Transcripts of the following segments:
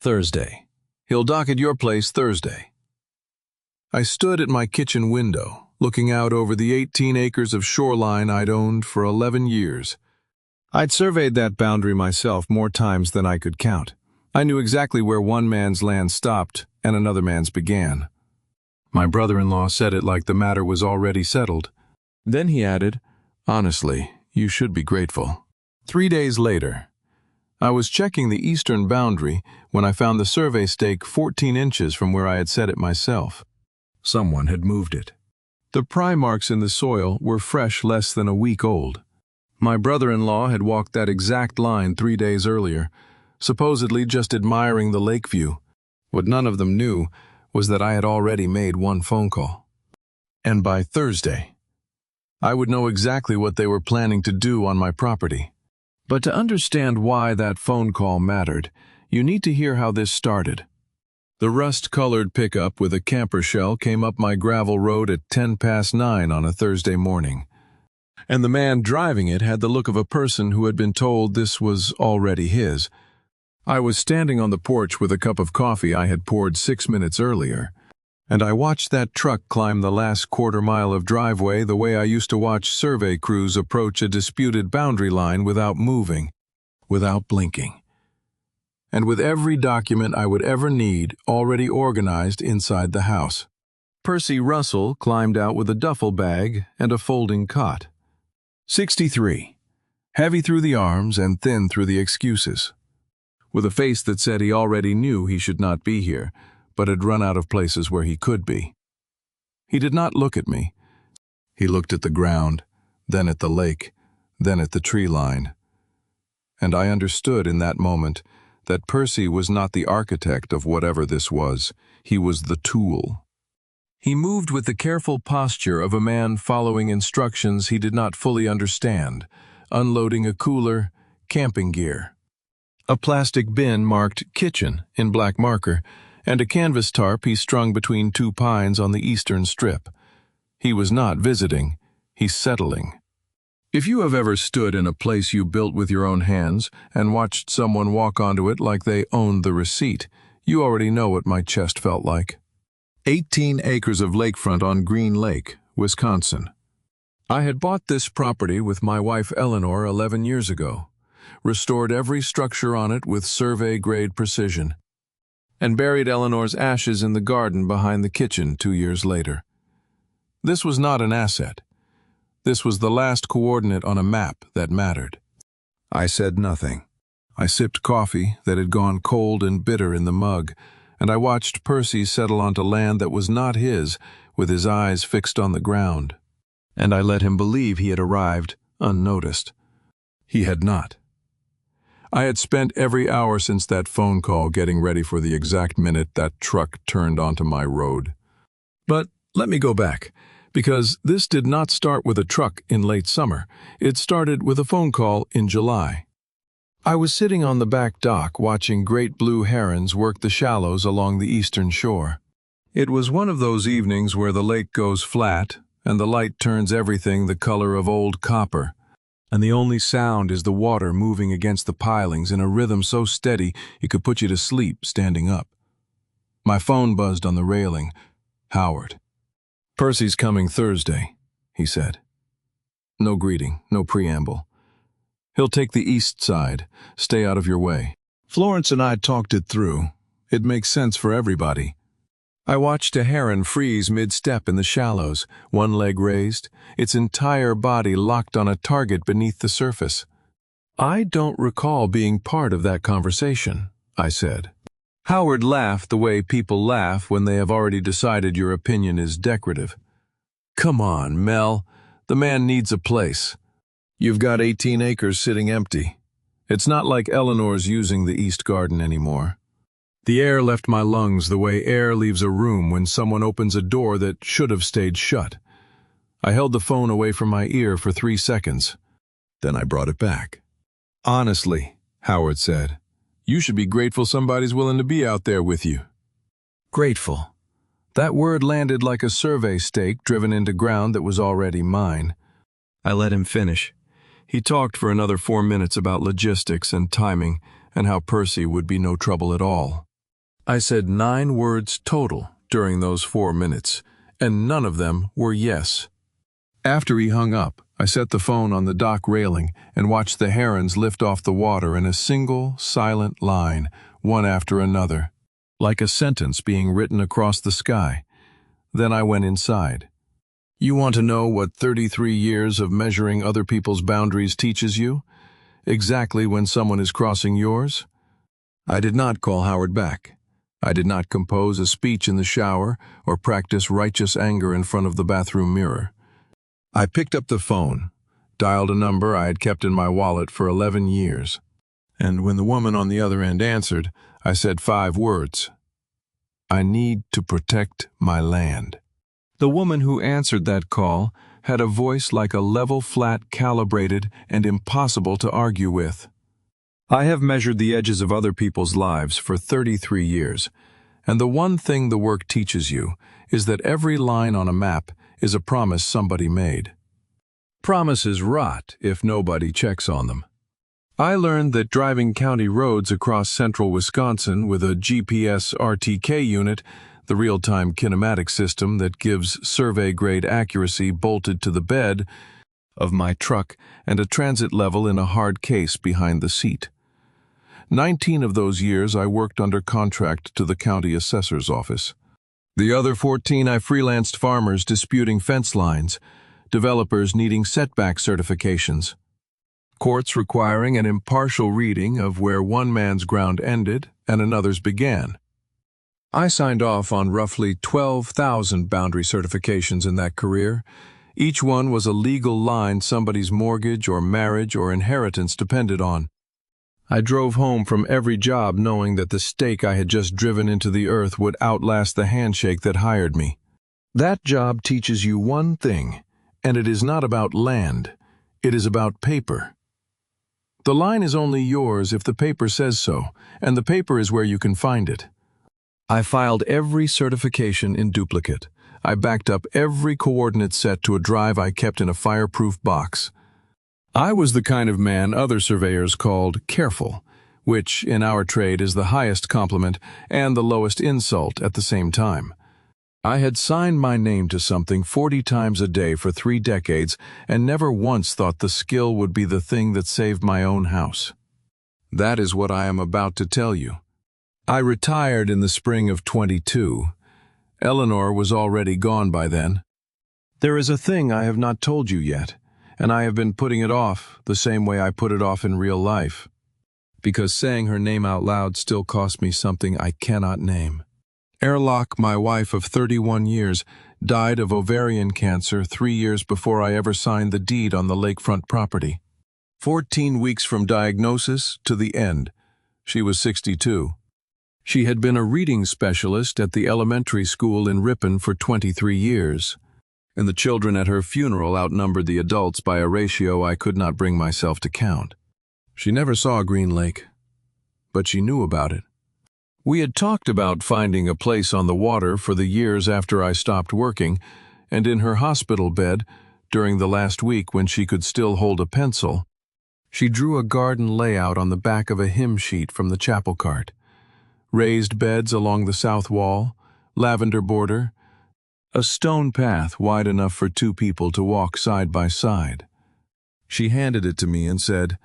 Thursday. He'll dock at your place Thursday. I stood at my kitchen window, looking out over the 18 acres of shoreline I'd owned for 11 years. I'd surveyed that boundary myself more times than I could count. I knew exactly where one man's land stopped and another man's began. My brother-in-law said it like the matter was already settled. Then he added, "Honestly, you should be grateful." 3 days later, I was checking the eastern boundary when I found the survey stake 14 inches from where I had set it myself. Someone had moved it. The pry marks in the soil were fresh, less than a week old. My brother-in-law had walked that exact line 3 days earlier, supposedly just admiring the lake view. What none of them knew was that I had already made one phone call. And by Thursday, I would know exactly what they were planning to do on my property. But to understand why that phone call mattered, you need to hear how this started. The rust-colored pickup with a camper shell came up my gravel road at 9:10 on a Thursday morning. And the man driving it had the look of a person who had been told this was already his. I was standing on the porch with a cup of coffee I had poured 6 minutes earlier, and I watched that truck climb the last quarter-mile of driveway the way I used to watch survey crews approach a disputed boundary line without moving, without blinking, and with every document I would ever need already organized inside the house. Percy Russell climbed out with a duffel bag and a folding cot. 63, heavy through the arms and thin through the excuses, with a face that said he already knew he should not be here, but had run out of places where he could be. He did not look at me. He looked at the ground, then at the lake, then at the tree line. And I understood in that moment that Percy was not the architect of whatever this was. He was the tool. He moved with the careful posture of a man following instructions he did not fully understand, unloading a cooler, camping gear, a plastic bin marked "Kitchen" in black marker, and a canvas tarp he strung between 2 pines on the eastern strip. He was not visiting, he's settling. If you have ever stood in a place you built with your own hands and watched someone walk onto it like they owned the receipt, you already know what my chest felt like. 18 acres of lakefront on Green Lake, Wisconsin. I had bought this property with my wife Eleanor 11 years ago, restored every structure on it with survey-grade precision, and buried Eleanor's ashes in the garden behind the kitchen 2 years later. This was not an asset. This was the last coordinate on a map that mattered. I said nothing. I sipped coffee that had gone cold and bitter in the mug, and I watched Percy settle onto land that was not his, with his eyes fixed on the ground. And I let him believe he had arrived unnoticed. He had not. I had spent every hour since that phone call getting ready for the exact minute that truck turned onto my road. But let me go back, because this did not start with a truck in late summer. It started with a phone call in July. I was sitting on the back dock watching great blue herons work the shallows along the eastern shore. It was one of those evenings where the lake goes flat and the light turns everything the color of old copper, and the only sound is the water moving against the pilings in a rhythm so steady it could put you to sleep standing up. My phone buzzed on the railing. Howard. "Percy's coming Thursday," he said. No greeting, no preamble. "He'll take the east side. Stay out of your way." Florence and I talked it through. It makes sense for everybody. I watched a heron freeze mid-step in the shallows, one leg raised, its entire body locked on a target beneath the surface. "I don't recall being part of that conversation," I said. Howard laughed the way people laugh when they have already decided your opinion is decorative. "Come on, Mel. The man needs a place. You've got 18 acres sitting empty. It's not like Eleanor's using the east garden anymore." The air left my lungs the way air leaves a room when someone opens a door that should have stayed shut. I held the phone away from my ear for 3 seconds. Then I brought it back. "Honestly," Howard said, "you should be grateful somebody's willing to be out there with you." Grateful. That word landed like a survey stake driven into ground that was already mine. I let him finish. He talked for another 4 minutes about logistics and timing and how Percy would be no trouble at all. I said 9 words total during those 4 minutes, and none of them were yes. After he hung up, I set the phone on the dock railing and watched the herons lift off the water in a single, silent line, one after another, like a sentence being written across the sky. Then I went inside. You want to know what 33 years of measuring other people's boundaries teaches you? Exactly when someone is crossing yours? I did not call Howard back. I did not compose a speech in the shower or practice righteous anger in front of the bathroom mirror. I picked up the phone, dialed a number I had kept in my wallet for 11 years, and when the woman on the other end answered, I said 5 words. I need to protect my land. The woman who answered that call had a voice like a level flat, calibrated, and impossible to argue with. I have measured the edges of other people's lives for 33 years, and the one thing the work teaches you is that every line on a map is a promise somebody made. Promises rot if nobody checks on them. I learned that driving county roads across central Wisconsin with a GPS RTK unit, the real-time kinematic system that gives survey-grade accuracy bolted to the bed of my truck and a transit level in a hard case behind the seat. 19 of those years I worked under contract to the county assessor's office. The other 14 I freelanced farmers disputing fence lines, developers needing setback certifications, courts requiring an impartial reading of where one man's ground ended and another's began. I signed off on roughly 12,000 boundary certifications in that career. Each one was a legal line somebody's mortgage or marriage or inheritance depended on. I drove home from every job knowing that the stake I had just driven into the earth would outlast the handshake that hired me. That job teaches you one thing, and it is not about land. It is about paper. The line is only yours if the paper says so, and the paper is where you can find it. I filed every certification in duplicate. I backed up every coordinate set to a drive I kept in a fireproof box. I was the kind of man other surveyors called careful, which in our trade is the highest compliment and the lowest insult at the same time. I had signed my name to something 40 times a day for 3 decades and never once thought the skill would be the thing that saved my own house. That is what I am about to tell you. I retired in the spring of 22. Eleanor was already gone by then. There is a thing I have not told you yet, and I have been putting it off the same way I put it off in real life, because saying her name out loud still cost me something I cannot name. Erlock, my wife of 31 years, died of ovarian cancer 3 years before I ever signed the deed on the lakefront property. 14 weeks from diagnosis to the end. She was 62. She had been a reading specialist at the elementary school in Ripon for 23 years, and the children at her funeral outnumbered the adults by a ratio I could not bring myself to count. She never saw Green Lake, but she knew about it. We had talked about finding a place on the water for the years after I stopped working, and in her hospital bed, during the last week when she could still hold a pencil, she drew a garden layout on the back of a hymn sheet from the chapel cart. Raised beds along the south wall, lavender border, a stone path wide enough for 2 people to walk side by side. She handed it to me and said,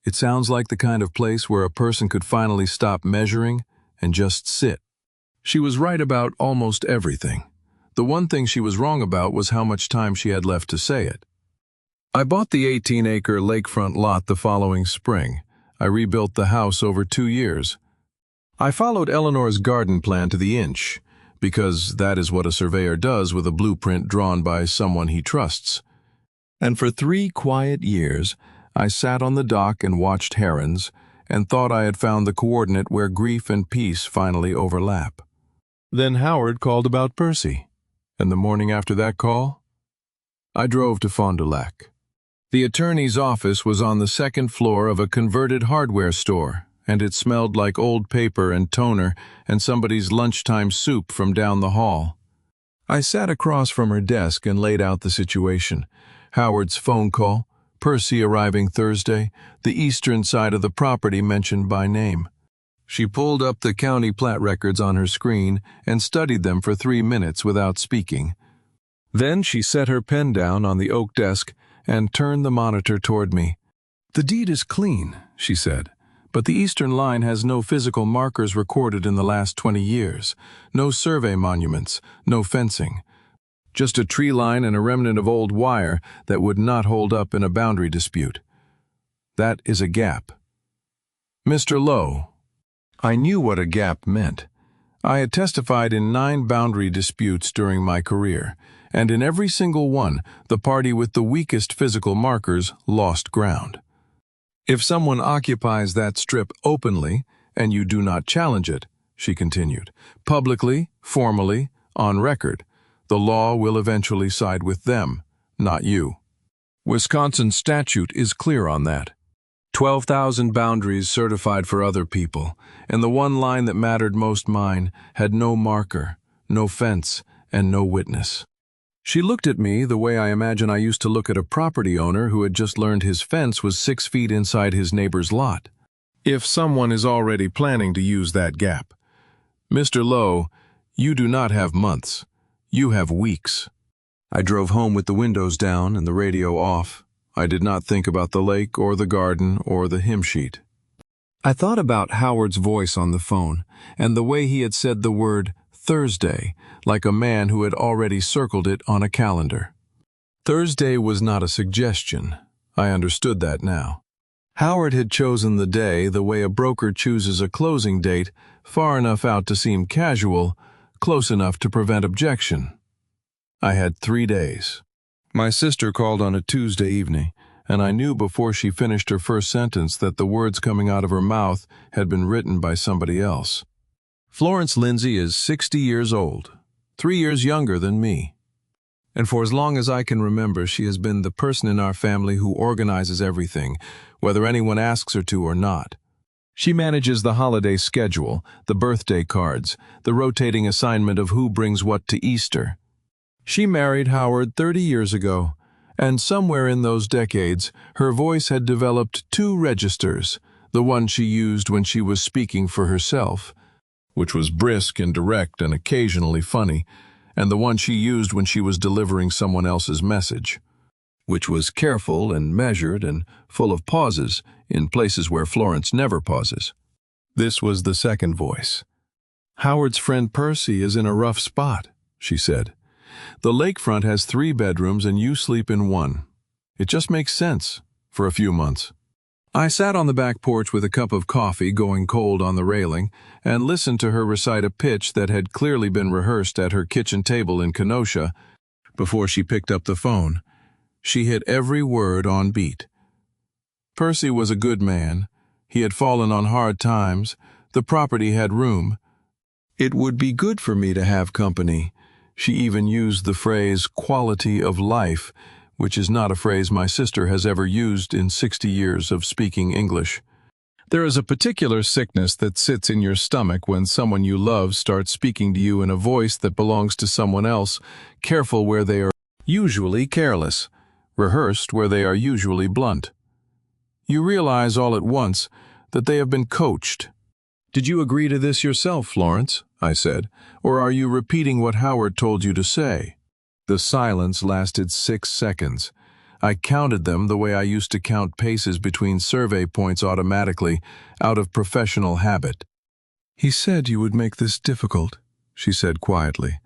"It sounds like the kind of place where a person could finally stop measuring and just sit." She was right about almost everything. The one thing she was wrong about was how much time she had left to say it. I bought the 18-acre lakefront lot the following spring. I rebuilt the house over 2 years. I followed Eleanor's garden plan to the inch, because that is what a surveyor does with a blueprint drawn by someone he trusts. And for 3 quiet years, I sat on the dock and watched herons and thought I had found the coordinate where grief and peace finally overlap. Then Howard called about Percy, and the morning after that call, I drove to Fond du Lac. The attorney's office was on the 2nd floor of a converted hardware store, and it smelled like old paper and toner and somebody's lunchtime soup from down the hall. I sat across from her desk and laid out the situation. Howard's phone call, Percy arriving Thursday, the eastern side of the property mentioned by name. She pulled up the county plat records on her screen and studied them for 3 minutes without speaking. Then she set her pen down on the oak desk and turned the monitor toward me. "The deed is clean," she said, "but the eastern line has no physical markers recorded in the last 20 years, no survey monuments, no fencing. Just a tree line and a remnant of old wire that would not hold up in a boundary dispute. That is a gap." "Mr. Lowe." I knew what a gap meant. I had testified in 9 boundary disputes during my career, and in every single one, the party with the weakest physical markers lost ground. "If someone occupies that strip openly, and you do not challenge it," she continued, "publicly, formally, on record, the law will eventually side with them, not you. Wisconsin statute is clear on that. 12,000 boundaries certified for other people, and the one line that mattered most mine had no marker, no fence, and no witness." She looked at me the way I imagine I used to look at a property owner who had just learned his fence was 6 feet inside his neighbor's lot. "If someone is already planning to use that gap. Mr. Lowe, you do not have months. You have weeks." I drove home with the windows down and the radio off. I did not think about the lake or the garden or the hymn sheet. I thought about Howard's voice on the phone and the way he had said the word Thursday, like a man who had already circled it on a calendar. Thursday was not a suggestion. I understood that now. Howard had chosen the day the way a broker chooses a closing date, far enough out to seem casual, close enough to prevent objection. I had 3 days. My sister called on a Tuesday evening, and I knew before she finished her first sentence that the words coming out of her mouth had been written by somebody else. Florence Lindsay is 60 years old, 3 years younger than me. And for as long as I can remember, she has been the person in our family who organizes everything, whether anyone asks her to or not. She manages the holiday schedule, the birthday cards, the rotating assignment of who brings what to Easter. She married Howard 30 years ago, and somewhere in those decades, her voice had developed 2 registers, the one she used when she was speaking for herself, which was brisk and direct and occasionally funny, and the one she used when she was delivering someone else's message, which was careful and measured and full of pauses in places where Florence never pauses. This was the second voice. "Howard's friend Percy is in a rough spot," she said. "The lakefront has 3 bedrooms and you sleep in 1. It just makes sense for a few months." I sat on the back porch with a cup of coffee going cold on the railing and listened to her recite a pitch that had clearly been rehearsed at her kitchen table in Kenosha before she picked up the phone. She hit every word on beat. Percy was a good man. He had fallen on hard times. The property had room. It would be good for me to have company. She even used the phrase quality of life, which is not a phrase my sister has ever used in 60 years of speaking English. There is a particular sickness that sits in your stomach when someone you love starts speaking to you in a voice that belongs to someone else, careful where they are usually careless, rehearsed where they are usually blunt. You realize all at once that they have been coached. "Did you agree to this yourself, Florence?" I said, "or are you repeating what Howard told you to say?" The silence lasted 6 seconds. I counted them the way I used to count paces between survey points automatically, out of professional habit. "He said you would make this difficult," she said quietly,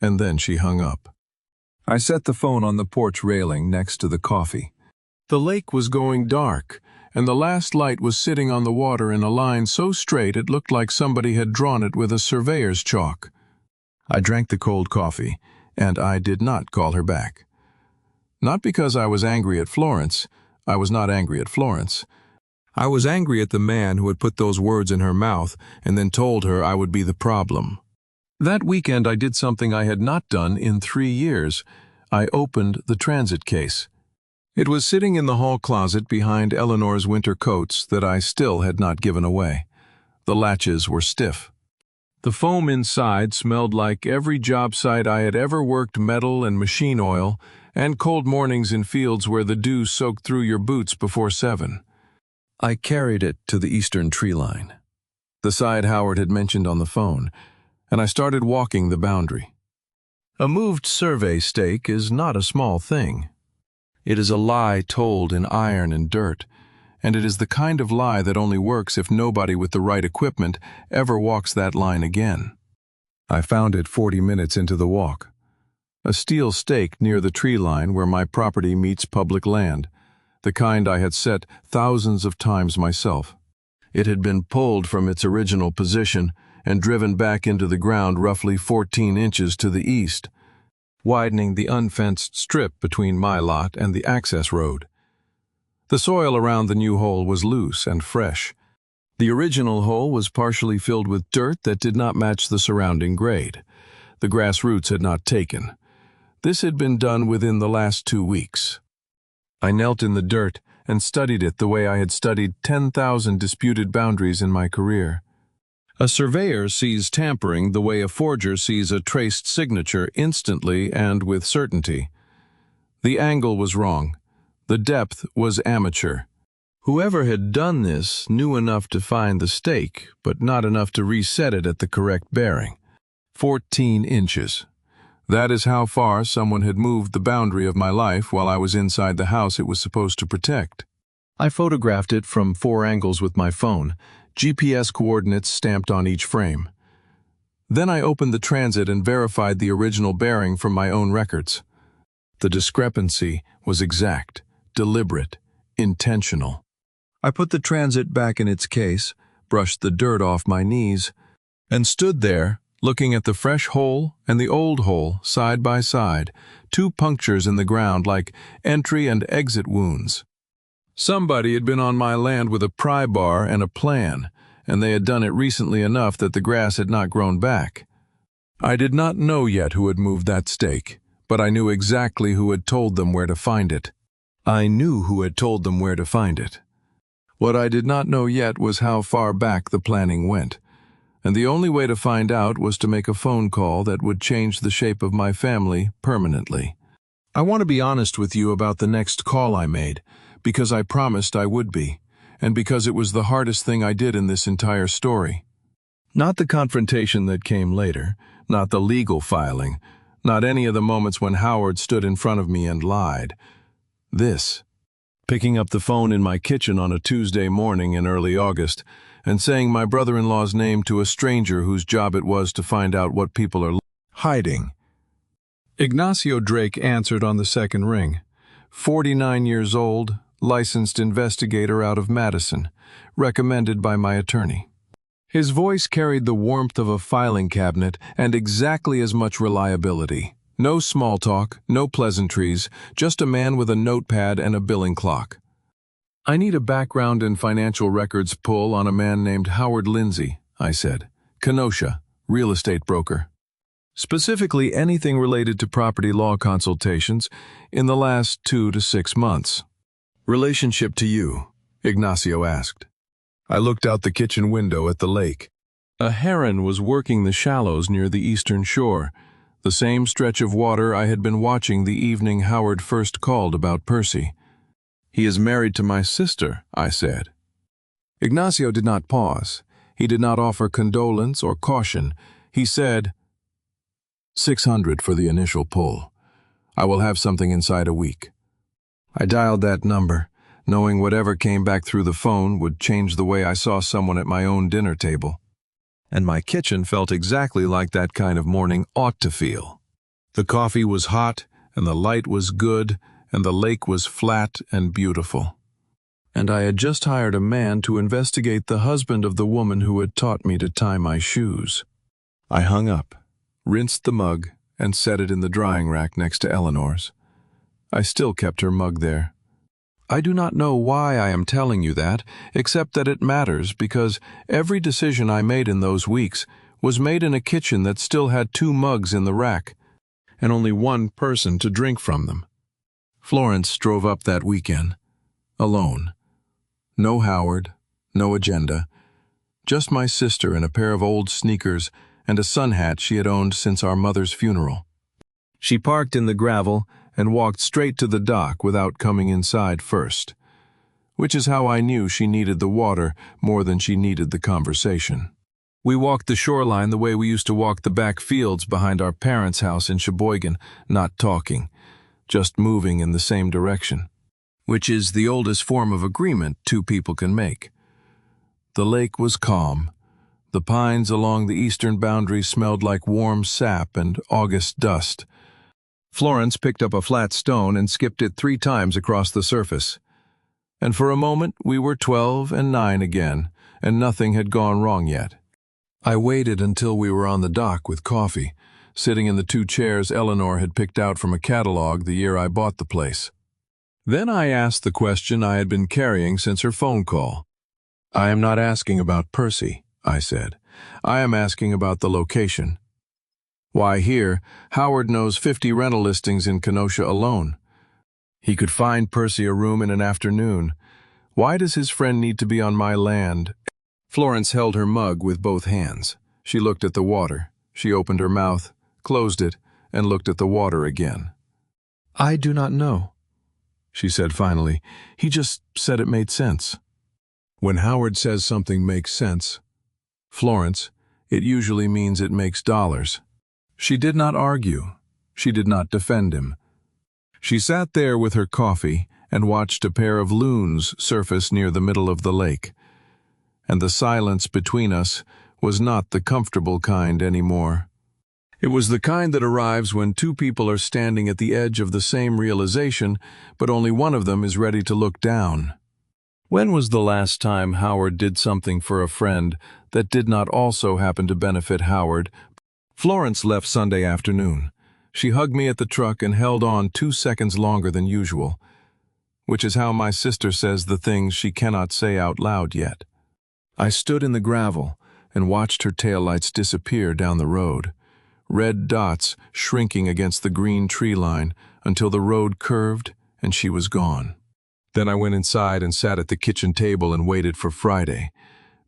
and then she hung up. I set the phone on the porch railing next to the coffee. The lake was going dark, and the last light was sitting on the water in a line so straight it looked like somebody had drawn it with a surveyor's chalk. I drank the cold coffee, and I did not call her back. Not because I was angry at Florence. I was not angry at Florence. I was angry at the man who had put those words in her mouth and then told her I would be the problem. That weekend I did something I had not done in 3 years. I opened the transit case. It was sitting in the hall closet behind Eleanor's winter coats that I still had not given away. The latches were stiff. The foam inside smelled like every job site I had ever worked metal and machine oil, and cold mornings in fields where the dew soaked through your boots before 7. I carried it to the eastern tree line. the side Howard had mentioned on the phone, and I started walking the boundary. A moved survey stake is not a small thing. It is a lie told in iron and dirt, and it is the kind of lie that only works if nobody with the right equipment ever walks that line again. I found it 40 minutes into the walk. A steel stake near the tree line where my property meets public land, the kind I had set thousands of times myself. It had been pulled from its original position and driven back into the ground roughly 14 inches to the east, widening the unfenced strip between my lot and the access road. The soil around the new hole was loose and fresh. The original hole was partially filled with dirt that did not match the surrounding grade. The grass roots had not taken. This had been done within the last 2 weeks. I knelt in the dirt and studied it the way I had studied 10,000 disputed boundaries in my career. A surveyor sees tampering the way a forger sees a traced signature instantly and with certainty. The angle was wrong. The depth was amateur. Whoever had done this knew enough to find the stake, but not enough to reset it at the correct bearing. 14 inches. That is how far someone had moved the boundary of my life while I was inside the house it was supposed to protect. I photographed it from 4 angles with my phone, GPS coordinates stamped on each frame. Then I opened the transit and verified the original bearing from my own records. The discrepancy was exact, deliberate, intentional. I put the transit back in its case, brushed the dirt off my knees, and stood there, looking at the fresh hole and the old hole side by side, 2 punctures in the ground like entry and exit wounds. Somebody had been on my land with a pry bar and a plan, and they had done it recently enough that the grass had not grown back. I did not know yet who had moved that stake, but I knew exactly who had told them where to find it. I knew who had told them where to find it. What I did not know yet was how far back the planning went, and the only way to find out was to make a phone call that would change the shape of my family permanently. I want to be honest with you about the next call I made, because I promised I would be, and because it was the hardest thing I did in this entire story. Not the confrontation that came later, not the legal filing, not any of the moments when Howard stood in front of me and lied. This, picking up the phone in my kitchen on a Tuesday morning in early August and saying my brother-in-law's name to a stranger whose job it was to find out what people are hiding. Ignacio Drake answered on the second ring. 49 years old, licensed investigator out of Madison, recommended by my attorney. His voice carried the warmth of a filing cabinet and exactly as much reliability. No small talk, no pleasantries, just a man with a notepad and a billing clock. I need a background and financial records pull on a man named Howard Lindsay, I said. Kenosha, real estate broker. Specifically anything related to property law consultations in the last 2 to 6 months. Relationship to you? Ignacio asked. I looked out the kitchen window at the lake. A heron was working the shallows near the eastern shore, the same stretch of water I had been watching the evening Howard first called about Percy. He is married to my sister, I said. Ignacio did not pause. He did not offer condolence or caution. He said, 600 for the initial pull. I will have something inside a week. I dialed that number, knowing whatever came back through the phone would change the way I saw someone at my own dinner table. And my kitchen felt exactly like that kind of morning ought to feel. The coffee was hot, and the light was good, and the lake was flat and beautiful. And I had just hired a man to investigate the husband of the woman who had taught me to tie my shoes. I hung up, rinsed the mug, and set it in the drying rack next to Eleanor's. I still kept her mug there. I do not know why I am telling you that, except that it matters because every decision I made in those weeks was made in a kitchen that still had 2 mugs in the rack, and only 1 person to drink from them. Florence drove up that weekend, alone. No Howard, no agenda, just my sister in a pair of old sneakers and a sun hat she had owned since our mother's funeral. She parked in the gravel and walked straight to the dock without coming inside first. which is how I knew she needed the water more than she needed the conversation. We walked the shoreline the way we used to walk the back fields behind our parents' house in Sheboygan, not talking, just moving in the same direction, which is the oldest form of agreement two people can make. The lake was calm. The pines along the eastern boundary smelled like warm sap and August dust. Florence picked up a flat stone and skipped it 3 times across the surface. And for a moment we were 12 and 9 again, and nothing had gone wrong yet. I waited until we were on the dock with coffee, sitting in the 2 chairs Eleanor had picked out from a catalog the year I bought the place. Then I asked the question I had been carrying since her phone call. "I am not asking about Percy," I said. "I am asking about the location." "Why here, Howard knows 50 rental listings in Kenosha alone. He could find Percy a room in an afternoon. Why does his friend need to be on my land?" Florence held her mug with both hands. She looked at the water. She opened her mouth, closed it, and looked at the water again. "I do not know," she said finally. "He just said it made sense." When Howard says something makes sense, Florence, it usually means it makes dollars. She did not argue. She did not defend him. She sat there with her coffee and watched a pair of loons surface near the middle of the lake. And the silence between us was not the comfortable kind anymore. It was the kind that arrives when 2 people are standing at the edge of the same realization, but only one of them is ready to look down. When was the last time Howard did something for a friend that did not also happen to benefit Howard? Florence left Sunday afternoon. She hugged me at the truck and held on 2 seconds longer than usual, which is how my sister says the things she cannot say out loud yet. I stood in the gravel and watched her taillights disappear down the road, red dots shrinking against the green tree line until the road curved and she was gone. Then I went inside and sat at the kitchen table and waited for Friday,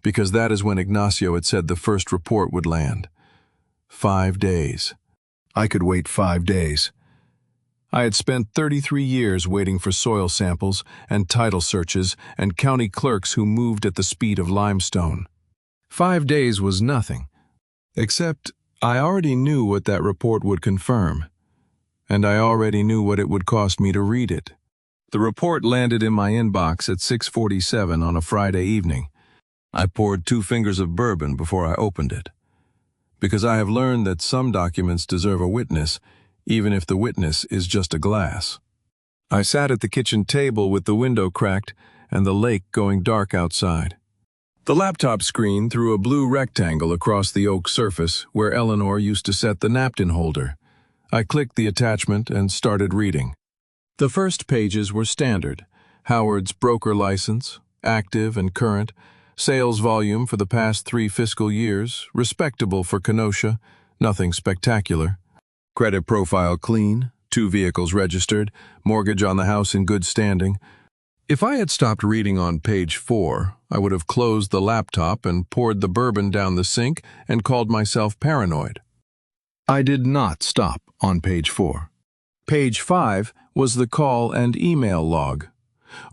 because that is when Ignacio had said the first report would land. 5 days. I could wait 5 days. I had spent 33 years waiting for soil samples and title searches and county clerks who moved at the speed of limestone. 5 days was nothing, except I already knew what that report would confirm, and I already knew what it would cost me to read it. The report landed in my inbox at 6:47 on a Friday evening. I poured 2 fingers of bourbon before I opened it, because I have learned that some documents deserve a witness, even if the witness is just a glass. I sat at the kitchen table with the window cracked and the lake going dark outside. The laptop screen threw a blue rectangle across the oak surface where Eleanor used to set the napkin holder. I clicked the attachment and started reading. The first pages were standard: Howard's broker license, active and current, sales volume for the past 3 fiscal years, respectable for Kenosha, nothing spectacular. Credit profile clean, 2 vehicles registered, mortgage on the house in good standing. If I had stopped reading on page 4, I would have closed the laptop and poured the bourbon down the sink and called myself paranoid. I did not stop on page 4. Page 5 was the call and email log.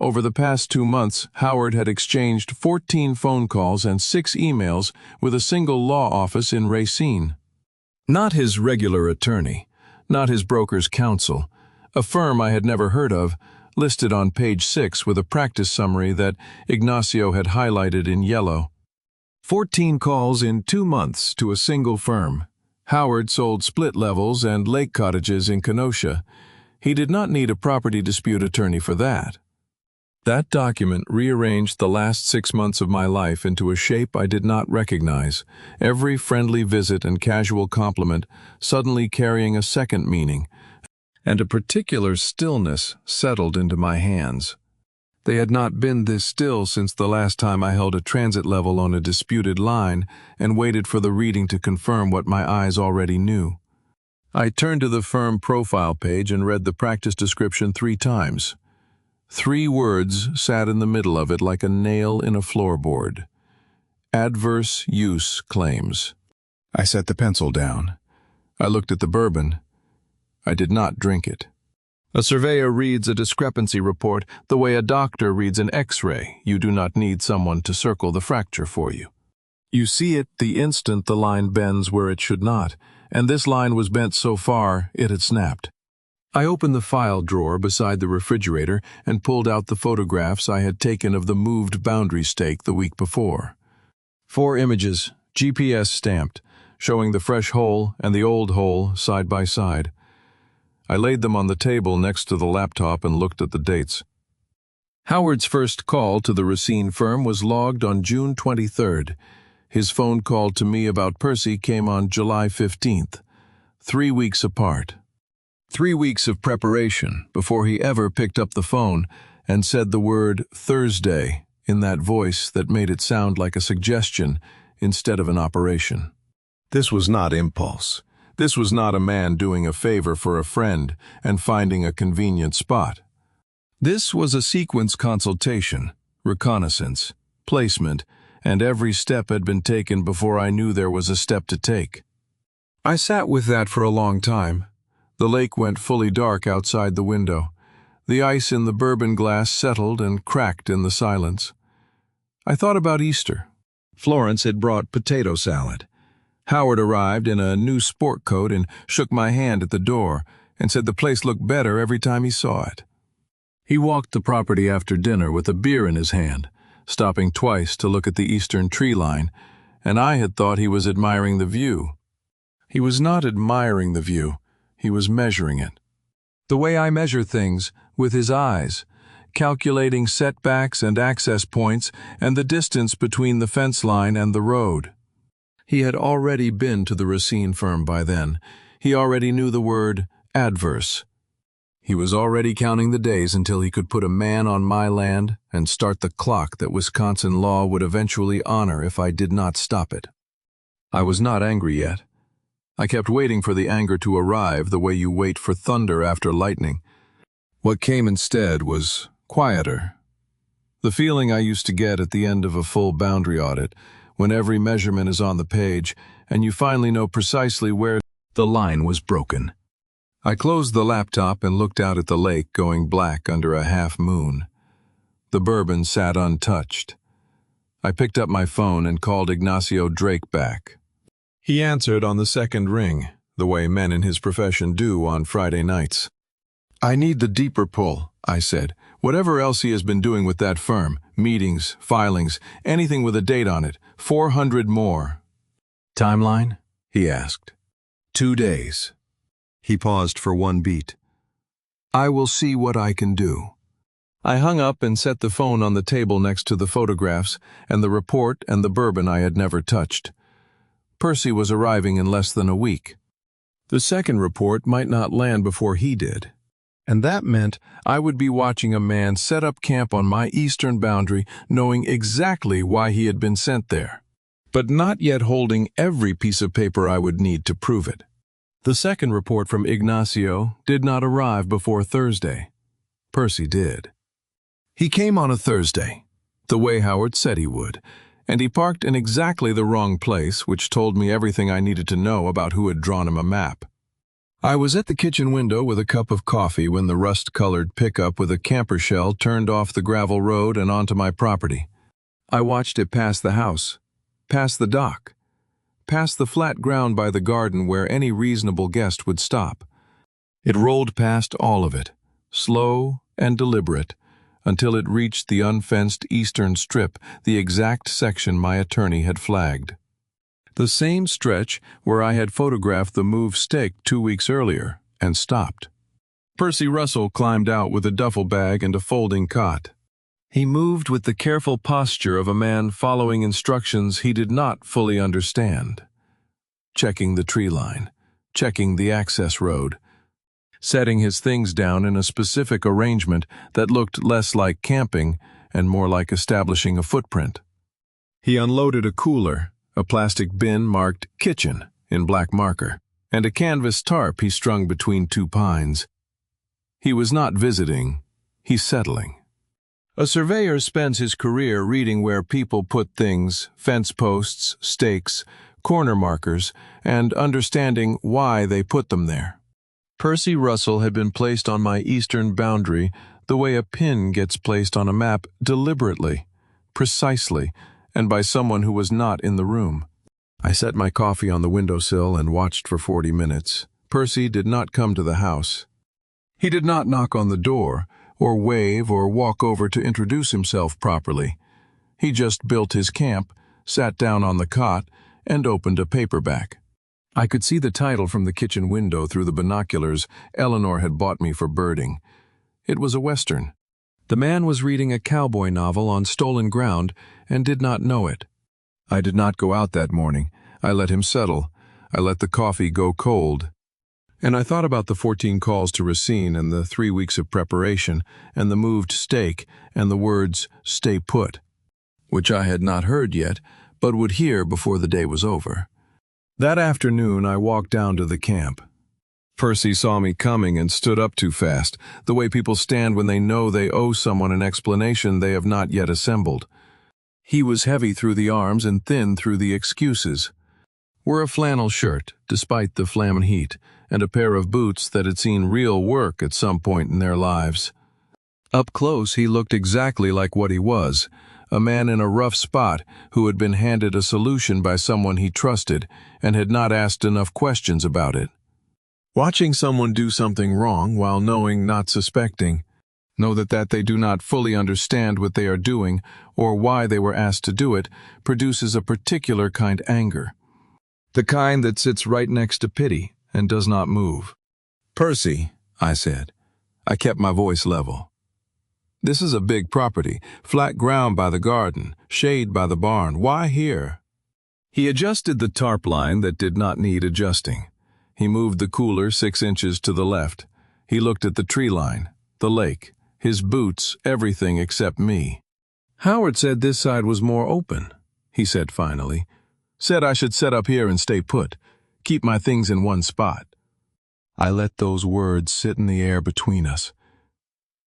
Over the past 2 months, Howard had exchanged 14 phone calls and 6 emails with a single law office in Racine. Not his regular attorney, not his broker's counsel, a firm I had never heard of, listed on page 6 with a practice summary that Ignacio had highlighted in yellow. 14 calls in 2 months to a single firm. Howard sold split levels and lake cottages in Kenosha. He did not need a property dispute attorney for that. That document rearranged the last 6 months of my life into a shape I did not recognize, every friendly visit and casual compliment suddenly carrying a second meaning, and a particular stillness settled into my hands. They had not been this still since the last time I held a transit level on a disputed line and waited for the reading to confirm what my eyes already knew. I turned to the firm profile page and read the practice description 3 times. 3 words sat in the middle of it like a nail in a floorboard. Adverse use claims. I set the pencil down. I looked at the bourbon. I did not drink it. A surveyor reads a discrepancy report the way a doctor reads an X-ray. You do not need someone to circle the fracture for you. You see it the instant the line bends where it should not, and this line was bent so far it had snapped. I opened the file drawer beside the refrigerator and pulled out the photographs I had taken of the moved boundary stake the week before. 4 images, GPS stamped, showing the fresh hole and the old hole side by side. I laid them on the table next to the laptop and looked at the dates. Howard's first call to the Racine firm was logged on June 23rd. His phone call to me about Percy came on July 15th, 3 weeks apart. 3 weeks of preparation before he ever picked up the phone and said the word Thursday in that voice that made it sound like a suggestion instead of an operation. This was not impulse. This was not a man doing a favor for a friend and finding a convenient spot. This was a sequence consultation, reconnaissance, placement, and every step had been taken before I knew there was a step to take. I sat with that for a long time. The lake went fully dark outside the window. The ice in the bourbon glass settled and cracked in the silence. I thought about Easter. Florence had brought potato salad. Howard arrived in a new sport coat and shook my hand at the door and said the place looked better every time he saw it. He walked the property after dinner with a beer in his hand, stopping twice to look at the eastern tree line, and I had thought he was admiring the view. He was not admiring the view, he was measuring it. The way I measure things, with his eyes, calculating setbacks and access points and the distance between the fence line and the road. He had already been to the Racine firm by then. He already knew the word adverse. He was already counting the days until he could put a man on my land and start the clock that Wisconsin law would eventually honor if I did not stop it. I was not angry yet. I kept waiting for the anger to arrive the way you wait for thunder after lightning. What came instead was quieter. The feeling I used to get at the end of a full boundary audit, when every measurement is on the page and you finally know precisely where the line was broken. I closed the laptop and looked out at the lake going black under a half moon. The bourbon sat untouched. I picked up my phone and called Ignacio Drake back. He answered on the second ring, the way men in his profession do on Friday nights. "I need the deeper pull," I said. "Whatever else he has been doing with that firm, meetings, filings, anything with a date on it, 400 more. "Timeline?" he asked. 2 days. He paused for one beat. "I will see what I can do." I hung up and set the phone on the table next to the photographs and the report and the bourbon I had never touched. Percy was arriving in less than a week. The second report might not land before he did. And that meant I would be watching a man set up camp on my eastern boundary, knowing exactly why he had been sent there, but not yet holding every piece of paper I would need to prove it. The second report from Ignacio did not arrive before Thursday. Percy did. He came on a Thursday, the way Howard said he would, and he parked in exactly the wrong place, which told me everything I needed to know about who had drawn him a map. I was at the kitchen window with a cup of coffee when the rust-colored pickup with a camper shell turned off the gravel road and onto my property. I watched it pass the house, past the dock, past the flat ground by the garden where any reasonable guest would stop. It rolled past all of it, slow and deliberate, until it reached the unfenced eastern strip, the exact section my attorney had flagged. The same stretch where I had photographed the moved stake 2 weeks earlier, and stopped. Percy Russell climbed out with a duffel bag and a folding cot. He moved with the careful posture of a man following instructions he did not fully understand. Checking the tree line, checking the access road, setting his things down in a specific arrangement that looked less like camping and more like establishing a footprint. He unloaded a cooler, a plastic bin marked kitchen in black marker, and a canvas tarp he strung between 2 pines. He was not visiting, he's settling. A surveyor spends his career reading where people put things, fence posts, stakes, corner markers, and understanding why they put them there. Percy Russell had been placed on my eastern boundary the way a pin gets placed on a map, deliberately, precisely, and by someone who was not in the room. I set my coffee on the windowsill and watched for 40 minutes. Percy did not come to the house. He did not knock on the door, or wave or walk over to introduce himself properly. He just built his camp, sat down on the cot, and opened a paperback. I could see the title from the kitchen window through the binoculars Eleanor had bought me for birding. It was a Western. The man was reading a cowboy novel on stolen ground and did not know it. I did not go out that morning. I let him settle. I let the coffee go cold. And I thought about the 14 calls to Racine and the 3 weeks of preparation and the moved stake and the words, "stay put," which I had not heard yet, but would hear before the day was over. That afternoon, I walked down to the camp. Percy saw me coming and stood up too fast, the way people stand when they know they owe someone an explanation they have not yet assembled. He was heavy through the arms and thin through the excuses. Wore a flannel shirt, despite the flaming heat, and a pair of boots that had seen real work at some point in their lives. Up close, he looked exactly like what he was, a man in a rough spot who had been handed a solution by someone he trusted and had not asked enough questions about it. Watching someone do something wrong while knowing, not suspecting, know that they do not fully understand what they are doing or why they were asked to do it, produces a particular kind of anger. The kind that sits right next to pity and does not move. "Percy," I said. I kept my voice level. "This is a big property, flat ground by the garden, shade by the barn. Why here?" He adjusted the tarp line that did not need adjusting. He moved the cooler 6 inches to the left. He looked at the tree line, the lake, his boots, everything except me. "Howard said this side was more open," he said finally. "Said I should set up here and stay put, keep my things in one spot." I let those words sit in the air between us.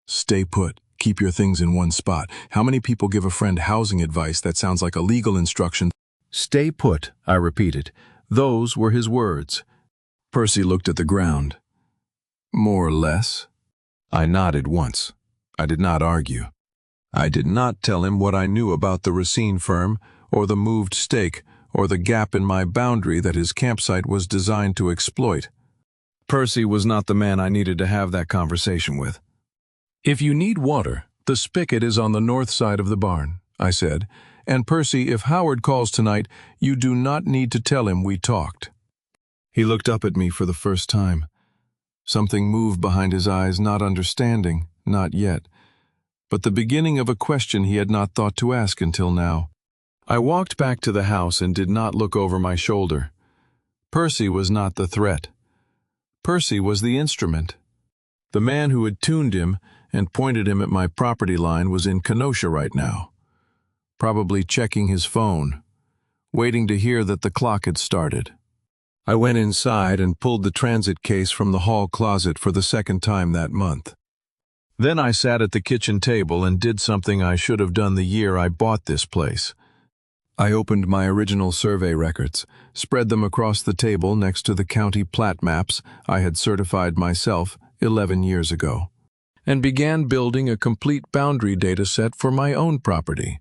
Stay put, keep your things in one spot. How many people give a friend housing advice that sounds like a legal instruction? "Stay put," I repeated. Those were his words. Percy looked at the ground. "More or less." I nodded once. I did not argue. I did not tell him what I knew about the Racine firm, or the moved stake, or the gap in my boundary that his campsite was designed to exploit. Percy was not the man I needed to have that conversation with. "If you need water, the spigot is on the north side of the barn," I said. "And Percy, if Howard calls tonight, you do not need to tell him we talked." He looked up at me for the first time. Something moved behind his eyes, not understanding, not yet, but the beginning of a question he had not thought to ask until now. I walked back to the house and did not look over my shoulder. Percy was not the threat. Percy was the instrument. The man who had tuned him and pointed him at my property line was in Kenosha right now, probably checking his phone, waiting to hear that the clock had started. I went inside and pulled the transit case from the hall closet for the second time that month. Then I sat at the kitchen table and did something I should have done the year I bought this place. I opened my original survey records, spread them across the table next to the county plat maps I had certified myself 11 years ago, and began building a complete boundary data set for my own property.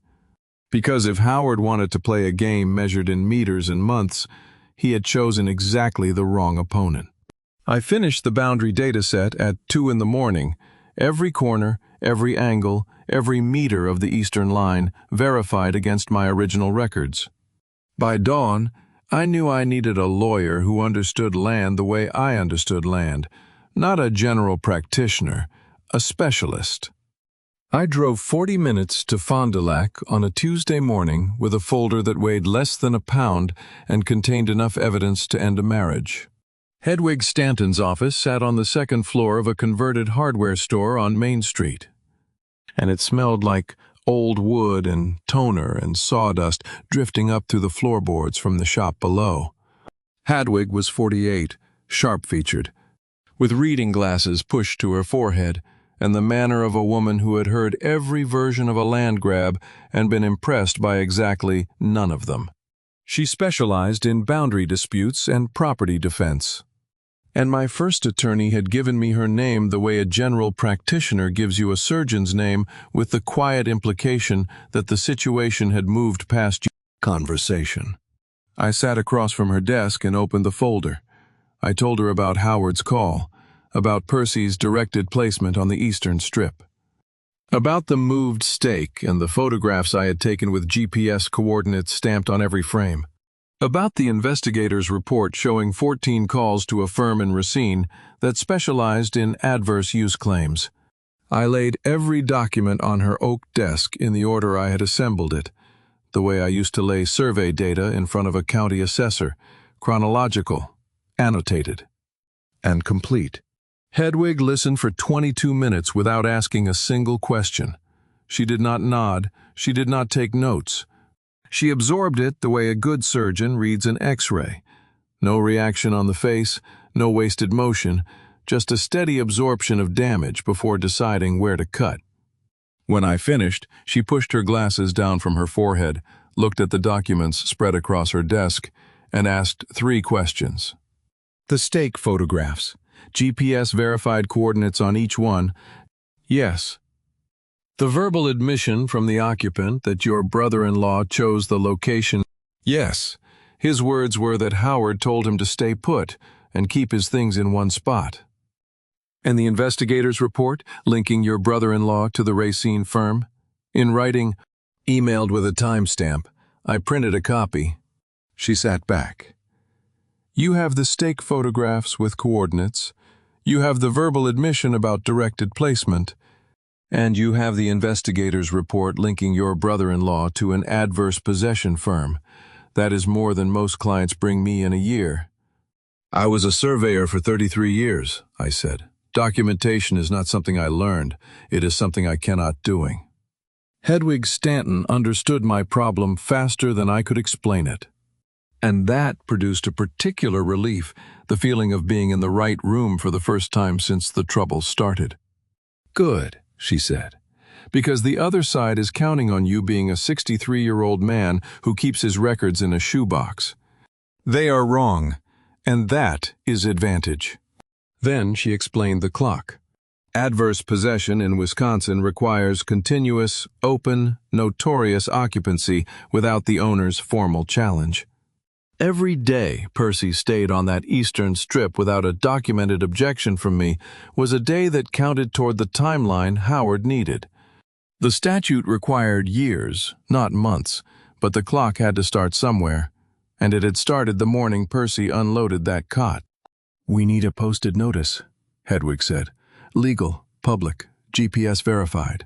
Because if Howard wanted to play a game measured in meters and months, he had chosen exactly the wrong opponent. I finished the boundary data set at 2 in the morning, every corner, every angle, every meter of the eastern line verified against my original records. By dawn, I knew I needed a lawyer who understood land the way I understood land, not a general practitioner, a specialist. I drove 40 minutes to Fond du Lac on a Tuesday morning with a folder that weighed less than a pound and contained enough evidence to end a marriage. Hedwig Stanton's office sat on the second floor of a converted hardware store on Main Street, and it smelled like old wood and toner and sawdust drifting up through the floorboards from the shop below. Hedwig was 48, sharp-featured, with reading glasses pushed to her forehead, and the manner of a woman who had heard every version of a land grab and been impressed by exactly none of them. She specialized in boundary disputes and property defense. And my first attorney had given me her name the way a general practitioner gives you a surgeon's name, with the quiet implication that the situation had moved past conversation. I sat across from her desk and opened the folder. I told her about Howard's call, about Percy's directed placement on the Eastern Strip, about the moved stake and the photographs I had taken with GPS coordinates stamped on every frame, about the investigator's report showing 14 calls to a firm in Racine that specialized in adverse use claims. I laid every document on her oak desk in the order I had assembled it, the way I used to lay survey data in front of a county assessor, chronological, annotated, and complete. Hedwig listened for 22 minutes without asking a single question. She did not nod, she did not take notes. She absorbed it the way a good surgeon reads an X-ray. No reaction on the face, no wasted motion, just a steady absorption of damage before deciding where to cut. When I finished, she pushed her glasses down from her forehead, looked at the documents spread across her desk, and asked 3 questions. The stake photographs. GPS-verified coordinates on each one. Yes. The verbal admission from the occupant that your brother-in-law chose the location. Yes. His words were that Howard told him to stay put and keep his things in one spot. And the investigator's report, linking your brother-in-law to the Racine firm? In writing, emailed with a timestamp, I printed a copy. She sat back. You have the stake photographs with coordinates. You have the verbal admission about directed placement. And you have the investigator's report linking your brother-in-law to an adverse possession firm. That is more than most clients bring me in a year. I was a surveyor for 33 years, I said. Documentation is not something I learned. It is something I cannot doing. Hedwig Stanton understood my problem faster than I could explain it. And that produced a particular relief, the feeling of being in the right room for the first time since the trouble started. Good, she said, because the other side is counting on you being a 63-year-old man who keeps his records in a shoebox. They are wrong, and that is advantage. Then she explained the clock. Adverse possession in Wisconsin requires continuous, open, notorious occupancy without the owner's formal challenge. Every day Percy stayed on that Eastern Strip without a documented objection from me was a day that counted toward the timeline Howard needed. The statute required years, not months, but the clock had to start somewhere, and it had started the morning Percy unloaded that cot. We need a posted notice, Hedwig said. Legal, public, GPS verified.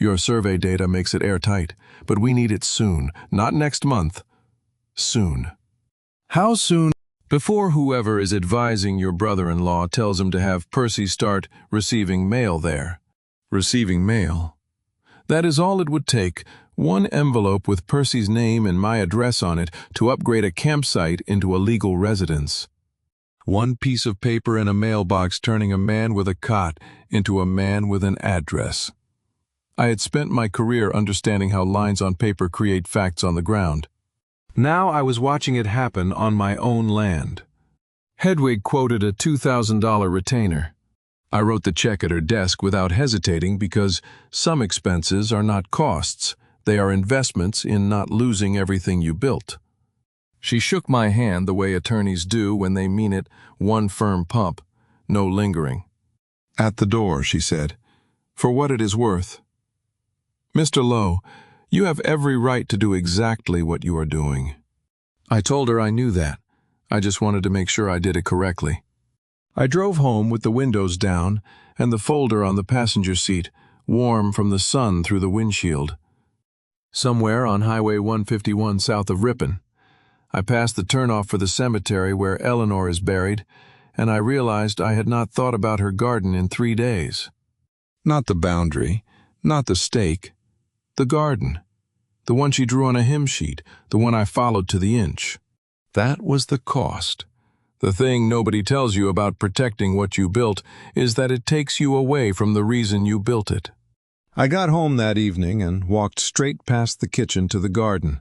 Your survey data makes it airtight, but we need it soon, not next month. Soon. How soon? Before whoever is advising your brother-in-law tells him to have Percy start receiving mail there. Receiving mail. That is all it would take, one envelope with Percy's name and my address on it to upgrade a campsite into a legal residence. One piece of paper in a mailbox turning a man with a cot into a man with an address. I had spent my career understanding how lines on paper create facts on the ground. Now I was watching it happen on my own land. Hedwig quoted a $2,000 retainer. I wrote the check at her desk without hesitating because some expenses are not costs, they are investments in not losing everything you built. She shook my hand the way attorneys do when they mean it, one firm pump, no lingering. At the door, she said, for what it is worth. Mr. Lowe, you have every right to do exactly what you are doing. I told her I knew that. I just wanted to make sure I did it correctly. I drove home with the windows down and the folder on the passenger seat, warm from the sun through the windshield. Somewhere on Highway 151 south of Ripon, I passed the turnoff for the cemetery where Eleanor is buried, and I realized I had not thought about her garden in 3 days. Not the boundary, not the stake, the garden. The one she drew on a hymn sheet, the one I followed to the inch. That was the cost. The thing nobody tells you about protecting what you built is that it takes you away from the reason you built it. I got home that evening and walked straight past the kitchen to the garden.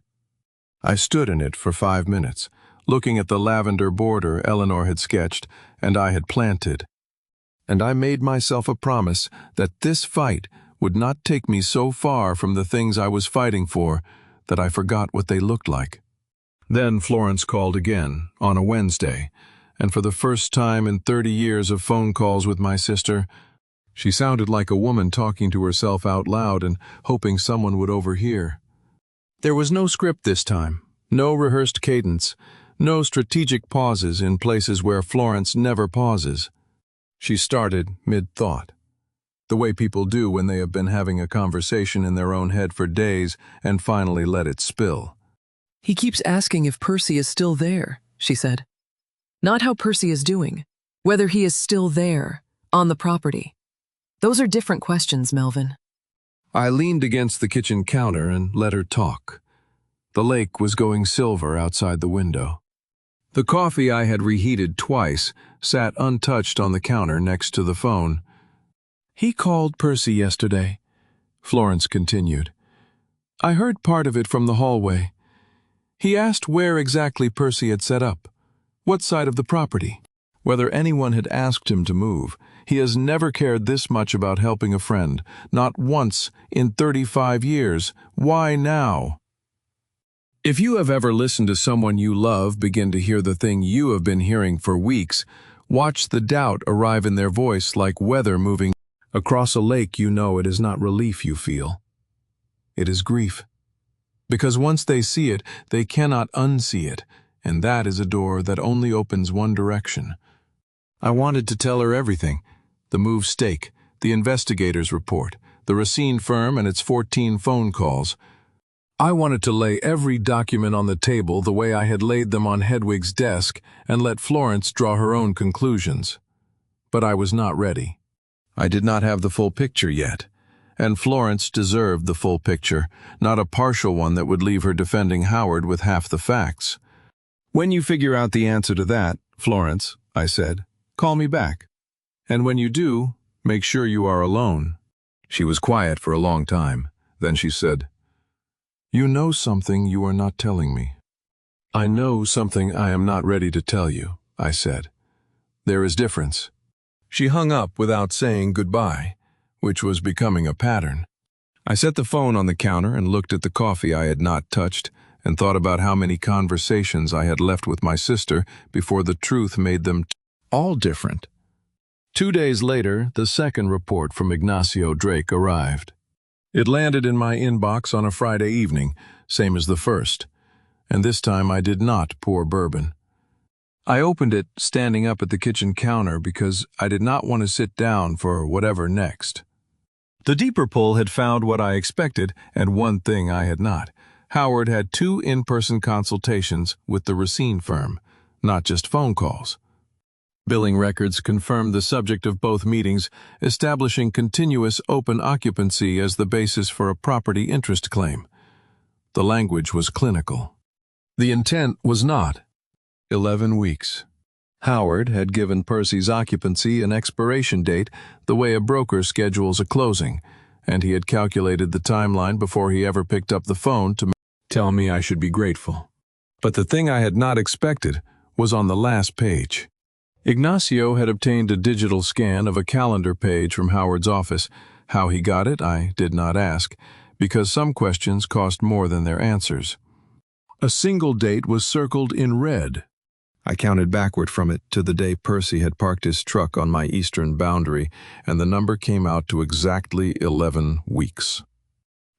I stood in it for 5 minutes, looking at the lavender border Eleanor had sketched and I had planted. And I made myself a promise that this fight would not take me so far from the things I was fighting for that I forgot what they looked like. Then Florence called again, on a Wednesday, and for the first time in 30 years of phone calls with my sister, she sounded like a woman talking to herself out loud and hoping someone would overhear. There was no script this time, no rehearsed cadence, no strategic pauses in places where Florence never pauses. She started mid-thought, the way people do when they have been having a conversation in their own head for days and finally let it spill. "He keeps asking if Percy is still there," she said. "Not how Percy is doing, whether he is still there, on the property. Those are different questions, Melvin." I leaned against the kitchen counter and let her talk. The lake was going silver outside the window. The coffee I had reheated twice sat untouched on the counter next to the phone. "He called Percy yesterday," Florence continued. "I heard part of it from the hallway. He asked where exactly Percy had set up, what side of the property, whether anyone had asked him to move. He has never cared this much about helping a friend, not once in 35 years. Why now?" If you have ever listened to someone you love begin to hear the thing you have been hearing for weeks, watch the doubt arrive in their voice like weather moving across a lake. You know it is not relief you feel. It is grief. Because once they see it, they cannot unsee it, and that is a door that only opens one direction. I wanted to tell her everything: the move stake, the investigator's report, the Racine firm and its 14 phone calls. I wanted to lay every document on the table the way I had laid them on Hedwig's desk and let Florence draw her own conclusions. But I was not ready. I did not have the full picture yet, and Florence deserved the full picture, not a partial one that would leave her defending Howard with half the facts. "When you figure out the answer to that, Florence," I said, "call me back. And when you do, make sure you are alone." She was quiet for a long time. Then she said, "You know something you are not telling me." "I know something I am not ready to tell you," I said. "There is difference." She hung up without saying goodbye, which was becoming a pattern. I set the phone on the counter and looked at the coffee I had not touched and thought about how many conversations I had left with my sister before the truth made them all different. 2 days later, the second report from Ignacio Drake arrived. It landed in my inbox on a Friday evening, same as the first, and this time I did not pour bourbon. I opened it standing up at the kitchen counter because I did not want to sit down for whatever next. The deeper pull had found what I expected and one thing I had not. Howard had 2 in-person consultations with the Racine firm, not just phone calls. Billing records confirmed the subject of both meetings, establishing continuous open occupancy as the basis for a property interest claim. The language was clinical. The intent was not. 11 weeks. Howard had given Percy's occupancy an expiration date the way a broker schedules a closing, and he had calculated the timeline before he ever picked up the phone to tell me I should be grateful. But the thing I had not expected was on the last page. Ignacio had obtained a digital scan of a calendar page from Howard's office. How he got it, I did not ask, because some questions cost more than their answers. A single date was circled in red. I counted backward from it to the day Percy had parked his truck on my eastern boundary, and the number came out to exactly 11 weeks.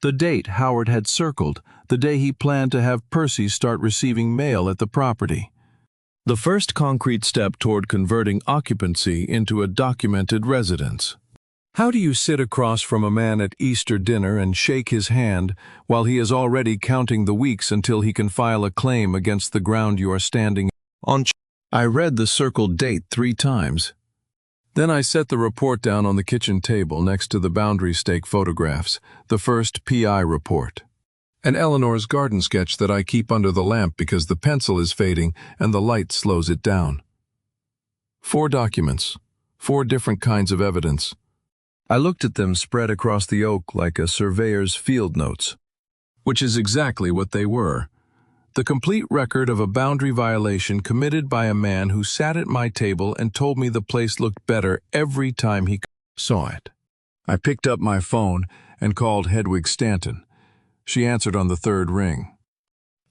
The date Howard had circled, the day he planned to have Percy start receiving mail at the property. The first concrete step toward converting occupancy into a documented residence. How do you sit across from a man at Easter dinner and shake his hand while he is already counting the weeks until he can file a claim against the ground you are standing on? I read the circled date 3 times. Then I set the report down on the kitchen table next to the boundary stake photographs, the first PI report. And Eleanor's garden sketch that I keep under the lamp because the pencil is fading and the light slows it down. 4 documents, 4 different kinds of evidence. I looked at them spread across the oak like a surveyor's field notes, which is exactly what they were. The complete record of a boundary violation committed by a man who sat at my table and told me the place looked better every time he saw it. I picked up my phone and called Hedwig Stanton. She answered on the third ring.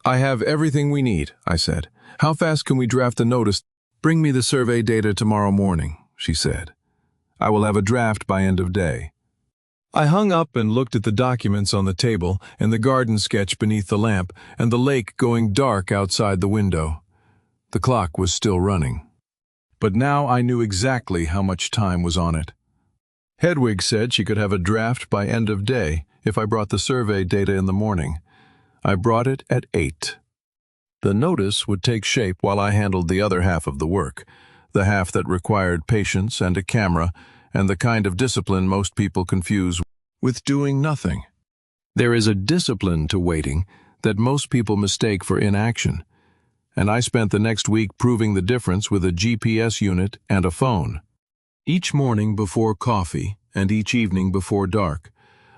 "I have everything we need," I said. "How fast can we draft a notice?" "Bring me the survey data tomorrow morning," she said. "I will have a draft by end of day." I hung up and looked at the documents on the table and the garden sketch beneath the lamp and the lake going dark outside the window. The clock was still running. But now I knew exactly how much time was on it. Hedwig said she could have a draft by end of day if I brought the survey data in the morning. I brought it at 8. The notice would take shape while I handled the other half of the work, the half that required patience and a camera and the kind of discipline most people confuse with doing nothing. There is a discipline to waiting that most people mistake for inaction, and I spent the next week proving the difference with a GPS unit and a phone. Each morning before coffee and each evening before dark,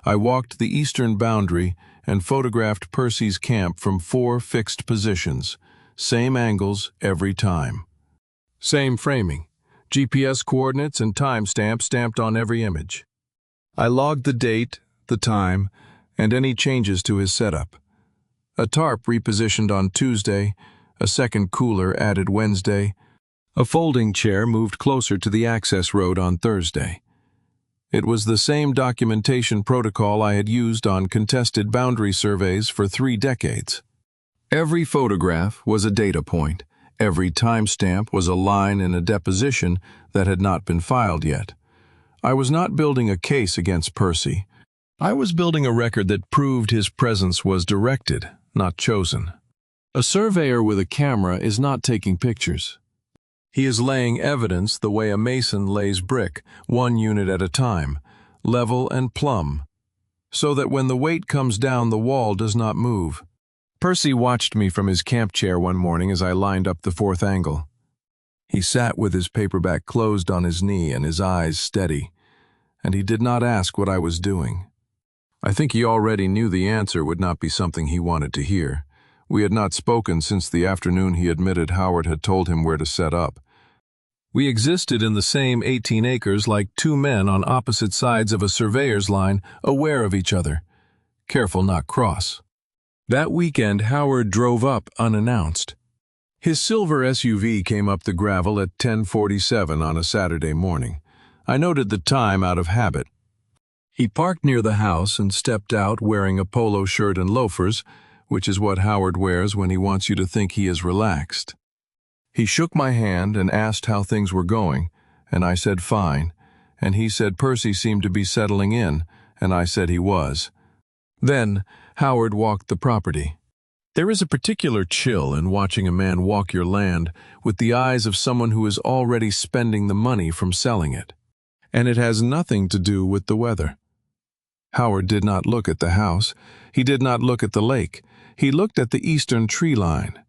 I walked the eastern boundary and photographed Percy's camp from 4 fixed positions, same angles every time. Same framing, GPS coordinates and timestamp stamped on every image. I logged the date, the time, and any changes to his setup. A tarp repositioned on Tuesday, a second cooler added Wednesday, a folding chair moved closer to the access road on Thursday. It was the same documentation protocol I had used on contested boundary surveys for 3 decades. Every photograph was a data point. Every timestamp was a line in a deposition that had not been filed yet. I was not building a case against Percy. I was building a record that proved his presence was directed, not chosen. A surveyor with a camera is not taking pictures. He is laying evidence the way a mason lays brick, 1 unit at a time, level and plumb, so that when the weight comes down, the wall does not move. Percy watched me from his camp chair one morning as I lined up the 4th angle. He sat with his paperback closed on his knee and his eyes steady, and he did not ask what I was doing. I think he already knew the answer would not be something he wanted to hear. We had not spoken since the afternoon he admitted Howard had told him where to set up. We existed in the same 18 acres like 2 men on opposite sides of a surveyor's line, aware of each other, careful not cross. That weekend, Howard drove up unannounced. His silver SUV came up the gravel at 10:47 on a Saturday morning. I noted the time out of habit. He parked near the house and stepped out wearing a polo shirt and loafers, which is what Howard wears when he wants you to think he is relaxed. He shook my hand and asked how things were going, and I said fine, and he said Percy seemed to be settling in, and I said he was. Then Howard walked the property. There is a particular chill in watching a man walk your land with the eyes of someone who is already spending the money from selling it. And it has nothing to do with the weather. Howard did not look at the house. He did not look at the lake. He looked at the eastern tree line.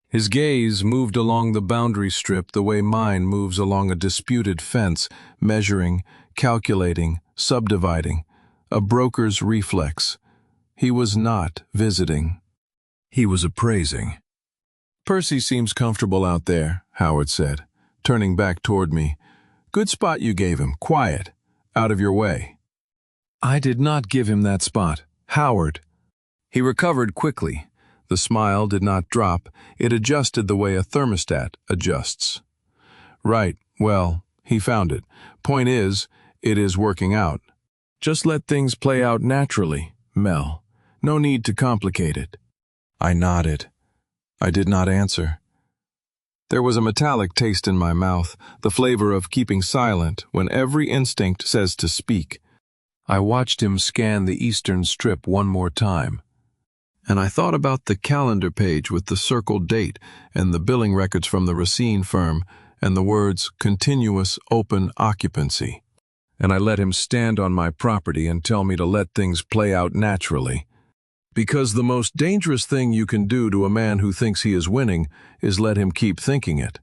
His gaze moved along the boundary strip the way mine moves along a disputed fence, measuring, calculating, subdividing, a broker's reflex. He was not visiting. He was appraising. "Percy seems comfortable out there," Howard said, turning back toward me. "Good spot you gave him, quiet, out of your way." I did not give him that spot, Howard. He recovered quickly. The smile did not drop. It adjusted the way a thermostat adjusts. "Right, well, he found it. Point is, it is working out. Just let things play out naturally, Mel. No need to complicate it." I nodded. I did not answer. There was a metallic taste in my mouth, the flavor of keeping silent when every instinct says to speak. I watched him scan the eastern strip one more time, and I thought about the calendar page with the circled date and the billing records from the Racine firm and the words continuous open occupancy. And I let him stand on my property and tell me to let things play out naturally. Because the most dangerous thing you can do to a man who thinks he is winning is let him keep thinking it.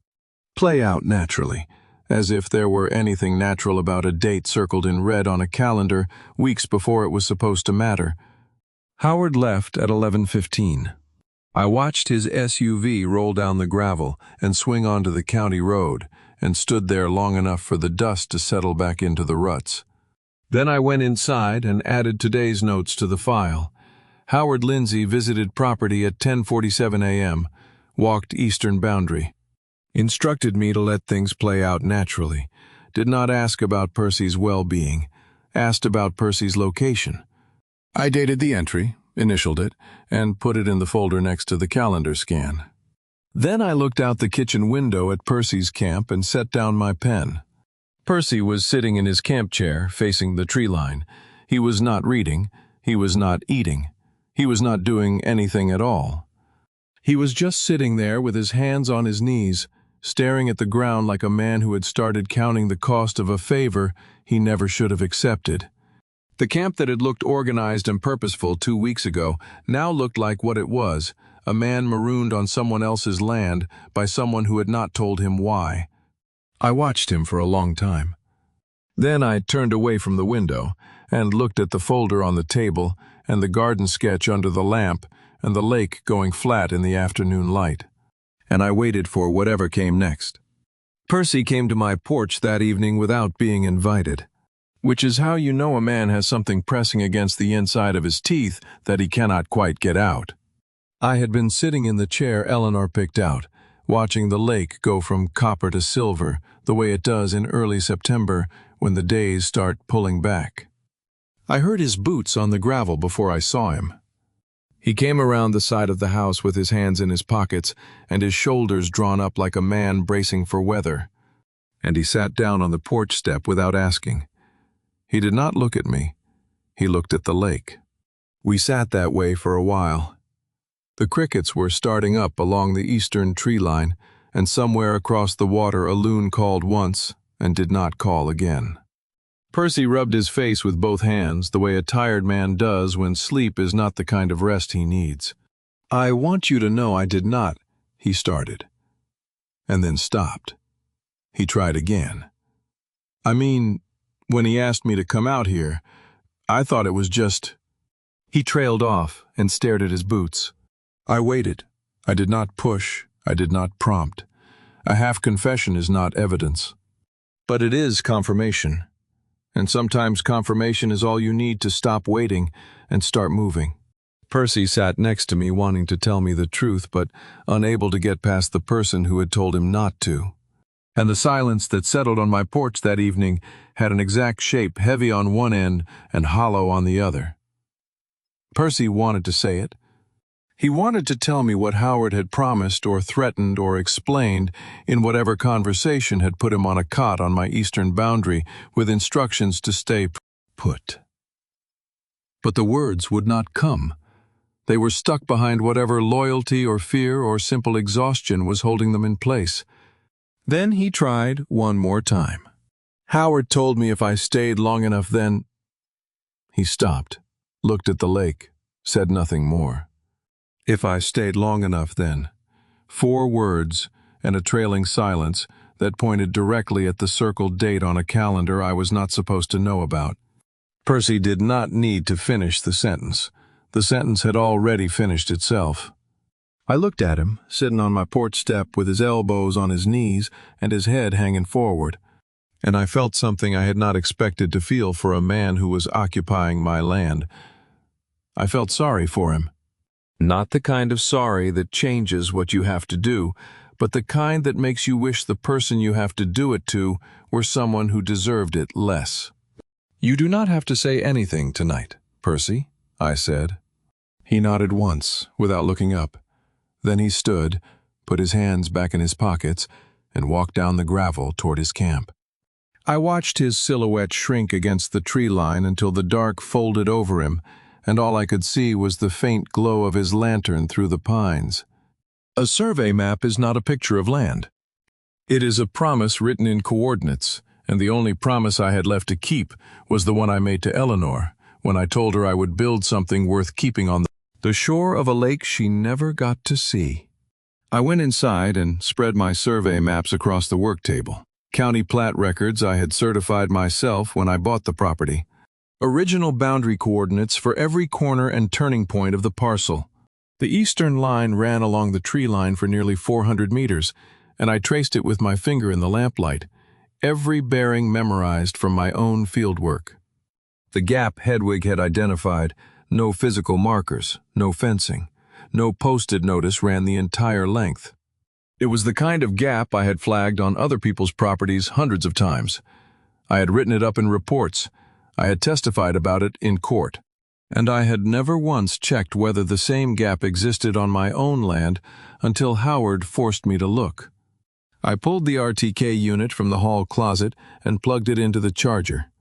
Play out naturally, as if there were anything natural about a date circled in red on a calendar weeks before it was supposed to matter. Howard left at 11:15. I watched his SUV roll down the gravel and swing onto the county road, and stood there long enough for the dust to settle back into the ruts. Then I went inside and added today's notes to the file. Howard Lindsay visited property at 10:47 a.m., walked eastern boundary. Instructed me to let things play out naturally. Did not ask about Percy's well-being. Asked about Percy's location. I dated the entry, initialed it, and put it in the folder next to the calendar scan. Then I looked out the kitchen window at Percy's camp and set down my pen. Percy was sitting in his camp chair, facing the tree line. He was not reading. He was not eating. He was not doing anything at all. He was just sitting there with his hands on his knees, staring at the ground like a man who had started counting the cost of a favor he never should have accepted. The camp that had looked organized and purposeful 2 weeks ago now looked like what it was, a man marooned on someone else's land by someone who had not told him why. I watched him for a long time. Then I turned away from the window and looked at the folder on the table and the garden sketch under the lamp and the lake going flat in the afternoon light. And I waited for whatever came next. Percy came to my porch that evening without being invited, which is how you know a man has something pressing against the inside of his teeth that he cannot quite get out. I had been sitting in the chair Eleanor picked out, watching the lake go from copper to silver, the way it does in early September when the days start pulling back. I heard his boots on the gravel before I saw him. He came around the side of the house with his hands in his pockets and his shoulders drawn up like a man bracing for weather, and he sat down on the porch step without asking. He did not look at me. He looked at the lake. We sat that way for a while. The crickets were starting up along the eastern tree line, and somewhere across the water a loon called once and did not call again. Percy rubbed his face with both hands, the way a tired man does when sleep is not the kind of rest he needs. "I want you to know I did not," he started, and then stopped. He tried again. "I mean, when he asked me to come out here, I thought it was just—" He trailed off and stared at his boots. I waited. I did not push. I did not prompt. A half-confession is not evidence. But it is confirmation. And sometimes confirmation is all you need to stop waiting and start moving. Percy sat next to me wanting to tell me the truth, but unable to get past the person who had told him not to. And the silence that settled on my porch that evening had an exact shape, heavy on one end and hollow on the other. Percy wanted to say it. He wanted to tell me what Howard had promised or threatened or explained in whatever conversation had put him on a cot on my eastern boundary with instructions to stay put. But the words would not come. They were stuck behind whatever loyalty or fear or simple exhaustion was holding them in place. Then he tried one more time. "Howard told me if I stayed long enough then—" He stopped, looked at the lake, said nothing more. "If I stayed long enough then." 4 words and a trailing silence that pointed directly at the circled date on a calendar I was not supposed to know about. Percy did not need to finish the sentence. The sentence had already finished itself. I looked at him, sitting on my porch step with his elbows on his knees and his head hanging forward, and I felt something I had not expected to feel for a man who was occupying my land. I felt sorry for him. Not the kind of sorry that changes what you have to do, but the kind that makes you wish the person you have to do it to were someone who deserved it less. "You do not have to say anything tonight, Percy," I said. He nodded once, without looking up. Then he stood, put his hands back in his pockets, and walked down the gravel toward his camp. I watched his silhouette shrink against the tree line until the dark folded over him, and all I could see was the faint glow of his lantern through the pines. A survey map is not a picture of land. It is a promise written in coordinates, and the only promise I had left to keep was the one I made to Eleanor, when I told her I would build something worth keeping on the shore of a lake she never got to see. I went inside and spread my survey maps across the work table. County plat records I had certified myself when I bought the property. Original boundary coordinates for every corner and turning point of the parcel. The eastern line ran along the tree line for nearly 400 meters, and I traced it with my finger in the lamplight, every bearing memorized from my own fieldwork. The gap Hedwig had identified, no physical markers, no fencing, no posted notice ran the entire length. It was the kind of gap I had flagged on other people's properties hundreds of times. I had written it up in reports. I had testified about it in court. And I had never once checked whether the same gap existed on my own land until Howard forced me to look. I pulled the RTK unit from the hall closet and plugged it into the charger.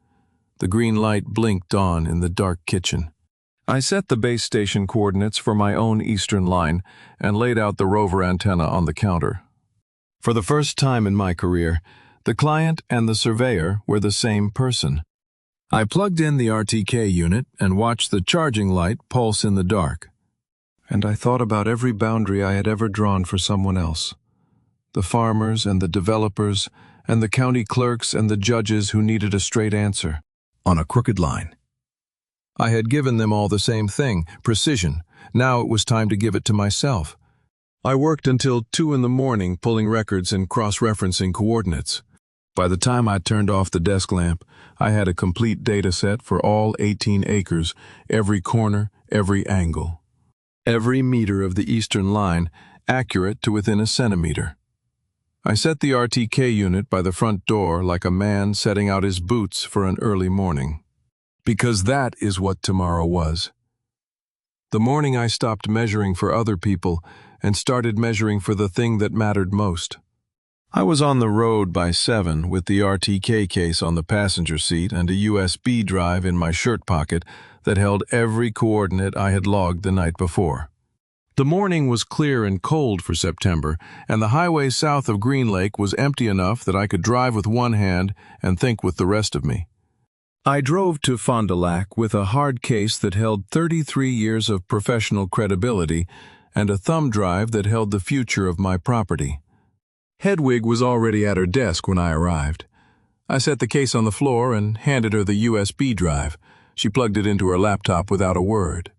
The green light blinked on in the dark kitchen. I set the base station coordinates for my own eastern line and laid out the rover antenna on the counter. For the first time in my career, the client and the surveyor were the same person. I plugged in the RTK unit and watched the charging light pulse in the dark. And I thought about every boundary I had ever drawn for someone else. The farmers and the developers and the county clerks and the judges who needed a straight answer on a crooked line. I had given them all the same thing, precision. Now it was time to give it to myself. I worked until 2 in the morning pulling records and cross-referencing coordinates. By the time I turned off the desk lamp, I had a complete data set for all 18 acres, every corner, every angle. Every meter of the eastern line, accurate to within a centimeter. I set the RTK unit by the front door like a man setting out his boots for an early morning. Because that is what tomorrow was. The morning I stopped measuring for other people and started measuring for the thing that mattered most. I was on the road by 7 with the RTK case on the passenger seat and a USB drive in my shirt pocket that held every coordinate I had logged the night before. The morning was clear and cold for September, and the highway south of Green Lake was empty enough that I could drive with one hand and think with the rest of me. I drove to Fond du Lac with a hard case that held 33 years of professional credibility and a thumb drive that held the future of my property. Hedwig was already at her desk when I arrived. I set the case on the floor and handed her the USB drive. She plugged it into her laptop without a word.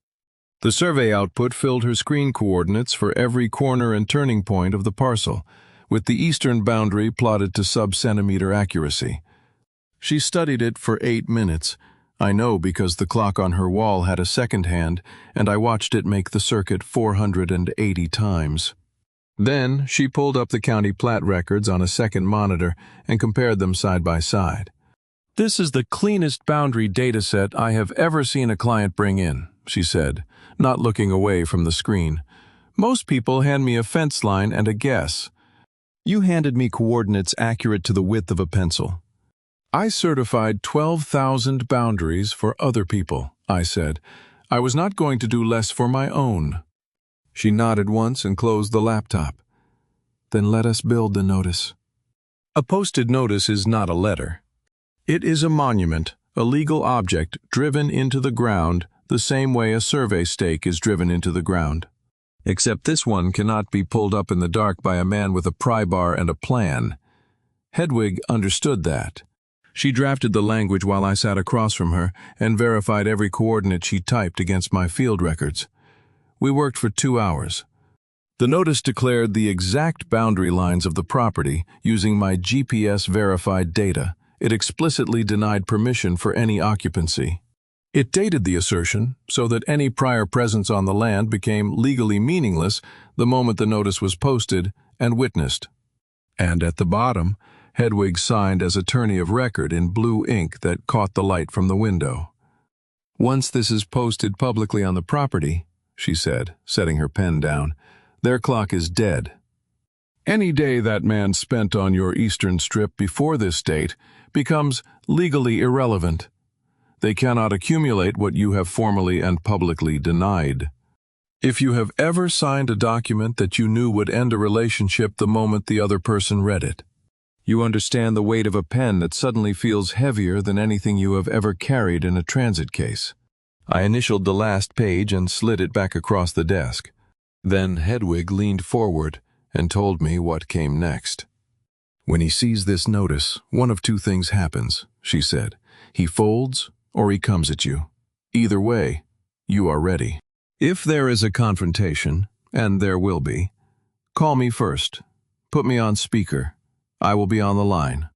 The survey output filled her screen coordinates for every corner and turning point of the parcel, with the eastern boundary plotted to sub-centimeter accuracy. She studied it for 8 minutes. I know because the clock on her wall had a second hand, and I watched it make the circuit 480 times. Then she pulled up the county plat records on a second monitor and compared them side by side. "This is the cleanest boundary data set I have ever seen a client bring in," she said, not looking away from the screen. "Most people hand me a fence line and a guess. You handed me coordinates accurate to the width of a pencil." "I certified 12,000 boundaries for other people," I said. "I was not going to do less for my own." She nodded once and closed the laptop. "Then let us build the notice." A posted notice is not a letter. It is a monument, a legal object driven into the ground the same way a survey stake is driven into the ground. Except this one cannot be pulled up in the dark by a man with a pry bar and a plan. Hedwig understood that. She drafted the language while I sat across from her and verified every coordinate she typed against my field records. We worked for 2 hours. The notice declared the exact boundary lines of the property using my GPS-verified data. It explicitly denied permission for any occupancy. It dated the assertion so that any prior presence on the land became legally meaningless the moment the notice was posted and witnessed. And at the bottom, Hedwig signed as attorney of record in blue ink that caught the light from the window. "Once this is posted publicly on the property," she said, setting her pen down, "their clock is dead. Any day that man spent on your eastern strip before this date becomes legally irrelevant. They cannot accumulate what you have formally and publicly denied. If you have ever signed a document that you knew would end a relationship the moment the other person read it, you understand the weight of a pen that suddenly feels heavier than anything you have ever carried in a transit case." I initialed the last page and slid it back across the desk. Then Hedwig leaned forward and told me what came next. "When he sees this notice, one of 2 things happens," she said. "He folds or he comes at you. Either way, you are ready. If there is a confrontation, and there will be, call me first. Put me on speaker. I will be on the line.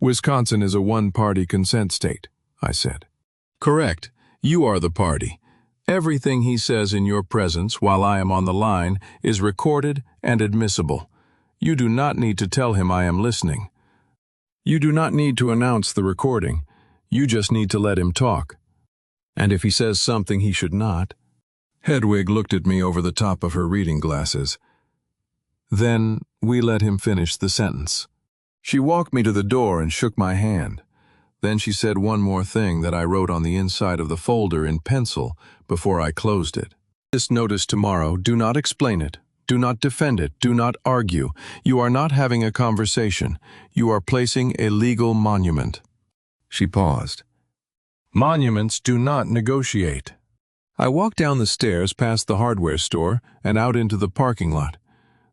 Wisconsin is a one-party consent state, I said. Correct. You are the party. Everything he says in your presence while I am on the line is recorded and admissible. You do not need to tell him I am listening. You do not need to announce the recording. You just need to let him talk. And if he says something he should not... Hedwig looked at me over the top of her reading glasses. Then we let him finish the sentence. She walked me to the door and shook my hand. Then she said one more thing that I wrote on the inside of the folder in pencil before I closed it. This notice tomorrow, do not explain it. Do not defend it. Do not argue. You are not having a conversation. You are placing a legal monument. She paused. Monuments do not negotiate. I walked down the stairs past the hardware store and out into the parking lot.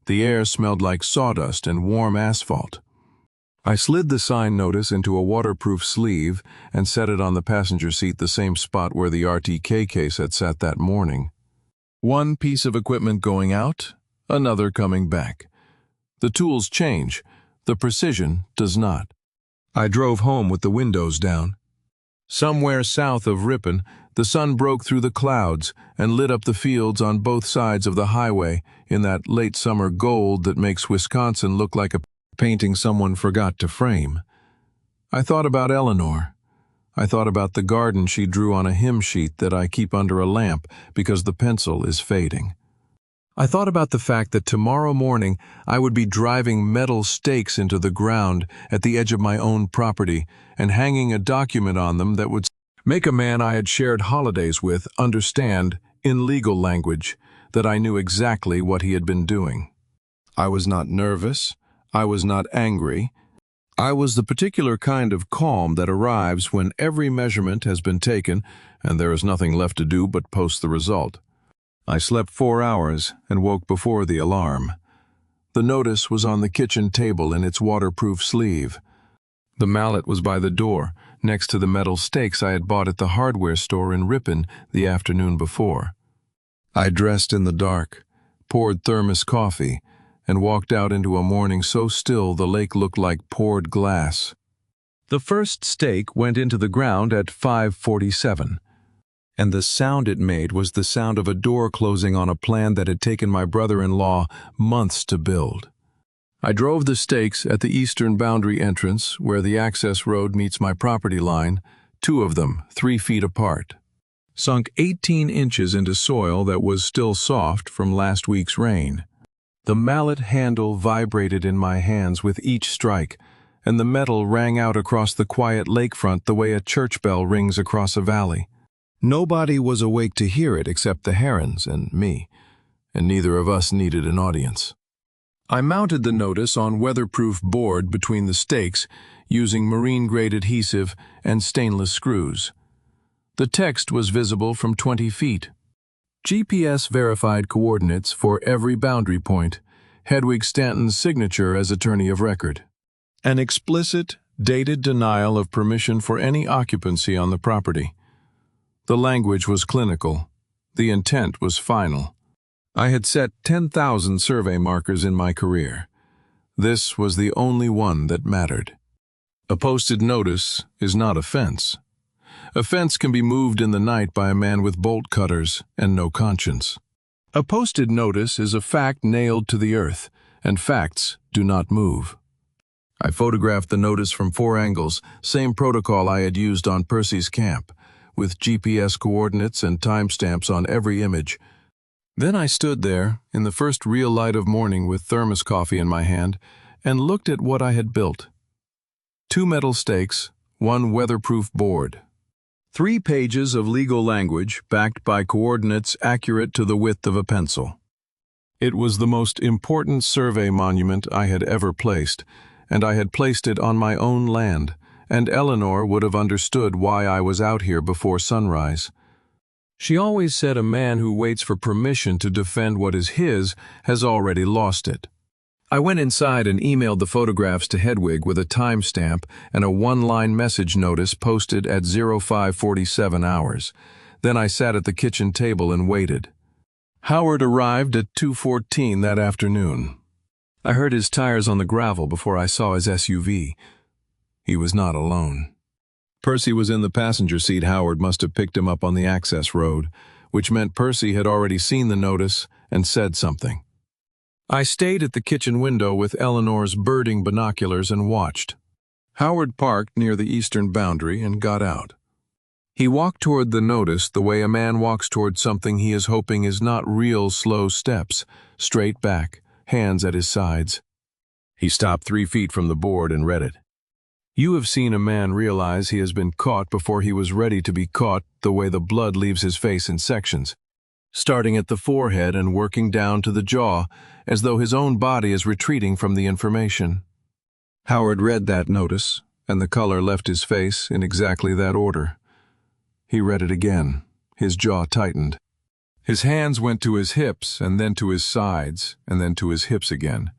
The air smelled like sawdust and warm asphalt. I slid the sign notice into a waterproof sleeve and set it on the passenger seat, the same spot where the RTK case had sat that morning. One piece of equipment going out, another coming back. The tools change, the precision does not. I drove home with the windows down. Somewhere south of Ripon, the sun broke through the clouds and lit up the fields on both sides of the highway in that late summer gold that makes Wisconsin look like a painting someone forgot to frame. I thought about Eleanor. I thought about the garden she drew on a hymn sheet that I keep under a lamp because the pencil is fading. I thought about the fact that tomorrow morning I would be driving metal stakes into the ground at the edge of my own property and hanging a document on them that would make a man I had shared holidays with understand, in legal language, that I knew exactly what he had been doing. I was not nervous. I was not angry. I was the particular kind of calm that arrives when every measurement has been taken and there is nothing left to do but post the result. I slept 4 hours and woke before the alarm. The notice was on the kitchen table in its waterproof sleeve. The mallet was by the door, next to the metal stakes I had bought at the hardware store in Ripon the afternoon before. I dressed in the dark, poured thermos coffee, and walked out into a morning so still the lake looked like poured glass. The first stake went into the ground at 5:47. And the sound it made was the sound of a door closing on a plan that had taken my brother-in-law months to build. I drove the stakes at the eastern boundary entrance where the access road meets my property line, 2 of them 3 feet apart. Sunk 18 inches into soil that was still soft from last week's rain. The mallet handle vibrated in my hands with each strike, and the metal rang out across the quiet lakefront the way a church bell rings across a valley. Nobody was awake to hear it except the herons and me, and neither of us needed an audience. I mounted the notice on weatherproof board between the stakes using marine-grade adhesive and stainless screws. The text was visible from 20 feet. GPS-verified coordinates for every boundary point, Hedwig Stanton's signature as attorney of record. An explicit, dated denial of permission for any occupancy on the property. The language was clinical. The intent was final. I had set 10,000 survey markers in my career. This was the only one that mattered. A posted notice is not a fence. A fence can be moved in the night by a man with bolt cutters and no conscience. A posted notice is a fact nailed to the earth, and facts do not move. I photographed the notice from 4 angles, same protocol I had used on Percy's camp, with GPS coordinates and timestamps on every image. Then I stood there, in the first real light of morning with thermos coffee in my hand, and looked at what I had built. 2 metal stakes, 1 weatherproof board. 3 pages of legal language backed by coordinates accurate to the width of a pencil. It was the most important survey monument I had ever placed, and I had placed it on my own land, and Eleanor would have understood why I was out here before sunrise. She always said a man who waits for permission to defend what is his has already lost it. I went inside and emailed the photographs to Hedwig with a timestamp and a 1-line message notice posted at 0547 hours. Then I sat at the kitchen table and waited. Howard arrived at 2:14 that afternoon. I heard his tires on the gravel before I saw his SUV. He was not alone. Percy was in the passenger seat. Howard must have picked him up on the access road, which meant Percy had already seen the notice and said something. I stayed at the kitchen window with Eleanor's birding binoculars and watched. Howard parked near the eastern boundary and got out. He walked toward the notice the way a man walks toward something he is hoping is not real slow steps, straight back, hands at his sides. He stopped 3 feet from the board and read it. You have seen a man realize he has been caught before he was ready to be caught, the way the blood leaves his face in sections, starting at the forehead and working down to the jaw, as though his own body is retreating from the information. Howard read that notice, and the color left his face in exactly that order. He read it again. His jaw tightened. His hands went to his hips, and then to his sides, and then to his hips again.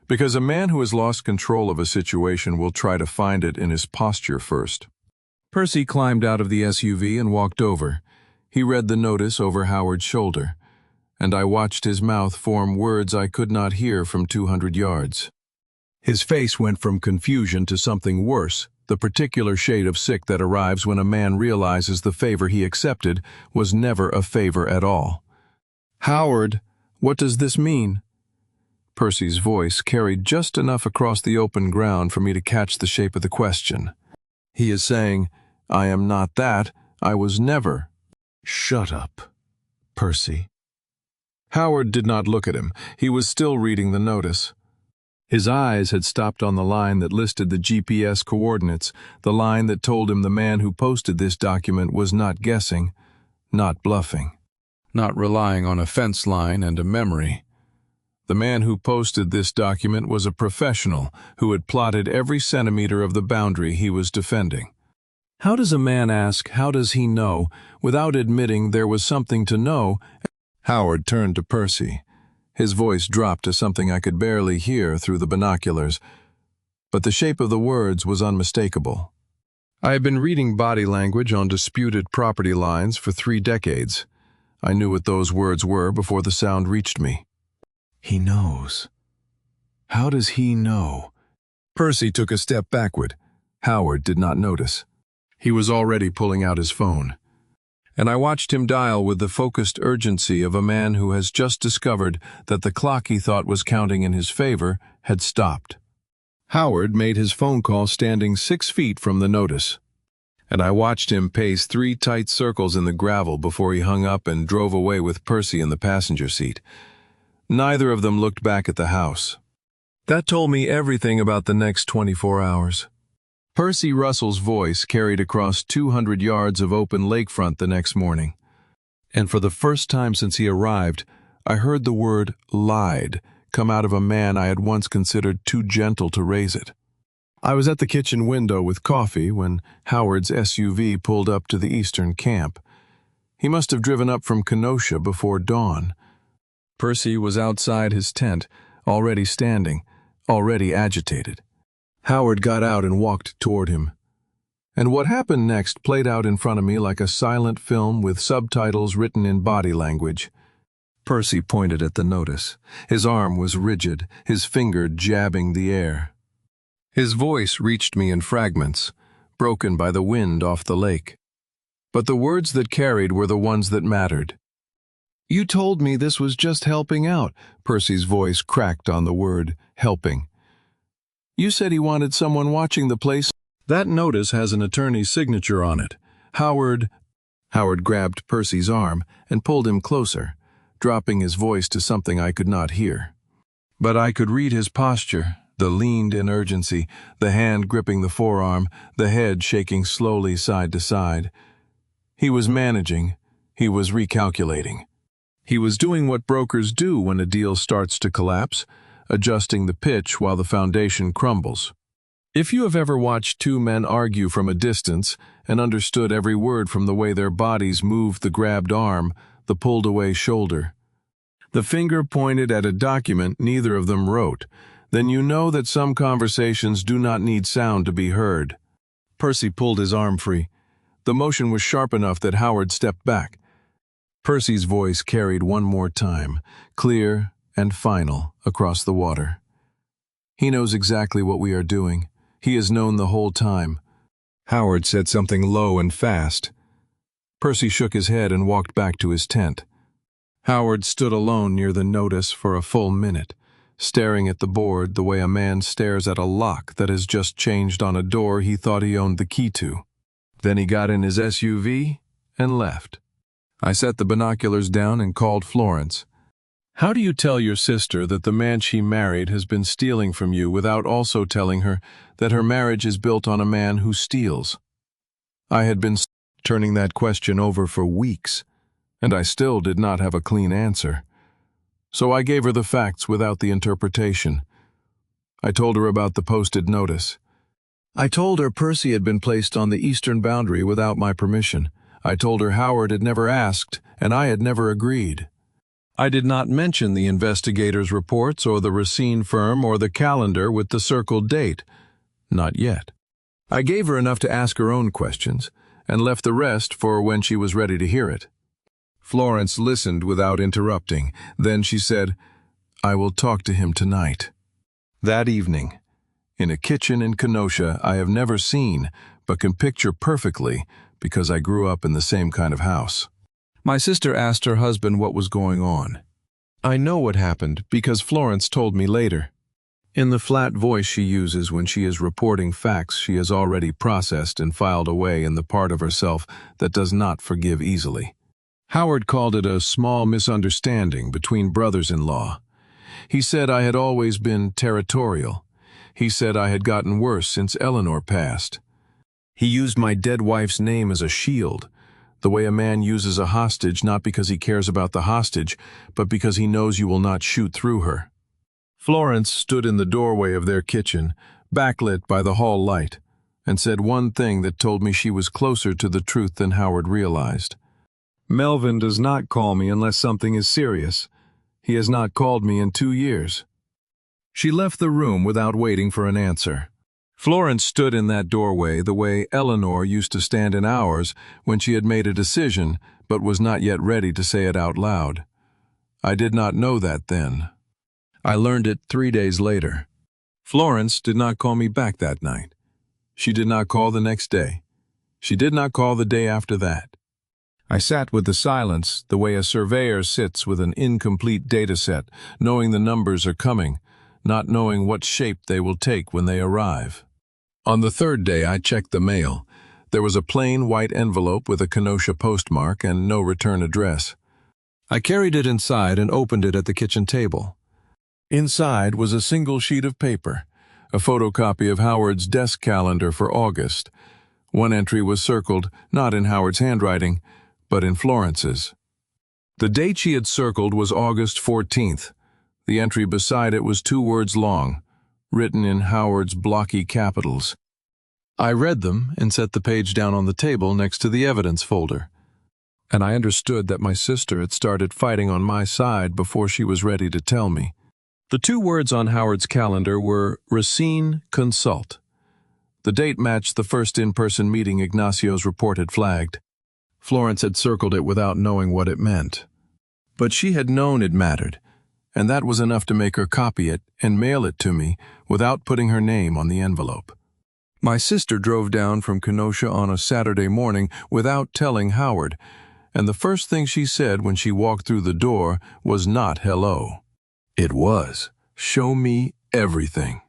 Because a man who has lost control of a situation will try to find it in his posture first. Percy climbed out of the SUV and walked over. He read the notice over Howard's shoulder, and I watched his mouth form words I could not hear from 200 yards. His face went from confusion to something worse, the particular shade of sick that arrives when a man realizes the favor he accepted was never a favor at all. Howard, what does this mean? Percy's voice carried just enough across the open ground for me to catch the shape of the question. He is saying, I am not that, I was never. Shut up, Percy. Howard did not look at him. He was still reading the notice. His eyes had stopped on the line that listed the GPS coordinates, the line that told him the man who posted this document was not guessing, not bluffing, not relying on a fence line and a memory. The man who posted this document was a professional who had plotted every centimeter of the boundary he was defending. How does a man ask, how does he know, without admitting there was something to know? Howard turned to Percy. His voice dropped to something I could barely hear through the binoculars, but the shape of the words was unmistakable. I had been reading body language on disputed property lines for 3 decades. I knew what those words were before the sound reached me. He knows. How does he know? Percy took a step backward. Howard did not notice. He was already pulling out his phone. And I watched him dial with the focused urgency of a man who has just discovered that the clock he thought was counting in his favor had stopped. Howard made his phone call standing 6 feet from the notice, and I watched him pace 3 tight circles in the gravel before he hung up and drove away with Percy in the passenger seat. Neither of them looked back at the house. That told me everything about the next 24 hours. Percy Russell's voice carried across 200 yards of open lakefront the next morning. And for the first time since he arrived, I heard the word lied come out of a man I had once considered too gentle to raise it. I was at the kitchen window with coffee when Howard's SUV pulled up to the eastern camp. He must have driven up from Kenosha before dawn. Percy was outside his tent, already standing, already agitated. Howard got out and walked toward him. And what happened next played out in front of me like a silent film with subtitles written in body language. Percy pointed at the notice. His arm was rigid, his finger jabbing the air. His voice reached me in fragments, broken by the wind off the lake. But the words that carried were the ones that mattered. You told me this was just helping out, Percy's voice cracked on the word helping. You said he wanted someone watching the place. That notice has an attorney's signature on it. Howard grabbed Percy's arm and pulled him closer, dropping his voice to something I could not hear. But I could read his posture, the leaned-in urgency, the hand gripping the forearm, the head shaking slowly side to side. He was managing. He was recalculating. He was doing what brokers do when a deal starts to collapse, adjusting the pitch while the foundation crumbles. If you have ever watched 2 men argue from a distance and understood every word from the way their bodies moved the grabbed arm, the pulled-away shoulder, the finger pointed at a document neither of them wrote, then you know that some conversations do not need sound to be heard. Percy pulled his arm free. The motion was sharp enough that Howard stepped back. Percy's voice carried one more time, clear and final, across the water. "He knows exactly what we are doing. He has known the whole time." Howard said something low and fast. Percy shook his head and walked back to his tent. Howard stood alone near the notice for a full minute, staring at the board the way a man stares at a lock that has just changed on a door he thought he owned the key to. Then he got in his SUV and left. I set the binoculars down and called Florence. "How do you tell your sister that the man she married has been stealing from you without also telling her that her marriage is built on a man who steals?" I had been turning that question over for weeks, and I still did not have a clean answer. So I gave her the facts without the interpretation. I told her about the posted notice. I told her Percy had been placed on the eastern boundary without my permission. I told her Howard had never asked, and I had never agreed. I did not mention the investigator's reports or the Racine firm or the calendar with the circled date. Not yet. I gave her enough to ask her own questions, and left the rest for when she was ready to hear it. Florence listened without interrupting. Then she said, "I will talk to him tonight." That evening, in a kitchen in Kenosha I have never seen, but can picture perfectly because I grew up in the same kind of house. My sister asked her husband what was going on. I know what happened because Florence told me later. In the flat voice she uses when she is reporting facts she has already processed and filed away in the part of herself that does not forgive easily. Howard called it a small misunderstanding between brothers-in-law. He said I had always been territorial. He said I had gotten worse since Eleanor passed. He used my dead wife's name as a shield, the way a man uses a hostage not because he cares about the hostage, but because he knows you will not shoot through her. Florence stood in the doorway of their kitchen, backlit by the hall light, and said one thing that told me she was closer to the truth than Howard realized. "Melvin does not call me unless something is serious. He has not called me in 2 years." She left the room without waiting for an answer. Florence stood in that doorway the way Eleanor used to stand in ours when she had made a decision but was not yet ready to say it out loud. I did not know that then. I learned it 3 days later. Florence did not call me back that night. She did not call the next day. She did not call the day after that. I sat with the silence the way a surveyor sits with an incomplete data set, knowing the numbers are coming, not knowing what shape they will take when they arrive. On the third day I checked the mail. There was a plain white envelope with a Kenosha postmark and no return address. I carried it inside and opened it at the kitchen table. Inside was a single sheet of paper, a photocopy of Howard's desk calendar for August. One entry was circled, not in Howard's handwriting, but in Florence's. The date she had circled was August 14th. The entry beside it was 2 words long, written in Howard's blocky capitals. I read them and set the page down on the table next to the evidence folder. And I understood that my sister had started fighting on my side before she was ready to tell me. The 2 words on Howard's calendar were Racine Consult. The date matched the first in-person meeting Ignacio's report had flagged. Florence had circled it without knowing what it meant. But she had known it mattered, and that was enough to make her copy it and mail it to me without putting her name on the envelope. My sister drove down from Kenosha on a Saturday morning without telling Howard, and the first thing she said when she walked through the door was not hello. It was, "Show me everything."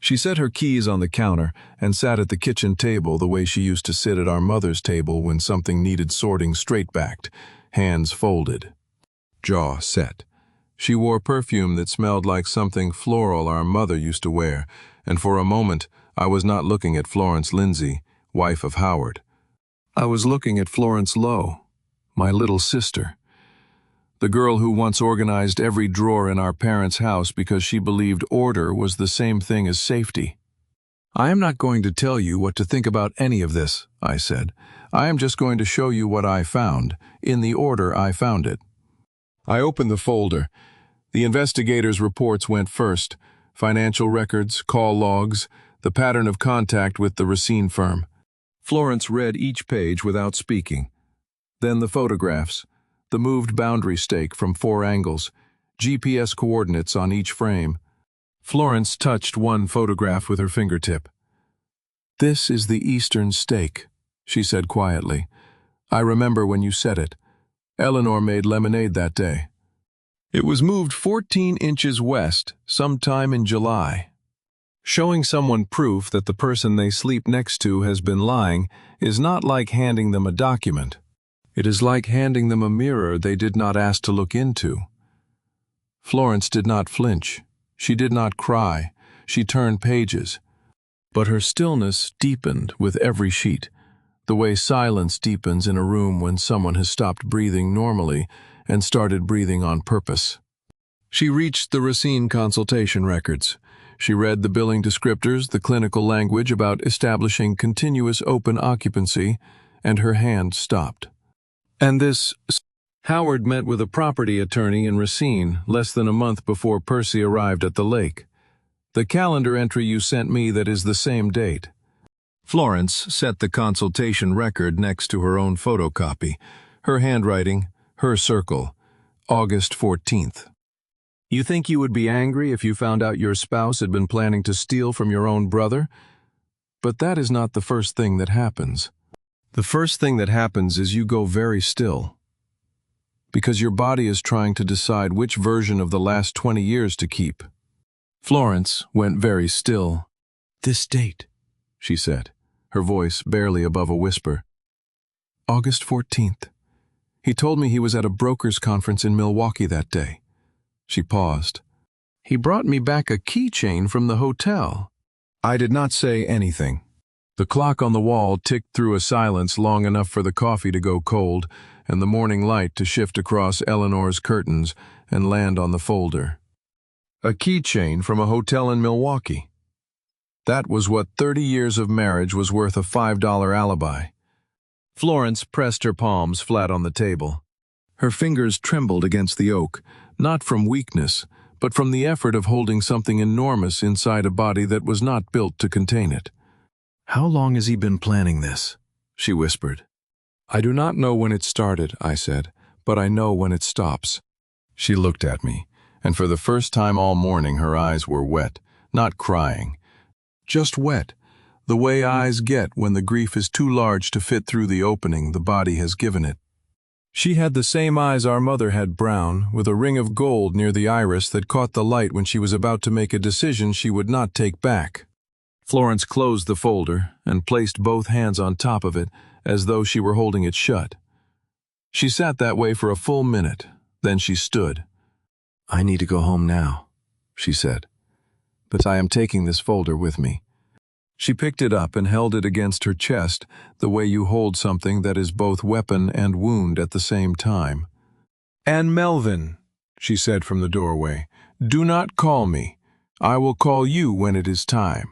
She set her keys on the counter and sat at the kitchen table the way she used to sit at our mother's table when something needed sorting straight-backed, hands folded, jaw set. She wore perfume that smelled like something floral our mother used to wear, and for a moment I was not looking at Florence Lindsay, wife of Howard. I was looking at Florence Lowe, my little sister, the girl who once organized every drawer in our parents' house because she believed order was the same thing as safety. "I am not going to tell you what to think about any of this," I said. "I am just going to show you what I found, in the order I found it." I opened the folder. The investigator's reports went first: financial records, call logs, the pattern of contact with the Racine firm. Florence read each page without speaking. Then the photographs, the moved boundary stake from 4 angles, GPS coordinates on each frame. Florence touched one photograph with her fingertip. "This is the eastern stake," she said quietly. "I remember when you said it. Eleanor made lemonade that day. It was moved 14 inches west, sometime in July." Showing someone proof that the person they sleep next to has been lying is not like handing them a document. It is like handing them a mirror they did not ask to look into. Florence did not flinch. She did not cry. She turned pages. But her stillness deepened with every sheet, the way silence deepens in a room when someone has stopped breathing normally and started breathing on purpose. She reached the Racine consultation records. She read the billing descriptors, the clinical language about establishing continuous open occupancy, and her hand stopped. And this... Howard met with a property attorney in Racine less than a month before Percy arrived at the lake. The calendar entry you sent me that is the same date. Florence set the consultation record next to her own photocopy, her handwriting, her circle, August 14th. You think you would be angry if you found out your spouse had been planning to steal from your own brother? But that is not the first thing that happens. The first thing that happens is you go very still. Because your body is trying to decide which version of the last 20 years to keep. Florence went very still. "This date," she said, her voice barely above a whisper. "August 14th. He told me he was at a broker's conference in Milwaukee that day." She paused. "He brought me back a keychain from the hotel." I did not say anything. The clock on the wall ticked through a silence long enough for the coffee to go cold and the morning light to shift across Eleanor's curtains and land on the folder. A keychain from a hotel in Milwaukee. That was what 30 years of marriage was worth a $5 alibi. Florence pressed her palms flat on the table. Her fingers trembled against the oak, not from weakness, but from the effort of holding something enormous inside a body that was not built to contain it. "How long has he been planning this?" she whispered. "I do not know when it started," I said, "but I know when it stops." She looked at me, and for the first time all morning her eyes were wet, not crying. Just wet, the way eyes get when the grief is too large to fit through the opening the body has given it. She had the same eyes our mother had, brown, with a ring of gold near the iris that caught the light when she was about to make a decision she would not take back. Florence closed the folder and placed both hands on top of it as though she were holding it shut. She sat that way for a full minute, then she stood. "I need to go home now," she said, "but I am taking this folder with me." She picked it up and held it against her chest, the way you hold something that is both weapon and wound at the same time. "And Melvin," she said from the doorway, "do not call me. I will call you when it is time."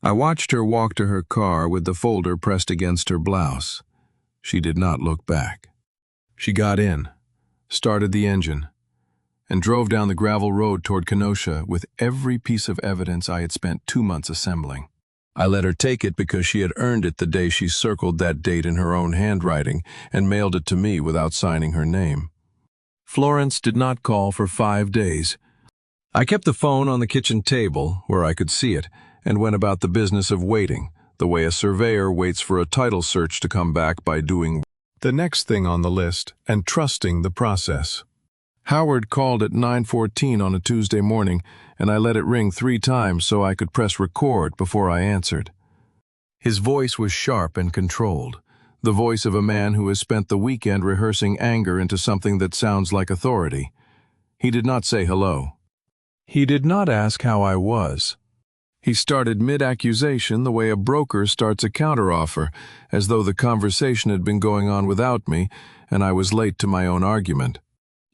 I watched her walk to her car with the folder pressed against her blouse. She did not look back. She got in, started the engine, and drove down the gravel road toward Kenosha with every piece of evidence I had spent 2 months assembling. I let her take it because she had earned it the day she circled that date in her own handwriting and mailed it to me without signing her name. Florence did not call for 5 days. I kept the phone on the kitchen table, where I could see it, and went about the business of waiting, the way a surveyor waits for a title search to come back by doing the next thing on the list and trusting the process. Howard called at 9:14 on a Tuesday morning, and I let it ring 3 times so I could press record before I answered. His voice was sharp and controlled, the voice of a man who has spent the weekend rehearsing anger into something that sounds like authority. He did not say hello. He did not ask how I was. He started mid-accusation the way a broker starts a counteroffer, as though the conversation had been going on without me and I was late to my own argument.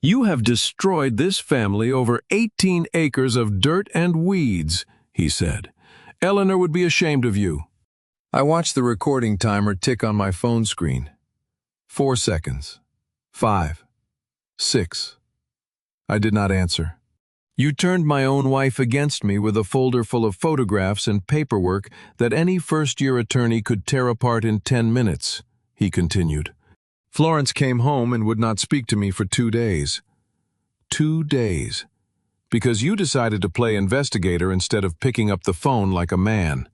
"You have destroyed this family over 18 acres of dirt and weeds," he said. "Eleanor would be ashamed of you." I watched the recording timer tick on my phone screen. 4 seconds. 5. 6. I did not answer. "You turned my own wife against me with a folder full of photographs and paperwork that any first-year attorney could tear apart in 10 minutes, he continued. Florence came home and would not speak to me for 2 days. 2 days. Because you decided to play investigator instead of picking up the phone like a man.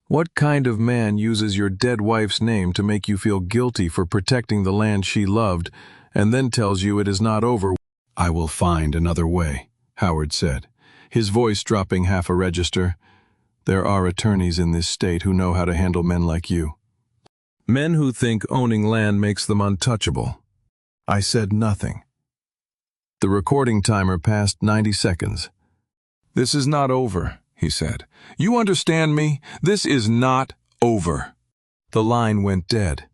What kind of man uses your dead wife's name to make you feel guilty for protecting the land she loved and then tells you it is not over? I will find another way, Howard said, his voice dropping half a register. There are attorneys in this state who know how to handle men like you. Men who think owning land makes them untouchable. I said nothing. The recording timer passed 90 seconds. This is not over, he said. You understand me? This is not over. The line went dead.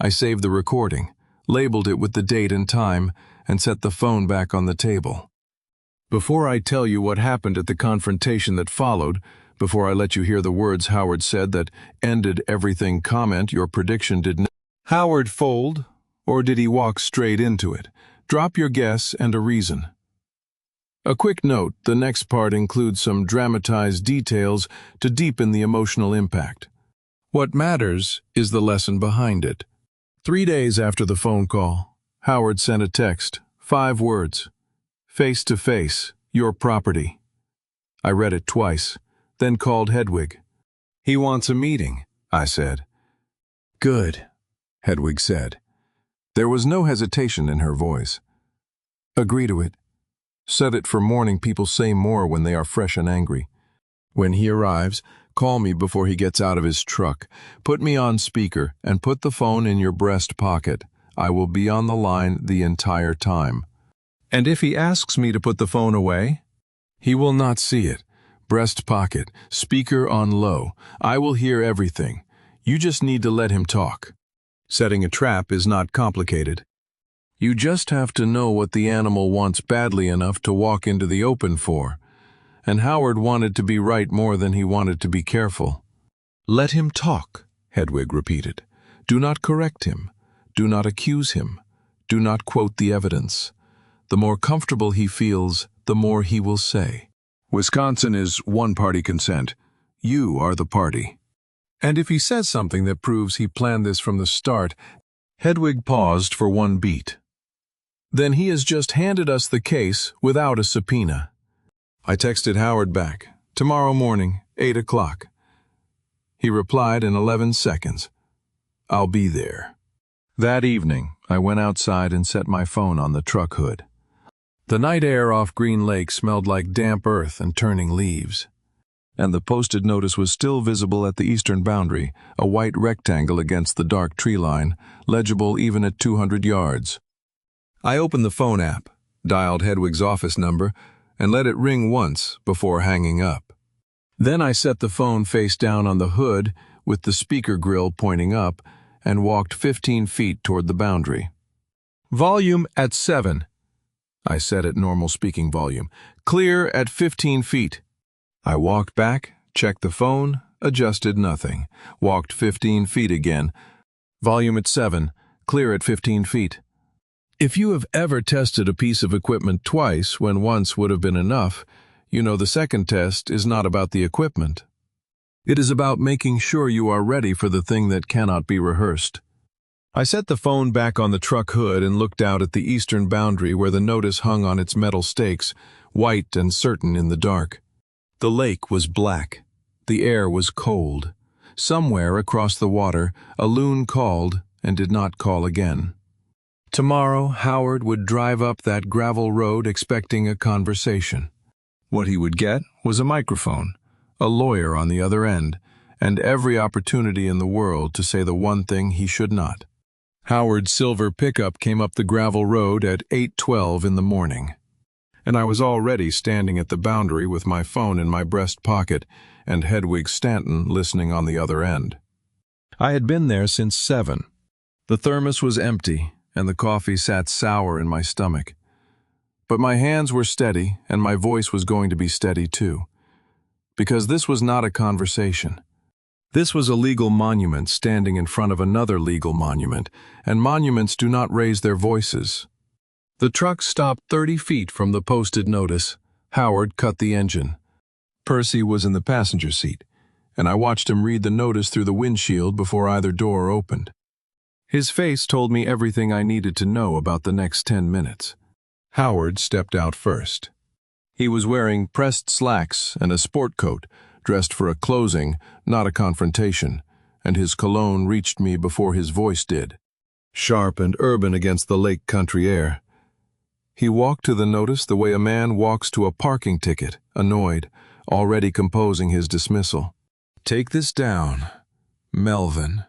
I saved the recording, labeled it with the date and time, and set the phone back on the table. Before I tell you what happened at the confrontation that followed, before I let you hear the words Howard said that ended everything comment your prediction did not. Howard fold, or did he walk straight into it? Drop your guess and a reason. A quick note, the next part includes some dramatized details to deepen the emotional impact. What matters is the lesson behind it. 3 days after the phone call, Howard sent a text, 5 words. Face to face, your property. I read it twice, then called Hedwig. He wants a meeting, I said. Good, Hedwig said. There was no hesitation in her voice. Agree to it. Set it for morning. People say more when they are fresh and angry. When he arrives, call me before he gets out of his truck. Put me on speaker and put the phone in your breast pocket. I will be on the line the entire time. And if he asks me to put the phone away, he will not see it. Breast pocket, speaker on low. I will hear everything. You just need to let him talk. Setting a trap is not complicated. You just have to know what the animal wants badly enough to walk into the open for. And Howard wanted to be right more than he wanted to be careful. Let him talk, Hedwig repeated. Do not correct him. Do not accuse him. Do not quote the evidence. The more comfortable he feels, the more he will say. Wisconsin is one-party consent. You are the party. And if he says something that proves he planned this from the start, Hedwig paused for one beat. Then he has just handed us the case without a subpoena. I texted Howard back, tomorrow morning, 8 o'clock. He replied in 11 seconds. I'll be there. That evening, I went outside and set my phone on the truck hood. The night air off Green Lake smelled like damp earth and turning leaves. And the posted notice was still visible at the eastern boundary, a white rectangle against the dark tree line, legible even at 200 yards. I opened the phone app, dialed Hedwig's office number, and let it ring once before hanging up. Then I set the phone face down on the hood with the speaker grill pointing up and walked 15 feet toward the boundary. Volume at 7. I set at normal speaking volume. Clear at 15 feet. I walked back, checked the phone, adjusted nothing. Walked 15 feet again. Volume at 7. Clear at 15 feet. If you have ever tested a piece of equipment twice when once would have been enough, you know the second test is not about the equipment. It is about making sure you are ready for the thing that cannot be rehearsed. I set the phone back on the truck hood and looked out at the eastern boundary where the notice hung on its metal stakes, white and certain in the dark. The lake was black. The air was cold. Somewhere across the water, a loon called and did not call again. Tomorrow, Howard would drive up that gravel road expecting a conversation. What he would get was a microphone, a lawyer on the other end, and every opportunity in the world to say the one thing he should not. Howard's silver pickup came up the gravel road at 8:12 in the morning, and I was already standing at the boundary with my phone in my breast pocket and Hedwig Stanton listening on the other end. I had been there since 7. The thermos was empty, and the coffee sat sour in my stomach. But my hands were steady, and my voice was going to be steady too. Because this was not a conversation. This was a legal monument standing in front of another legal monument, and monuments do not raise their voices. The truck stopped 30 feet from the posted notice. Howard cut the engine. Percy was in the passenger seat, and I watched him read the notice through the windshield before either door opened. His face told me everything I needed to know about the next 10 minutes. Howard stepped out first. He was wearing pressed slacks and a sport coat, dressed for a closing, not a confrontation, and his cologne reached me before his voice did, sharp and urban against the lake country air. He walked to the notice the way a man walks to a parking ticket, annoyed, already composing his dismissal. "Take this down, Melvin."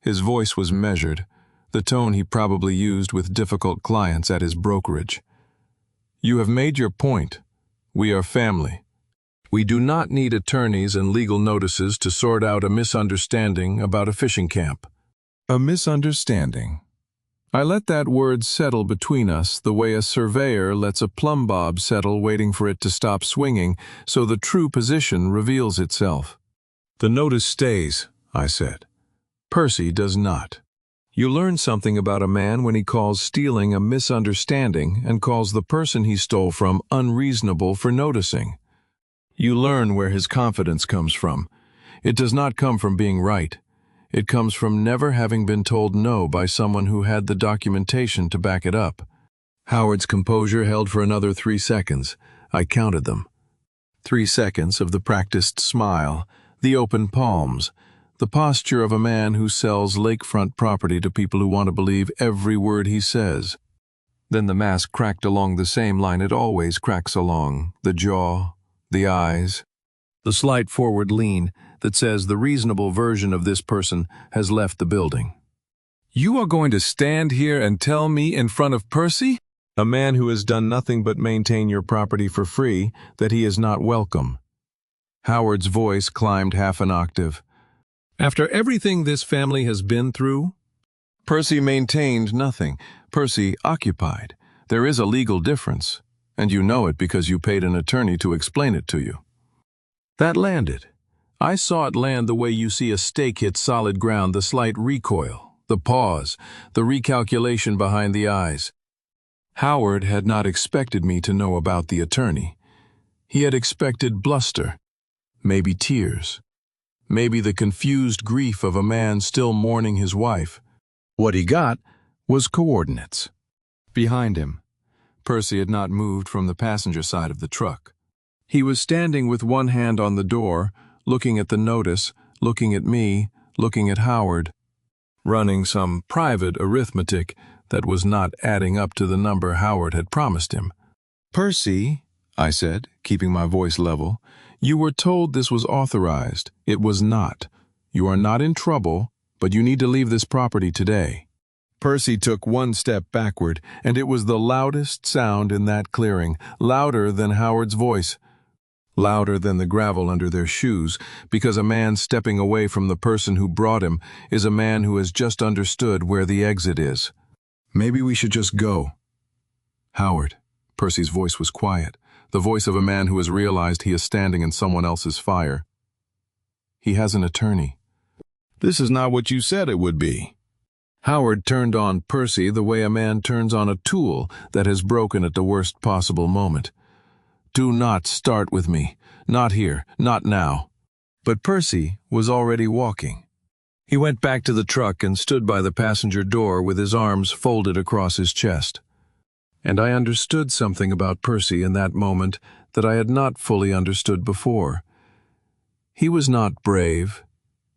His voice was measured, the tone he probably used with difficult clients at his brokerage. "You have made your point. We are family. We do not need attorneys and legal notices to sort out a misunderstanding about a fishing camp." A misunderstanding. I let that word settle between us the way a surveyor lets a plumb bob settle waiting for it to stop swinging so the true position reveals itself. "The notice stays," I said. "Percy does not." You learn something about a man when he calls stealing a misunderstanding and calls the person he stole from unreasonable for noticing. You learn where his confidence comes from. It does not come from being right. It comes from never having been told no by someone who had the documentation to back it up. Howard's composure held for another 3 seconds. I counted them. 3 seconds of the practiced smile, the open palms, the posture of a man who sells lakefront property to people who want to believe every word he says. Then the mask cracked along the same line it always cracks along, the jaw, the eyes, the slight forward lean that says the reasonable version of this person has left the building. "You are going to stand here and tell me in front of Percy, a man who has done nothing but maintain your property for free, that he is not welcome?" Howard's voice climbed half an octave. "After everything this family has been through?" "Percy maintained nothing. Percy occupied. There is a legal difference, and you know it because you paid an attorney to explain it to you." That landed. I saw it land the way you see a stake hit solid ground, the slight recoil, the pause, the recalculation behind the eyes. Howard had not expected me to know about the attorney. He had expected bluster, maybe tears, maybe the confused grief of a man still mourning his wife. What he got was coordinates. Behind him, Percy had not moved from the passenger side of the truck. He was standing with one hand on the door, looking at the notice, looking at me, looking at Howard, running some private arithmetic that was not adding up to the number Howard had promised him. "Percy," I said, keeping my voice level, "you were told this was authorized. It was not. You are not in trouble, but you need to leave this property today." Percy took one step backward, and it was the loudest sound in that clearing, louder than Howard's voice, louder than the gravel under their shoes, because a man stepping away from the person who brought him is a man who has just understood where the exit is. "Maybe we should just go." "Howard," Percy's voice was quiet, the voice of a man who has realized he is standing in someone else's fire. "He has an attorney." "This is not what you said it would be." Howard turned on Percy the way a man turns on a tool that has broken at the worst possible moment. "Do not start with me. Not here. Not now." But Percy was already walking. He went back to the truck and stood by the passenger door with his arms folded across his chest. And I understood something about Percy in that moment that I had not fully understood before. He was not brave.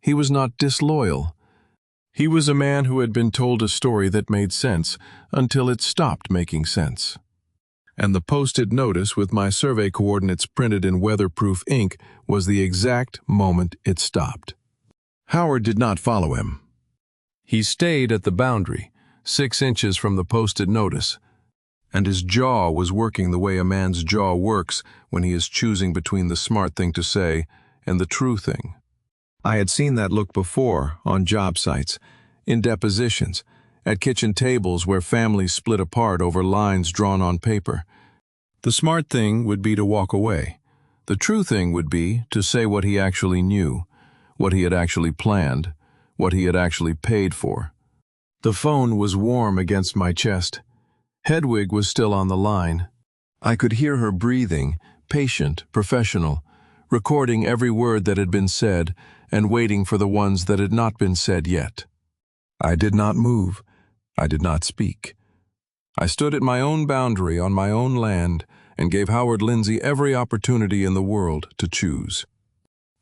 He was not disloyal. He was a man who had been told a story that made sense until it stopped making sense. And the posted notice with my survey coordinates printed in weatherproof ink was the exact moment it stopped. Howard did not follow him. He stayed at the boundary, 6 inches from the posted notice, and his jaw was working the way a man's jaw works when he is choosing between the smart thing to say and the true thing. I had seen that look before on job sites, in depositions, at kitchen tables where families split apart over lines drawn on paper. The smart thing would be to walk away. The true thing would be to say what he actually knew, what he had actually planned, what he had actually paid for. The phone was warm against my chest. Hedwig was still on the line. I could hear her breathing, patient, professional, recording every word that had been said and waiting for the ones that had not been said yet. I did not move. I did not speak. I stood at my own boundary on my own land and gave Howard Lindsay every opportunity in the world to choose.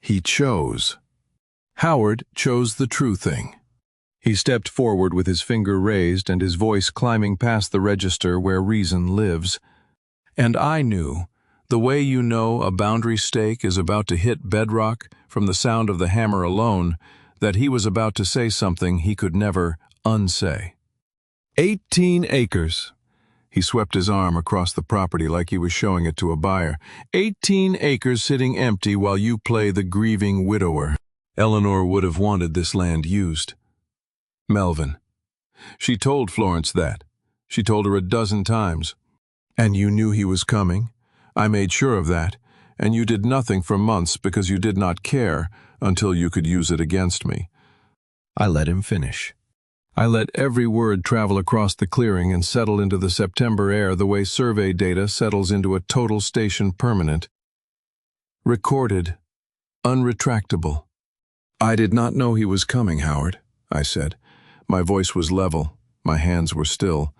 He chose. Howard chose the true thing. He stepped forward with his finger raised and his voice climbing past the register where reason lives. And I knew, the way you know a boundary stake is about to hit bedrock from the sound of the hammer alone, that he was about to say something he could never unsay. 18 acres. He swept his arm across the property like he was showing it to a buyer. 18 acres sitting empty while you play the grieving widower. Eleanor would have wanted this land used. Melvin. She told Florence that. She told her a dozen times. And you knew he was coming. I made sure of that. And you did nothing for months because you did not care until you could use it against me. I let him finish. I let every word travel across the clearing and settle into the September air the way survey data settles into a total station permanent. Recorded. Unretractable. I did not know he was coming, Howard, I said. My voice was level. My hands were still.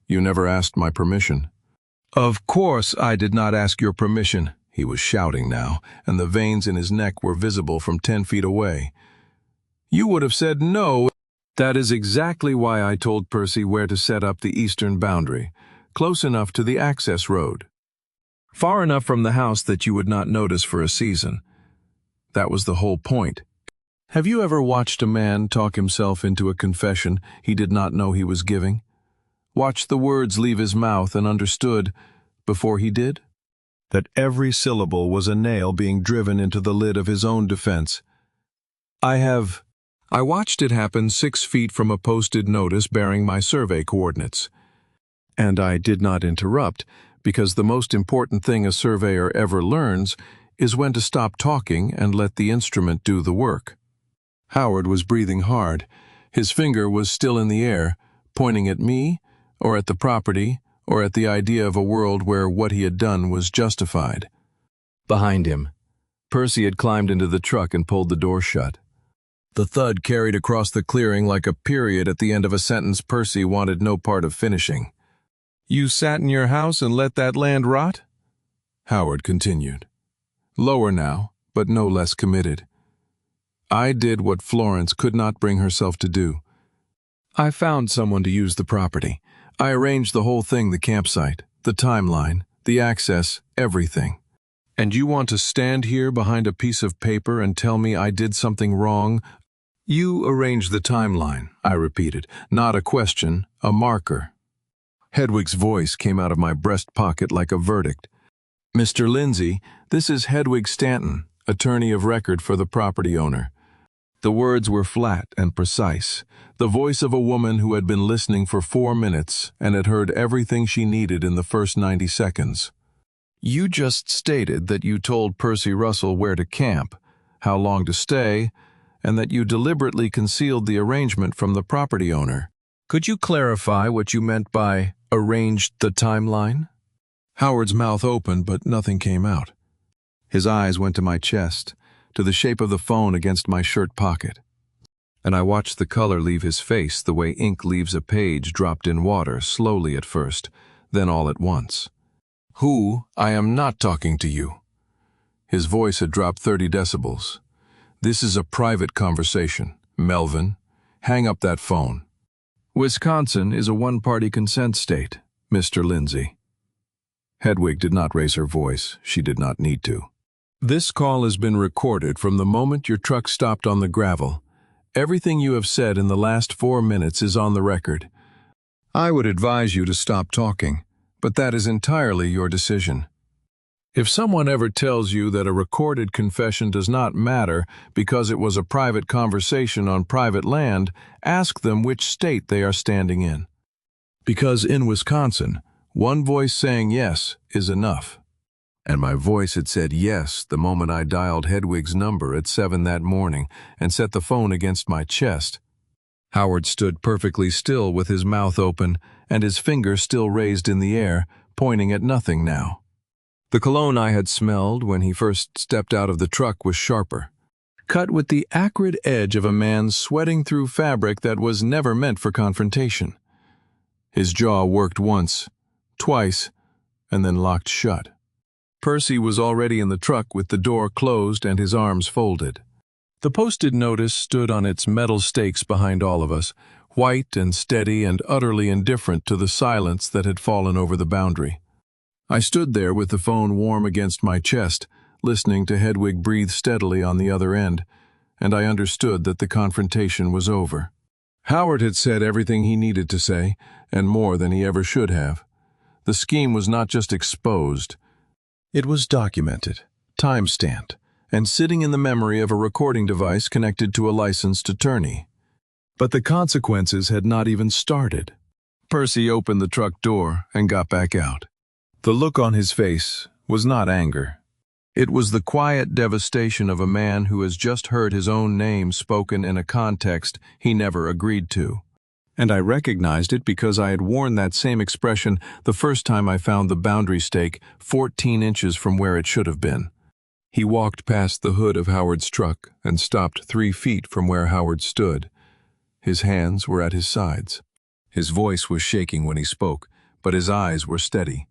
You never asked my permission. Of course I did not ask your permission. He was shouting now, and the veins in his neck were visible from 10 feet away. You would have said no. That is exactly why I told Percy where to set up the eastern boundary, close enough to the access road. Far enough from the house that you would not notice for a season. That was the whole point. Have you ever watched a man talk himself into a confession he did not know he was giving? Watched the words leave his mouth and understood, before he did, that every syllable was a nail being driven into the lid of his own defense. I watched it happen 6 feet from a posted notice bearing my survey coordinates. And I did not interrupt, because the most important thing a surveyor ever learns is when to stop talking and let the instrument do the work. Howard was breathing hard. His finger was still in the air, pointing at me, or at the property, or at the idea of a world where what he had done was justified. Behind him, Percy had climbed into the truck and pulled the door shut. The thud carried across the clearing like a period at the end of a sentence Percy wanted no part of finishing. You sat in your house and let that land rot? Howard continued. Lower now, but no less committed. I did what Florence could not bring herself to do. I found someone to use the property. I arranged the whole thing, the campsite, the timeline, the access, everything. And you want to stand here behind a piece of paper and tell me I did something wrong? You arranged the timeline, I repeated, not a question, a marker. Hedwig's voice came out of my breast pocket like a verdict. Mr. Lindsay, this is Hedwig Stanton, attorney of record for the property owner. The words were flat and precise, the voice of a woman who had been listening for 4 minutes and had heard everything she needed in the first 90 seconds. You just stated that you told Percy Russell where to camp, how long to stay, and that you deliberately concealed the arrangement from the property owner. Could you clarify what you meant by arranged the timeline? Howard's mouth opened, but nothing came out. His eyes went to my chest, to the shape of the phone against my shirt pocket. And I watched the color leave his face the way ink leaves a page dropped in water, slowly at first, then all at once. I am not talking to you. His voice had dropped 30 decibels. This is a private conversation, Melvin. Hang up that phone. Wisconsin is a one-party consent state, Mr. Lindsay. Hedwig did not raise her voice. She did not need to. This call has been recorded from the moment your truck stopped on the gravel. Everything you have said in the last 4 minutes is on the record. I would advise you to stop talking, but that is entirely your decision. If someone ever tells you that a recorded confession does not matter because it was a private conversation on private land, ask them which state they are standing in. Because in Wisconsin, one voice saying yes is enough. And my voice had said yes the moment I dialed Hedwig's number at 7 that morning and set the phone against my chest. Howard stood perfectly still with his mouth open and his finger still raised in the air, pointing at nothing now. The cologne I had smelled when he first stepped out of the truck was sharper. cut with the acrid edge of a man sweating through fabric that was never meant for confrontation. His jaw worked once, twice, and then locked shut. Percy was already in the truck with the door closed and his arms folded. The posted notice stood on its metal stakes behind all of us, white and steady and utterly indifferent to the silence that had fallen over the boundary. I stood there with the phone warm against my chest, listening to Hedwig breathe steadily on the other end, and I understood that the confrontation was over. Howard had said everything he needed to say, and more than he ever should have. The scheme was not just exposed. It was documented, time-stamped, and sitting in the memory of a recording device connected to a licensed attorney. But the consequences had not even started. Percy opened the truck door and got back out. The look on his face was not anger. It was the quiet devastation of a man who has just heard his own name spoken in a context he never agreed to. And I recognized it because I had worn that same expression the first time I found the boundary stake 14 inches from where it should have been. He walked past the hood of Howard's truck and stopped 3 feet from where Howard stood. His hands were at his sides. His voice was shaking when he spoke, but his eyes were steady.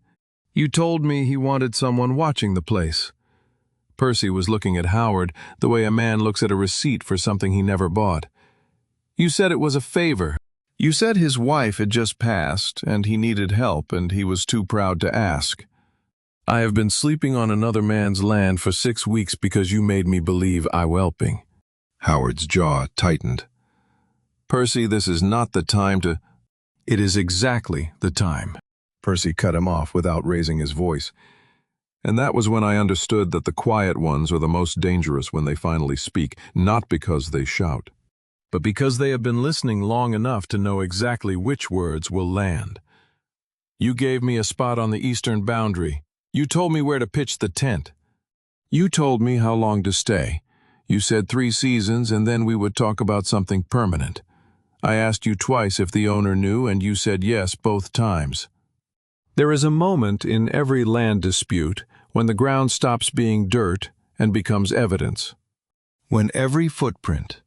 "You told me he wanted someone watching the place." Percy was looking at Howard the way a man looks at a receipt for something he never bought. "You said it was a favor. You said his wife had just passed, and he needed help, and he was too proud to ask. I have been sleeping on another man's land for 6 weeks because you made me believe I was helping." Howard's jaw tightened. "Percy, this is not the time to—" "It is exactly the time." Percy cut him off without raising his voice. And that was when I understood that the quiet ones are the most dangerous when they finally speak, not because they shout, but because they have been listening long enough to know exactly which words will land. "You gave me a spot on the eastern boundary. You told me where to pitch the tent. You told me how long to stay. You said 3 seasons and then we would talk about something permanent. I asked you twice if the owner knew and you said yes both times." There is a moment in every land dispute when the ground stops being dirt and becomes evidence. When every footprint,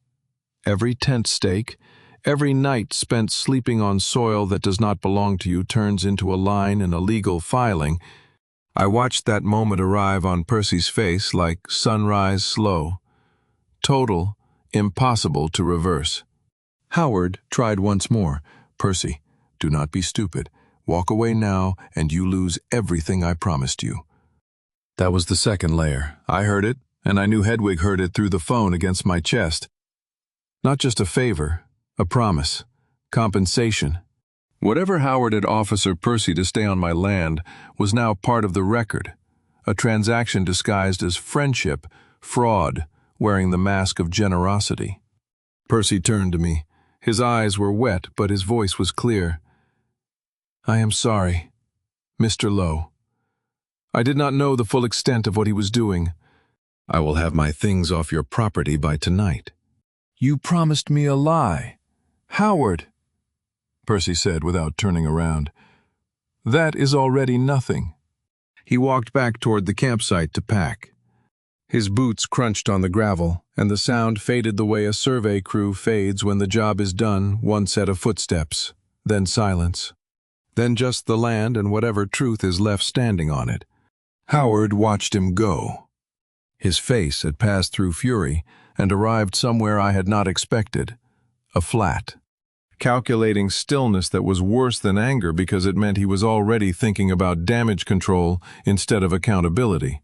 every tent stake, every night spent sleeping on soil that does not belong to you turns into a line in a legal filing. I watched that moment arrive on Percy's face like sunrise slow. Total, impossible to reverse. Howard tried once more. "Percy, do not be stupid. Walk away now, and you lose everything I promised you." That was the second layer. I heard it, and I knew Hedwig heard it through the phone against my chest. Not just a favor, a promise, compensation. Whatever Howard had Officer Percy to stay on my land was now part of the record, a transaction disguised as friendship, fraud, wearing the mask of generosity. Percy turned to me. His eyes were wet, but his voice was clear. "I am sorry, Mr. Lowe. I did not know the full extent of what he was doing. I will have my things off your property by tonight." "You promised me a lie. Howard," Percy said without turning around. "That is already nothing." He walked back toward the campsite to pack. His boots crunched on the gravel, and the sound faded the way a survey crew fades when the job is done, one set of footsteps, then silence. Then just the land and whatever truth is left standing on it. Howard watched him go. His face had passed through fury and arrived somewhere I had not expected, a flat, calculating stillness that was worse than anger because it meant he was already thinking about damage control instead of accountability.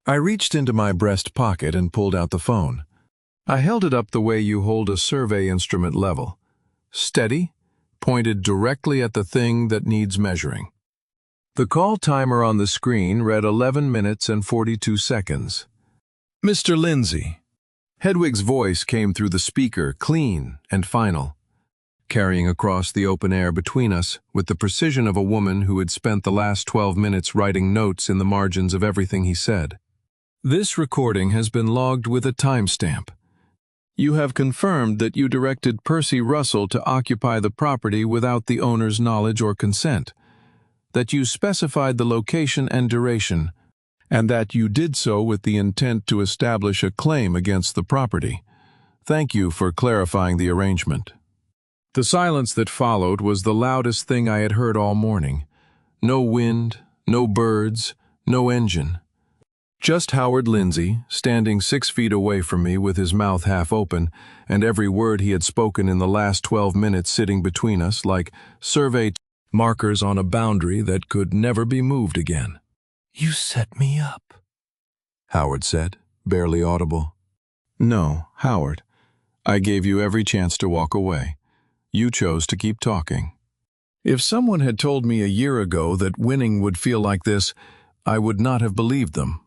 I reached into my breast pocket and pulled out the phone. I held it up the way you hold a survey instrument level, steady, pointed directly at the thing that needs measuring. The call timer on the screen read 11 minutes and 42 seconds. "Mr. Lindsay." Hedwig's voice came through the speaker, clean and final, carrying across the open air between us with the precision of a woman who had spent the last 12 minutes writing notes in the margins of everything he said. "This recording has been logged with a timestamp. You have confirmed that you directed Percy Russell to occupy the property without the owner's knowledge or consent, that you specified the location and duration, and that you did so with the intent to establish a claim against the property. Thank you for clarifying the arrangement." The silence that followed was the loudest thing I had heard all morning. No wind, no birds, no engine. Just Howard Lindsay, standing 6 feet away from me with his mouth half open, and every word he had spoken in the last 12 minutes sitting between us like survey markers on a boundary that could never be moved again. "You set me up," Howard said, barely audible. "No, Howard. I gave you every chance to walk away. You chose to keep talking." If someone had told me a year ago that winning would feel like this, I would not have believed them.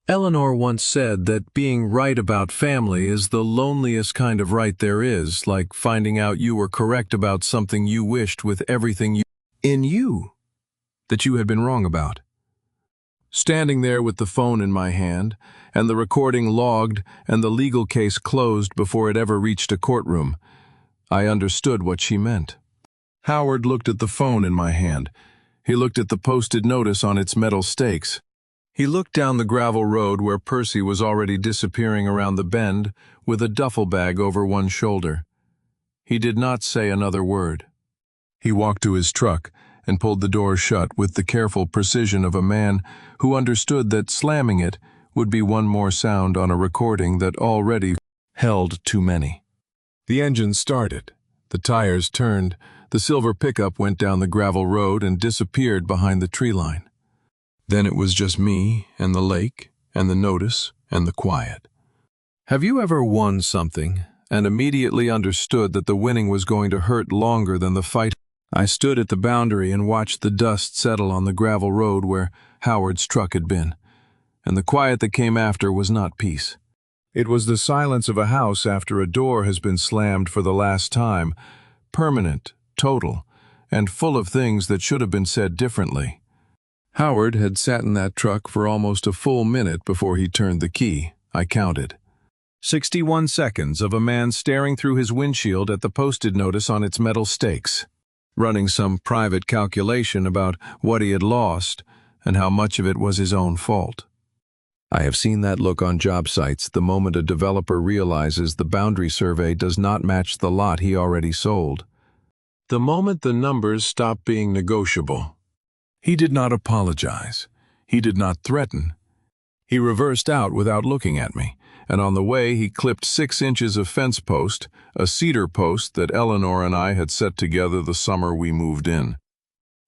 Eleanor once said that being right about family is the loneliest kind of right there is, like finding out you were correct about something you wished with everything in you that you had been wrong about. Standing there with the phone in my hand, and the recording logged and the legal case closed before it ever reached a courtroom, I understood what she meant. Howard looked at the phone in my hand. He looked at the posted notice on its metal stakes. He looked down the gravel road where Percy was already disappearing around the bend with a duffel bag over one shoulder. He did not say another word. He walked to his truck and pulled the door shut with the careful precision of a man who understood that slamming it would be one more sound on a recording that already held too many. The engine started. The tires turned. The silver pickup went down the gravel road and disappeared behind the tree line. Then it was just me and the lake and the notice and the quiet. Have you ever won something and immediately understood that the winning was going to hurt longer than the fight? I stood at the boundary and watched the dust settle on the gravel road where Howard's truck had been, and the quiet that came after was not peace. It was the silence of a house after a door has been slammed for the last time, permanent, total, and full of things that should have been said differently. Howard had sat in that truck for almost a full minute before he turned the key. I counted. 61 seconds of a man staring through his windshield at the posted notice on its metal stakes, running some private calculation about what he had lost and how much of it was his own fault. I have seen that look on job sites the moment a developer realizes the boundary survey does not match the lot he already sold. The moment the numbers stop being negotiable. He did not apologize. He did not threaten. He reversed out without looking at me, and on the way he clipped 6 inches of fence post, a cedar post that Eleanor and I had set together the summer we moved in,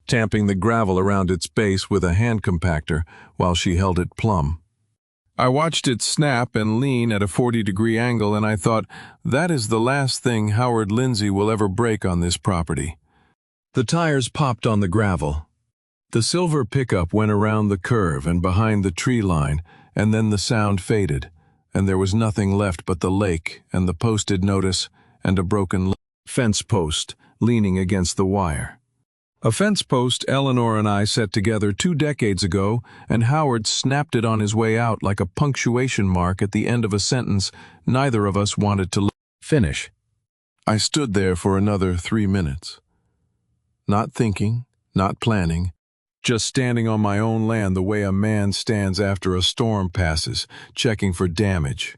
tamping the gravel around its base with a hand compactor while she held it plumb. I watched it snap and lean at a 40-degree angle, and I thought, that is the last thing Howard Lindsay will ever break on this property. The tires popped on the gravel. The silver pickup went around the curve and behind the tree line, and then the sound faded, and there was nothing left but the lake and the posted notice and a broken fence post leaning against the wire. A fence post Eleanor and I set together 2 decades ago, and Howard snapped it on his way out like a punctuation mark at the end of a sentence neither of us wanted to finish. I stood there for another 3 minutes. Not thinking, not planning, just standing on my own land the way a man stands after a storm passes, checking for damage,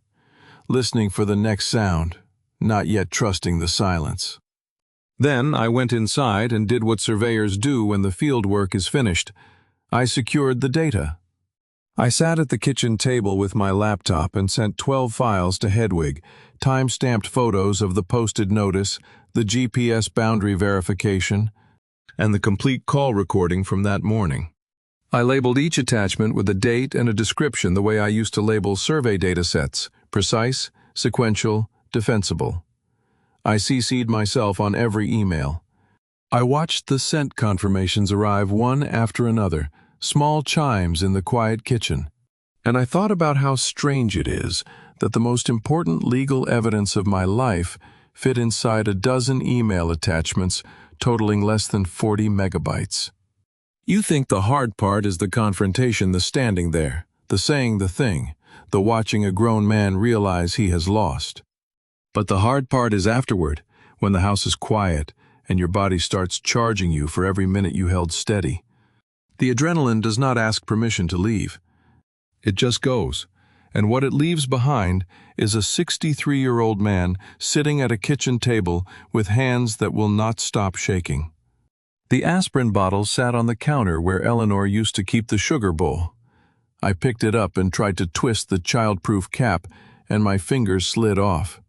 listening for the next sound, not yet trusting the silence. Then I went inside and did what surveyors do when the field work is finished. I secured the data. I sat at the kitchen table with my laptop and sent 12 files to Hedwig, time-stamped photos of the posted notice, the GPS boundary verification, and the complete call recording from that morning. I labeled each attachment with a date and a description the way I used to label survey data sets: precise, sequential, defensible. I CC'd myself on every email. I watched the sent confirmations arrive one after another, small chimes in the quiet kitchen, and I thought about how strange it is that the most important legal evidence of my life fit inside a dozen email attachments totaling less than 40 megabytes. You think the hard part is the confrontation, the standing there, the saying the thing, the watching a grown man realize he has lost. But the hard part is afterward, when the house is quiet and your body starts charging you for every minute you held steady. The adrenaline does not ask permission to leave. It just goes. And what it leaves behind is a 63-year-old man sitting at a kitchen table with hands that will not stop shaking. The aspirin bottle sat on the counter where Eleanor used to keep the sugar bowl. I picked it up and tried to twist the child-proof cap, and my fingers slid off.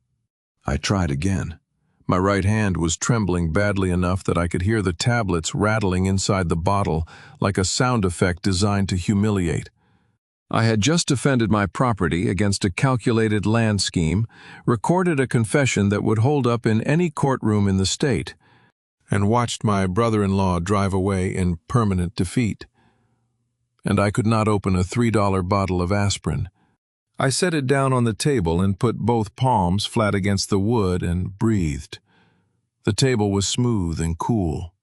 I tried again. My right hand was trembling badly enough that I could hear the tablets rattling inside the bottle like a sound effect designed to humiliate. I had just defended my property against a calculated land scheme, recorded a confession that would hold up in any courtroom in the state, and watched my brother-in-law drive away in permanent defeat. And I could not open a $3 bottle of aspirin. I set it down on the table and put both palms flat against the wood and breathed. The table was smooth and cool.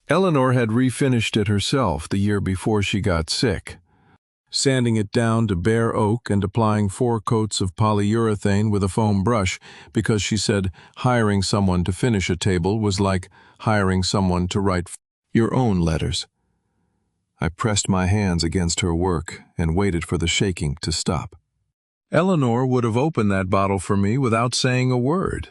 Eleanor had refinished it herself the year before she got sick, sanding it down to bare oak and applying 4 coats of polyurethane with a foam brush because she said hiring someone to finish a table was like hiring someone to write your own letters. I pressed my hands against her work and waited for the shaking to stop. Eleanor would have opened that bottle for me without saying a word.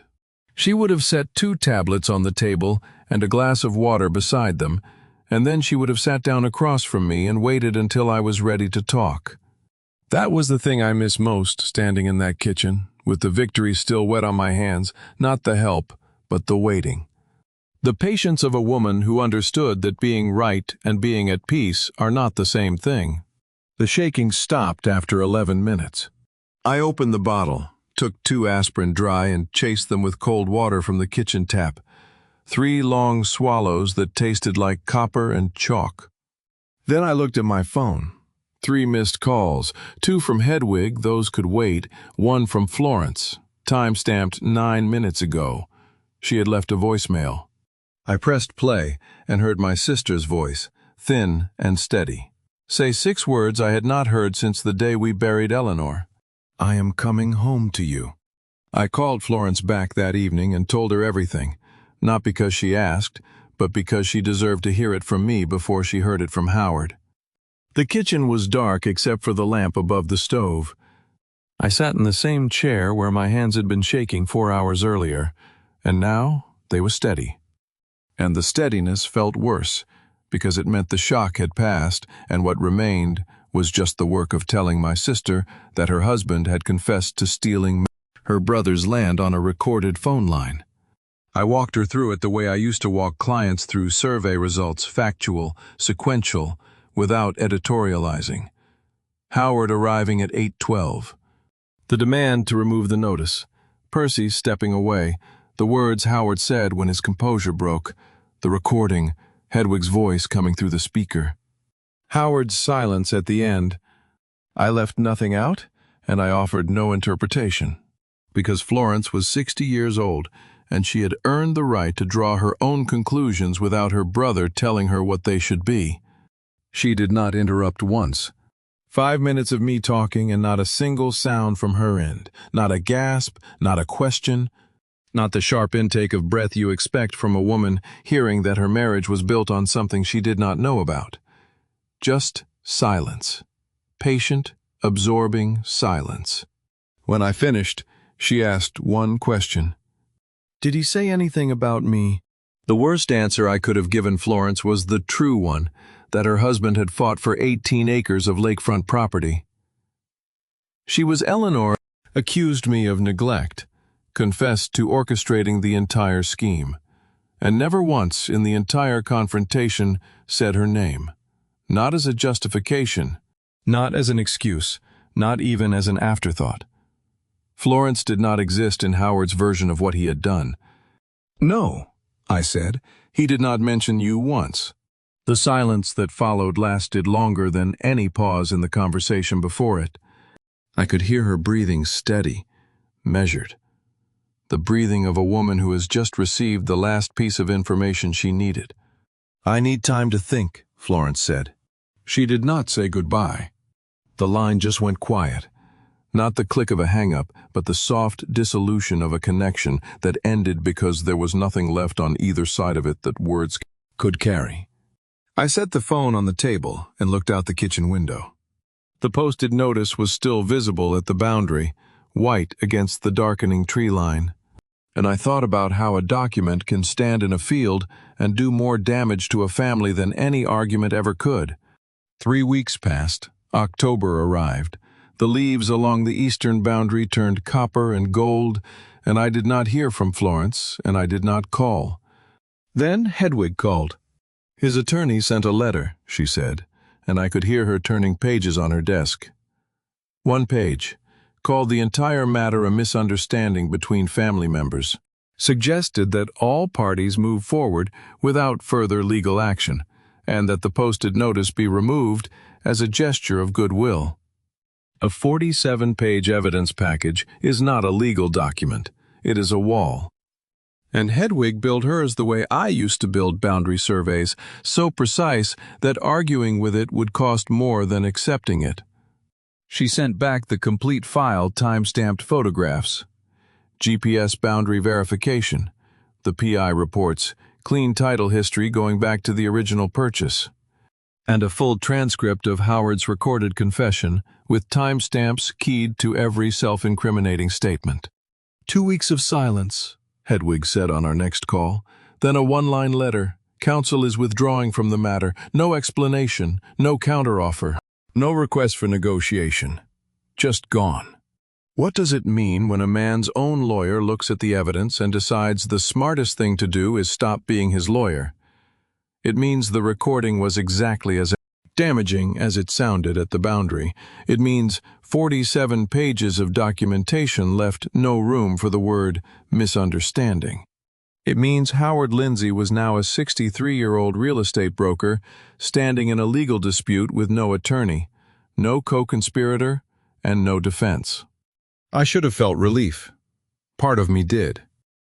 She would have set 2 tablets on the table and a glass of water beside them, and then she would have sat down across from me and waited until I was ready to talk. That was the thing I miss most, standing in that kitchen, with the victory still wet on my hands, not the help, but the waiting. The patience of a woman who understood that being right and being at peace are not the same thing. The shaking stopped after 11 minutes. I opened the bottle, took 2 aspirin dry and chased them with cold water from the kitchen tap. 3 long swallows that tasted like copper and chalk. Then I looked at my phone. 3 missed calls, 2 from Hedwig, those could wait, 1 from Florence, time-stamped 9 minutes ago. She had left a voicemail. I pressed play and heard my sister's voice, thin and steady, say 6 words I had not heard since the day we buried Eleanor. I am coming home to you. I called Florence back that evening and told her everything, not because she asked, but because she deserved to hear it from me before she heard it from Howard. The kitchen was dark except for the lamp above the stove. I sat in the same chair where my hands had been shaking 4 hours earlier, and now they were steady. And the steadiness felt worse, because it meant the shock had passed, and what remained was just the work of telling my sister that her husband had confessed to stealing her brother's land on a recorded phone line. I walked her through it the way I used to walk clients through survey results, factual, sequential, without editorializing. Howard arriving at 8:12. The demand to remove the notice. Percy stepping away. The words Howard said when his composure broke. The recording, Hedwig's voice coming through the speaker. Howard's silence at the end. I left nothing out, and I offered no interpretation. Because Florence was 60 years old, and she had earned the right to draw her own conclusions without her brother telling her what they should be. She did not interrupt once. 5 minutes of me talking and not a single sound from her end. Not a gasp, not a question. Not the sharp intake of breath you expect from a woman hearing that her marriage was built on something she did not know about. Just silence. Patient, absorbing silence. When I finished, she asked one question. Did he say anything about me? The worst answer I could have given Florence was the true one, that her husband had fought for 18 acres of lakefront property. She was Eleanor, accused me of neglect, confessed to orchestrating the entire scheme, and never once in the entire confrontation said her name. Not as a justification, not as an excuse, not even as an afterthought. Florence did not exist in Howard's version of what he had done. No, I said, he did not mention you once. The silence that followed lasted longer than any pause in the conversation before it. I could hear her breathing steady, measured. The breathing of a woman who has just received the last piece of information she needed. I need time to think, Florence said. She did not say goodbye. The line just went quiet. Not the click of a hang-up, but the soft dissolution of a connection that ended because there was nothing left on either side of it that words could carry. I set the phone on the table and looked out the kitchen window. The posted notice was still visible at the boundary, white against the darkening tree line. And I thought about how a document can stand in a field and do more damage to a family than any argument ever could. 3 weeks passed. October arrived. The leaves along the eastern boundary turned copper and gold, and I did not hear from Florence, and I did not call. Then Hedwig called. His attorney sent a letter, she said, and I could hear her turning pages on her desk. One page called the entire matter a misunderstanding between family members, suggested that all parties move forward without further legal action, and that the posted notice be removed as a gesture of goodwill. A 47-page evidence package is not a legal document. It is a wall. And Hedwig built hers the way I used to build boundary surveys, so precise that arguing with it would cost more than accepting it. She sent back the complete file, time-stamped photographs, GPS boundary verification, the PI reports, clean title history going back to the original purchase, and a full transcript of Howard's recorded confession with timestamps keyed to every self-incriminating statement. 2 weeks of silence, Hedwig said on our next call, then a one-line letter. Counsel is withdrawing from the matter. No explanation, no counteroffer. No request for negotiation. Just gone. What does it mean when a man's own lawyer looks at the evidence and decides the smartest thing to do is stop being his lawyer? It means the recording was exactly as damaging as it sounded at the boundary. It means 47 pages of documentation left no room for the word misunderstanding. It means Howard Lindsay was now a 63-year-old real estate broker standing in a legal dispute with no attorney, no co-conspirator, and no defense. I should have felt relief. Part of me did.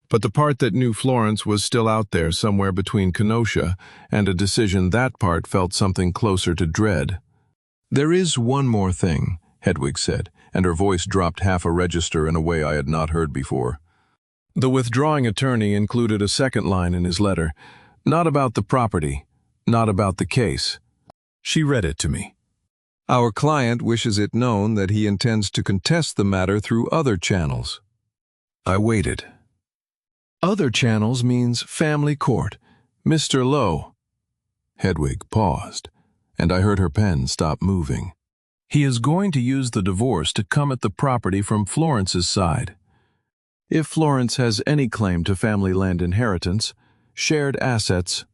But the part that knew Florence was still out there somewhere between Kenosha and a decision, that part felt something closer to dread. There is one more thing, Hedwig said, and her voice dropped half a register in a way I had not heard before. The withdrawing attorney included a second line in his letter, not about the property, not about the case. She read it to me. Our client wishes it known that he intends to contest the matter through other channels. I waited. Other channels means family court. Mr. Lowe. Hedwig paused, and I heard her pen stop moving. He is going to use the divorce to come at the property from Florence's side. If Florence has any claim to family land inheritance, shared assets,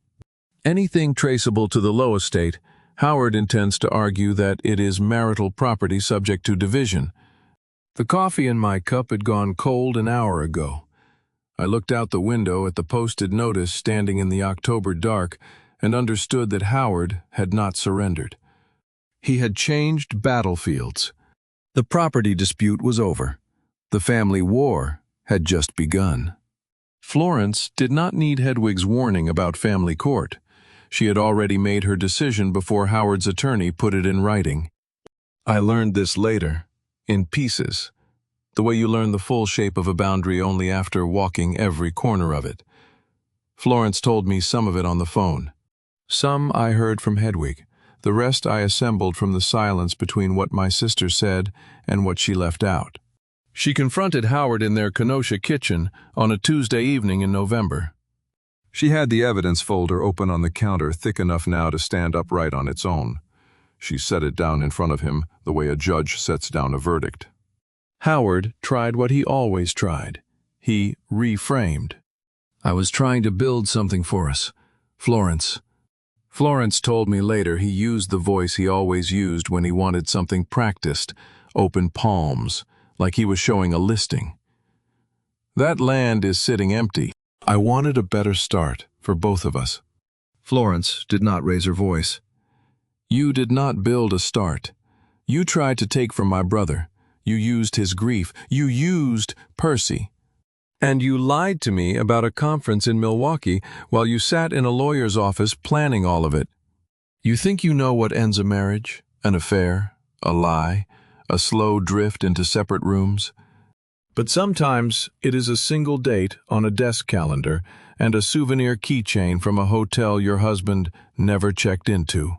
anything traceable to the Lowe estate, Howard intends to argue that it is marital property subject to division. The coffee in my cup had gone cold an hour ago. I looked out the window at the posted notice standing in the October dark and understood that Howard had not surrendered. He had changed battlefields. The property dispute was over. The family war had just begun. Florence did not need Hedwig's warning about family court. She had already made her decision before Howard's attorney put it in writing. I learned this later, in pieces, the way you learn the full shape of a boundary only after walking every corner of it. Florence told me some of it on the phone. Some I heard from Hedwig. The rest I assembled from the silence between what my sister said and what she left out. She confronted Howard in their Kenosha kitchen on a Tuesday evening in November. She had the evidence folder open on the counter, thick enough now to stand upright on its own. She set it down in front of him the way a judge sets down a verdict. Howard tried what he always tried. He reframed. I was trying to build something for us. Florence. Florence told me later he used the voice he always used when he wanted something practiced, open palms, like he was showing a listing. That land is sitting empty. I wanted a better start for both of us. Florence did not raise her voice. You did not build a start. You tried to take from my brother. You used his grief. You used Percy. And you lied to me about a conference in Milwaukee while you sat in a lawyer's office planning all of it. You think you know what ends a marriage, an affair, a lie, a slow drift into separate rooms? But sometimes it is a single date on a desk calendar and a souvenir keychain from a hotel your husband never checked into.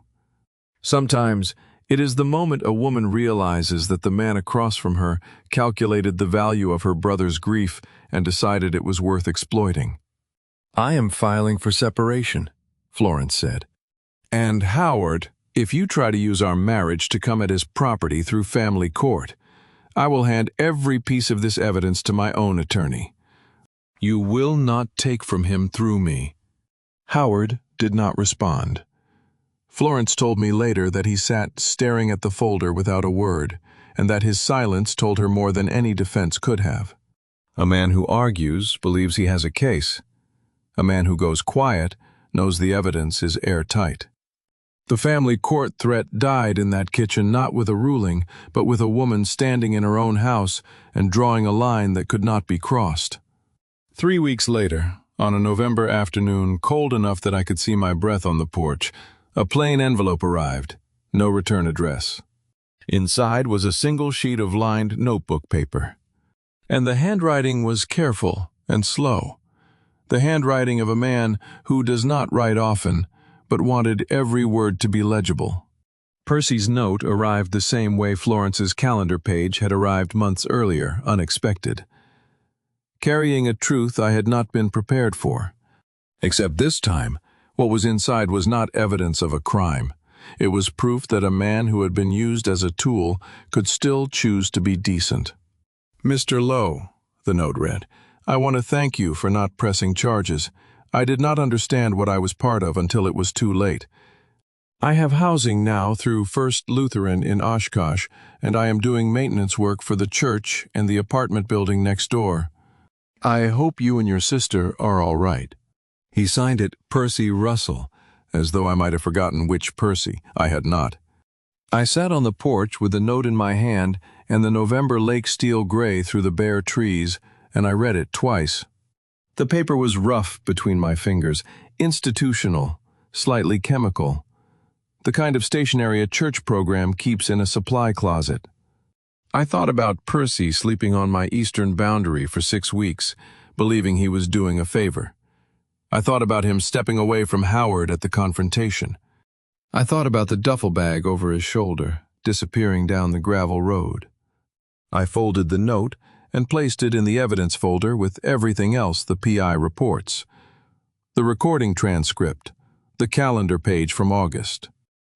Sometimes It is the moment a woman realizes that the man across from her calculated the value of her brother's grief and decided it was worth exploiting. "I am filing for separation," Florence said. "And Howard, if you try to use our marriage to come at his property through family court, I will hand every piece of this evidence to my own attorney. You will not take from him through me." Howard did not respond. Florence told me later that he sat staring at the folder without a word, and that his silence told her more than any defense could have. A man who argues believes he has a case. A man who goes quiet knows the evidence is airtight. The family court threat died in that kitchen not with a ruling, but with a woman standing in her own house and drawing a line that could not be crossed. 3 weeks later, on a November afternoon cold enough that I could see my breath on the porch, a plain envelope arrived, no return address. Inside was a single sheet of lined notebook paper. And the handwriting was careful and slow. The handwriting of a man who does not write often, but wanted every word to be legible. Percy's note arrived the same way Florence's calendar page had arrived months earlier, unexpected. Carrying a truth I had not been prepared for. Except this time, what was inside was not evidence of a crime. It was proof that a man who had been used as a tool could still choose to be decent. "Mr. Lowe," the note read, "I want to thank you for not pressing charges. I did not understand what I was part of until it was too late. I have housing now through First Lutheran in Oshkosh, and I am doing maintenance work for the church and the apartment building next door. I hope you and your sister are all right." He signed it Percy Russell, as though I might have forgotten which Percy. I had not. I sat on the porch with the note in my hand and the November lake steel gray through the bare trees, and I read it twice. The paper was rough between my fingers, institutional, slightly chemical, the kind of stationery a church program keeps in a supply closet. I thought about Percy sleeping on my eastern boundary for 6 weeks, believing he was doing a favor. I thought about him stepping away from Howard at the confrontation. I thought about the duffel bag over his shoulder, disappearing down the gravel road. I folded the note and placed it in the evidence folder with everything else the PI reports. The recording transcript, the calendar page from August.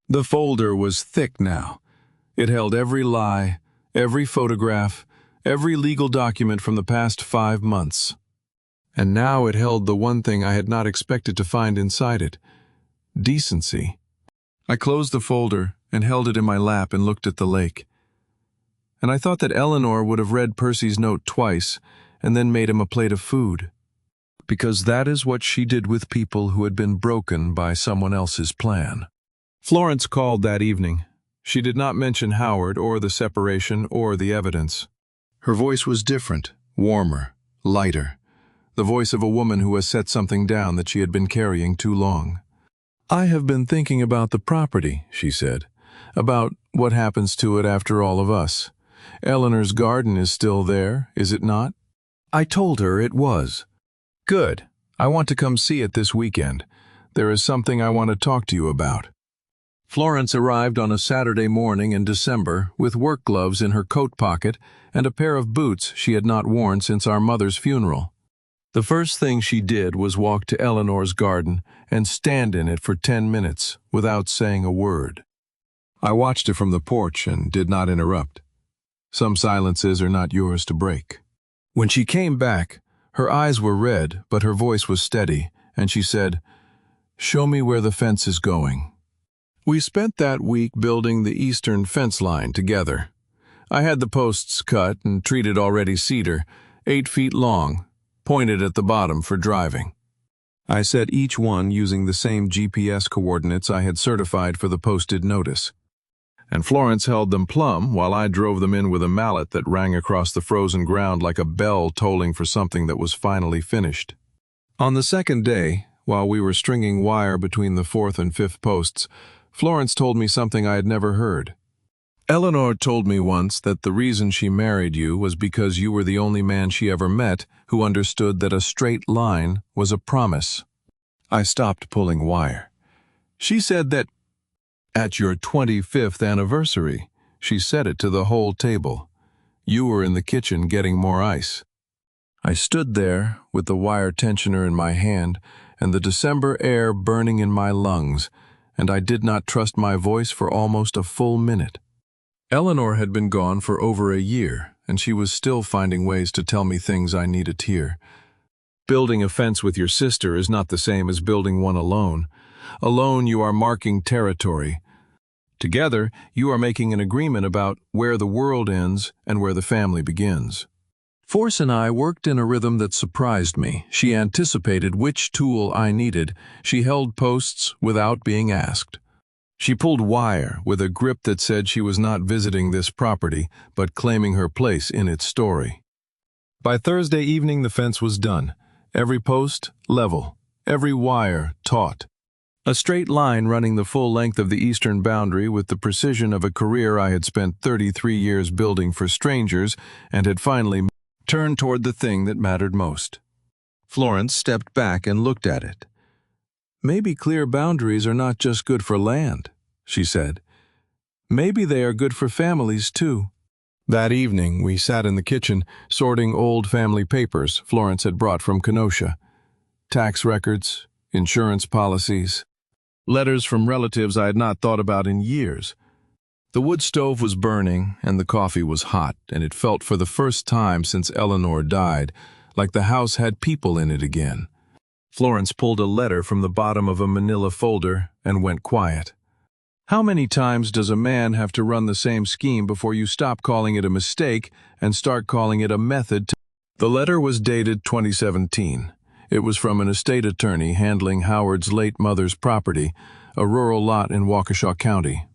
The folder was thick now. It held every lie, every photograph, every legal document from the past 5 months. And now it held the one thing I had not expected to find inside it: decency. I closed the folder and held it in my lap and looked at the lake. And I thought that Eleanor would have read Percy's note twice and then made him a plate of food. Because that is what she did with people who had been broken by someone else's plan. Florence called that evening. She did not mention Howard or the separation or the evidence. Her voice was different, warmer, lighter. The voice of a woman who has set something down that she had been carrying too long. "I have been thinking about the property," she said, "about what happens to it after all of us. Eleanor's garden is still there, is it not?" I told her it was. "Good. I want to come see it this weekend. There is something I want to talk to you about." Florence arrived on a Saturday morning in December with work gloves in her coat pocket and a pair of boots she had not worn since our mother's funeral. The first thing she did was walk to Eleanor's garden and stand in it for 10 minutes without saying a word. I watched her from the porch and did not interrupt. Some silences are not yours to break. When she came back, her eyes were red, but her voice was steady, and she said, "Show me where the fence is going." We spent that week building the eastern fence line together. I had the posts cut and treated already cedar, 8 feet long, pointed at the bottom for driving. I set each one using the same GPS coordinates I had certified for the posted notice. And Florence held them plumb while I drove them in with a mallet that rang across the frozen ground like a bell tolling for something that was finally finished. On the second day, while we were stringing wire between the 4th and 5th posts, Florence told me something I had never heard. "Eleanor told me once that the reason she married you was because you were the only man she ever met who understood that a straight line was a promise." I stopped pulling wire. "She said that At your 25th anniversary, she said it to the whole table. You were in the kitchen getting more ice. I stood there with the wire tensioner in my hand and the December air burning in my lungs, and I did not trust my voice for almost a full minute. Eleanor had been gone for over a year, and she was still finding ways to tell me things I needed to hear. Building a fence with your sister is not the same as building one alone. Alone, you are marking territory. Together, you are making an agreement about where the world ends and where the family begins. Force and I worked in a rhythm that surprised me. She anticipated which tool I needed. She held posts without being asked. She pulled wire with a grip that said she was not visiting this property, but claiming her place in its story. By Thursday evening, the fence was done. Every post, level. Every wire, taut. A straight line running the full length of the eastern boundary with the precision of a career I had spent 33 years building for strangers and had finally turned toward the thing that mattered most. Florence stepped back and looked at it. Maybe clear boundaries are not just good for land, she said. Maybe they are good for families, too. That evening, we sat in the kitchen, sorting old family papers Florence had brought from Kenosha. Tax records, insurance policies, letters from relatives I had not thought about in years. The wood stove was burning, and the coffee was hot, and it felt for the first time since Eleanor died, like the house had people in it again. Florence pulled a letter from the bottom of a manila folder and went quiet. How many times does a man have to run the same scheme before you stop calling it a mistake and start calling it a method? The letter was dated 2017. It was from an estate attorney handling Howard's late mother's property, a rural lot in Waukesha County.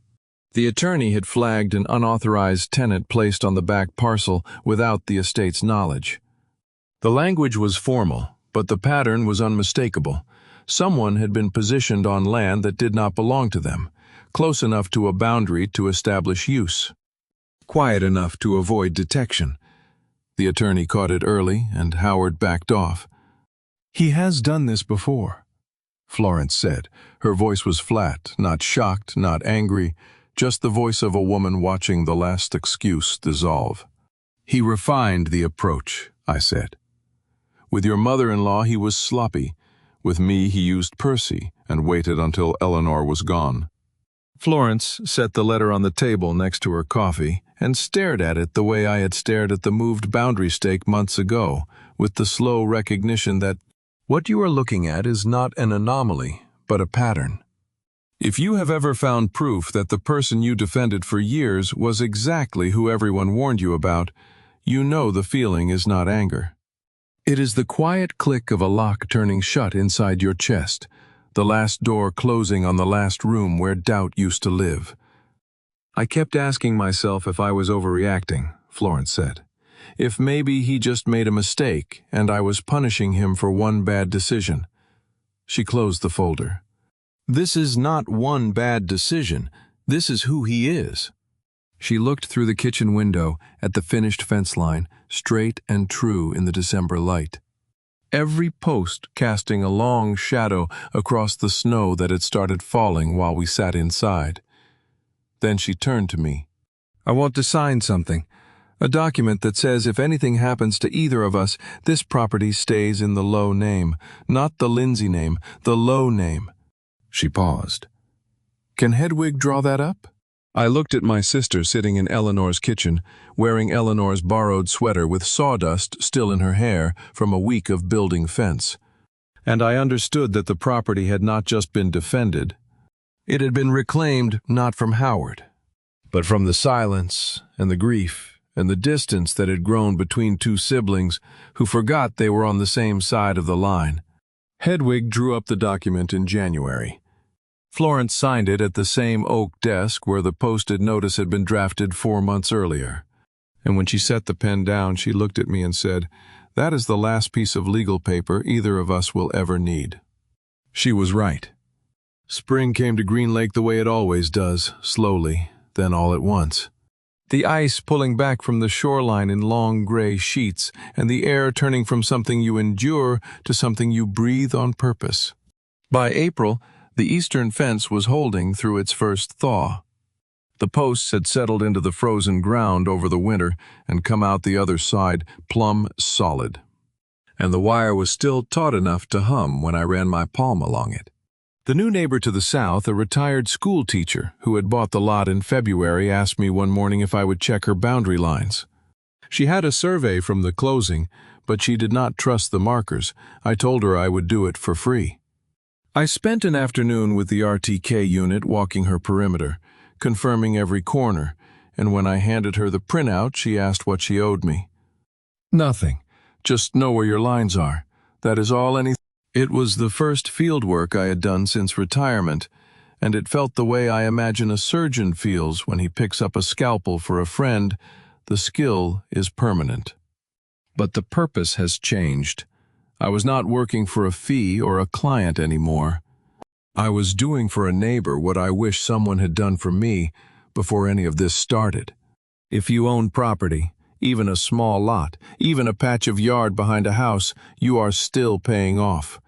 The attorney had flagged an unauthorized tenant placed on the back parcel without the estate's knowledge. The language was formal, but the pattern was unmistakable. Someone had been positioned on land that did not belong to them, close enough to a boundary to establish use, quiet enough to avoid detection. The attorney caught it early, and Howard backed off. "He has done this before," Florence said. Her voice was flat, not shocked, not angry, just the voice of a woman watching the last excuse dissolve. "He refined the approach," I said. "With your mother-in-law he was sloppy. With me he used Percy and waited until Eleanor was gone." Florence set the letter on the table next to her coffee and stared at it the way I had stared at the moved boundary stake months ago, with the slow recognition that what you are looking at is not an anomaly, but a pattern. If you have ever found proof that the person you defended for years was exactly who everyone warned you about, you know the feeling is not anger. It is the quiet click of a lock turning shut inside your chest, the last door closing on the last room where doubt used to live. I kept asking myself if I was overreacting, Florence said. If maybe he just made a mistake and I was punishing him for one bad decision. She closed the folder. This is not one bad decision. This is who he is. She looked through the kitchen window at the finished fence line, straight and true in the December light. Every post casting a long shadow across the snow that had started falling while we sat inside. Then she turned to me. "I want to sign something. A document that says if anything happens to either of us, this property stays in the Lowe name. Not the Lindsay name, the Lowe name." She paused. "Can Hedwig draw that up?" I looked at my sister sitting in Eleanor's kitchen, wearing Eleanor's borrowed sweater with sawdust still in her hair from a week of building fence. And I understood that the property had not just been defended. It had been reclaimed not from Howard, but from the silence and the grief and the distance that had grown between two siblings who forgot they were on the same side of the line. Hedwig drew up the document in January. Florence signed it at the same oak desk where the posted notice had been drafted 4 months earlier. And when she set the pen down, she looked at me and said, "That is the last piece of legal paper either of us will ever need." She was right. Spring came to Green Lake the way it always does, slowly, then all at once. The ice pulling back from the shoreline in long gray sheets, and the air turning from something you endure to something you breathe on purpose. By April, The eastern fence was holding through its first thaw. The posts had settled into the frozen ground over the winter and come out the other side plumb solid. And the wire was still taut enough to hum when I ran my palm along it. The new neighbor to the south, a retired school teacher who had bought the lot in February, asked me one morning if I would check her boundary lines. She had a survey from the closing, but she did not trust the markers. I told her I would do it for free. I spent an afternoon with the RTK unit walking her perimeter, confirming every corner, and when I handed her the printout, she asked what she owed me. Nothing. Just know where your lines are. That is all anything. It was the first field work I had done since retirement, and it felt the way I imagine a surgeon feels when he picks up a scalpel for a friend. The skill is permanent. But the purpose has changed. I was not working for a fee or a client anymore. I was doing for a neighbor what I wish someone had done for me before any of this started. If you own property, even a small lot, even a patch of yard behind a house, you are still paying off.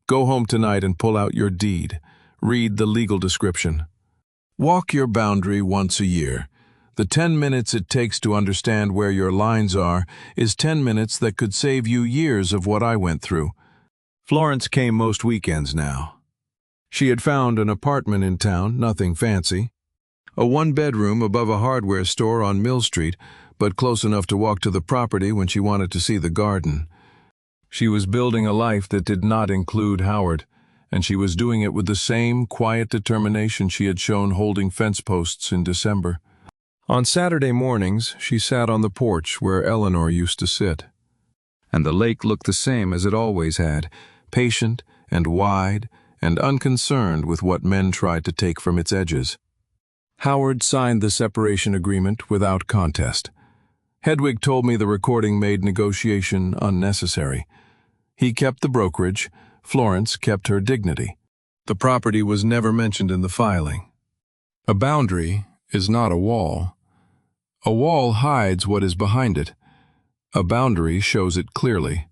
Go home tonight and pull out your deed. Read the legal description. Walk your boundary once a year. The 10 minutes it takes to understand where your lines are is 10 minutes that could save you years of what I went through. Florence came most weekends now. She had found an apartment in town, nothing fancy. A one-bedroom above a hardware store on Mill Street, but close enough to walk to the property when she wanted to see the garden. She was building a life that did not include Howard, and she was doing it with the same quiet determination she had shown holding fence posts in December. On Saturday mornings, she sat on the porch where Eleanor used to sit. And the lake looked the same as it always had, patient and wide and unconcerned with what men tried to take from its edges. Howard signed the separation agreement without contest. Hedwig told me the recording made negotiation unnecessary. He kept the brokerage, Florence kept her dignity. The property was never mentioned in the filing. A boundary is not a wall. A wall hides what is behind it. A boundary shows it clearly.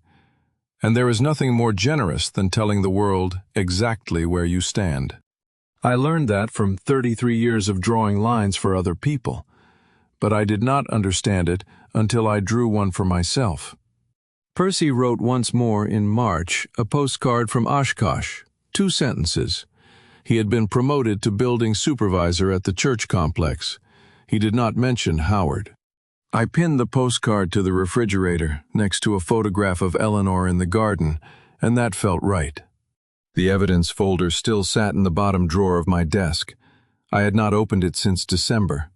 And there is nothing more generous than telling the world exactly where you stand. I learned that from 33 years of drawing lines for other people, but I did not understand it until I drew one for myself. Percy wrote once more in March a postcard from Oshkosh, 2 sentences. He had been promoted to building supervisor at the church complex. He did not mention Howard. I pinned the postcard to the refrigerator next to a photograph of Eleanor in the garden, and that felt right. The evidence folder still sat in the bottom drawer of my desk. I had not opened it since December.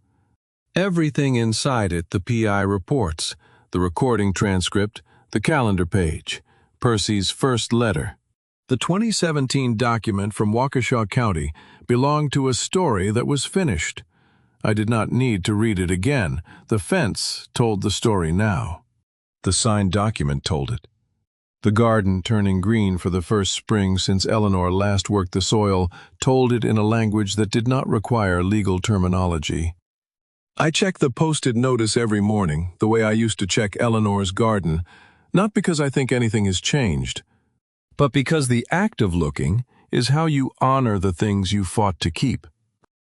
Everything inside it the PI reports, the recording transcript, the calendar page, Percy's first letter. The 2017 document from Waukesha County belonged to a story that was finished. I did not need to read it again. The fence told the story now. The signed document told it. The garden turning green for the first spring since Eleanor last worked the soil told it in a language that did not require legal terminology. I check the posted notice every morning, the way I used to check Eleanor's garden, not because I think anything has changed, but because the act of looking is how you honor the things you fought to keep.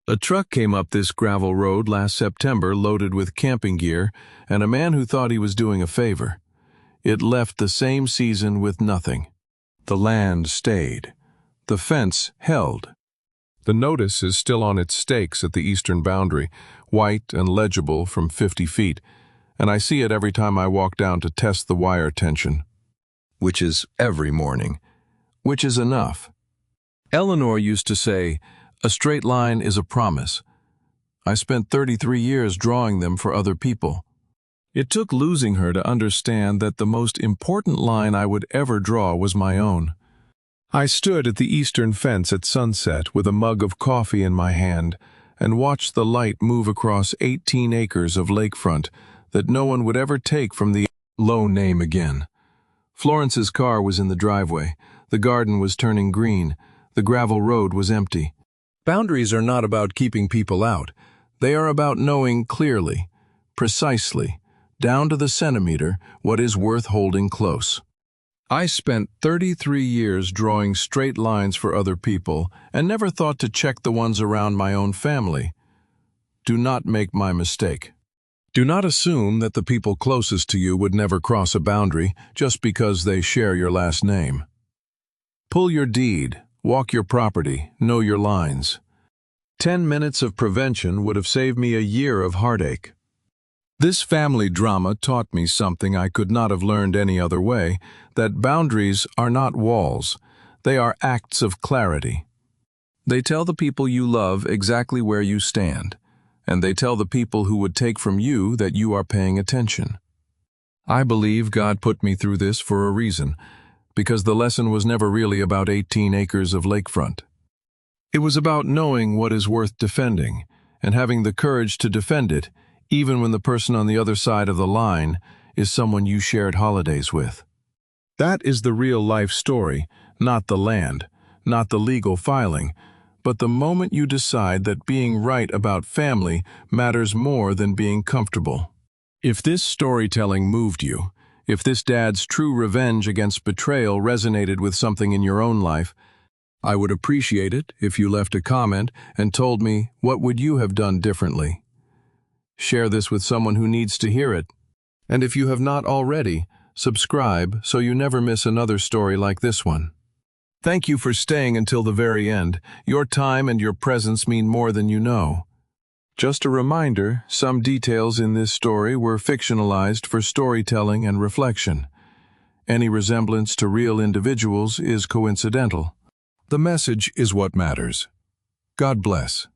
A truck came up this gravel road last September loaded with camping gear and a man who thought he was doing a favor. It left the same season with nothing. The land stayed. The fence held. The notice is still on its stakes at the eastern boundary, white and legible from 50 feet, and I see it every time I walk down to test the wire tension, which is every morning, which is enough. Eleanor used to say, "A straight line is a promise." I spent 33 years drawing them for other people. It took losing her to understand that the most important line I would ever draw was my own. I stood at the eastern fence at sunset with a mug of coffee in my hand and watched the light move across 18 acres of lakefront that no one would ever take from the Lowe name again. Florence's car was in the driveway. The garden was turning green. The gravel road was empty. Boundaries are not about keeping people out. They are about knowing clearly, precisely, down to the centimeter, what is worth holding close. I spent 33 years drawing straight lines for other people and never thought to check the ones around my own family. Do not make my mistake. Do not assume that the people closest to you would never cross a boundary just because they share your last name. Pull your deed, walk your property, know your lines. 10 minutes of prevention would have saved me a year of heartache. This family drama taught me something I could not have learned any other way, that boundaries are not walls, they are acts of clarity. They tell the people you love exactly where you stand, and they tell the people who would take from you that you are paying attention. I believe God put me through this for a reason, because the lesson was never really about 18 acres of lakefront. It was about knowing what is worth defending, and having the courage to defend it, even when the person on the other side of the line is someone you shared holidays with. That is the real life story, not the land, not the legal filing, but the moment you decide that being right about family matters more than being comfortable. If this storytelling moved you, if this dad's true revenge against betrayal resonated with something in your own life, I would appreciate it if you left a comment and told me what would you have done differently. Share this with someone who needs to hear it. And if you have not already, subscribe so you never miss another story like this one. Thank you for staying until the very end. Your time and your presence mean more than you know. Just a reminder, some details in this story were fictionalized for storytelling and reflection. Any resemblance to real individuals is coincidental. The message is what matters. God bless.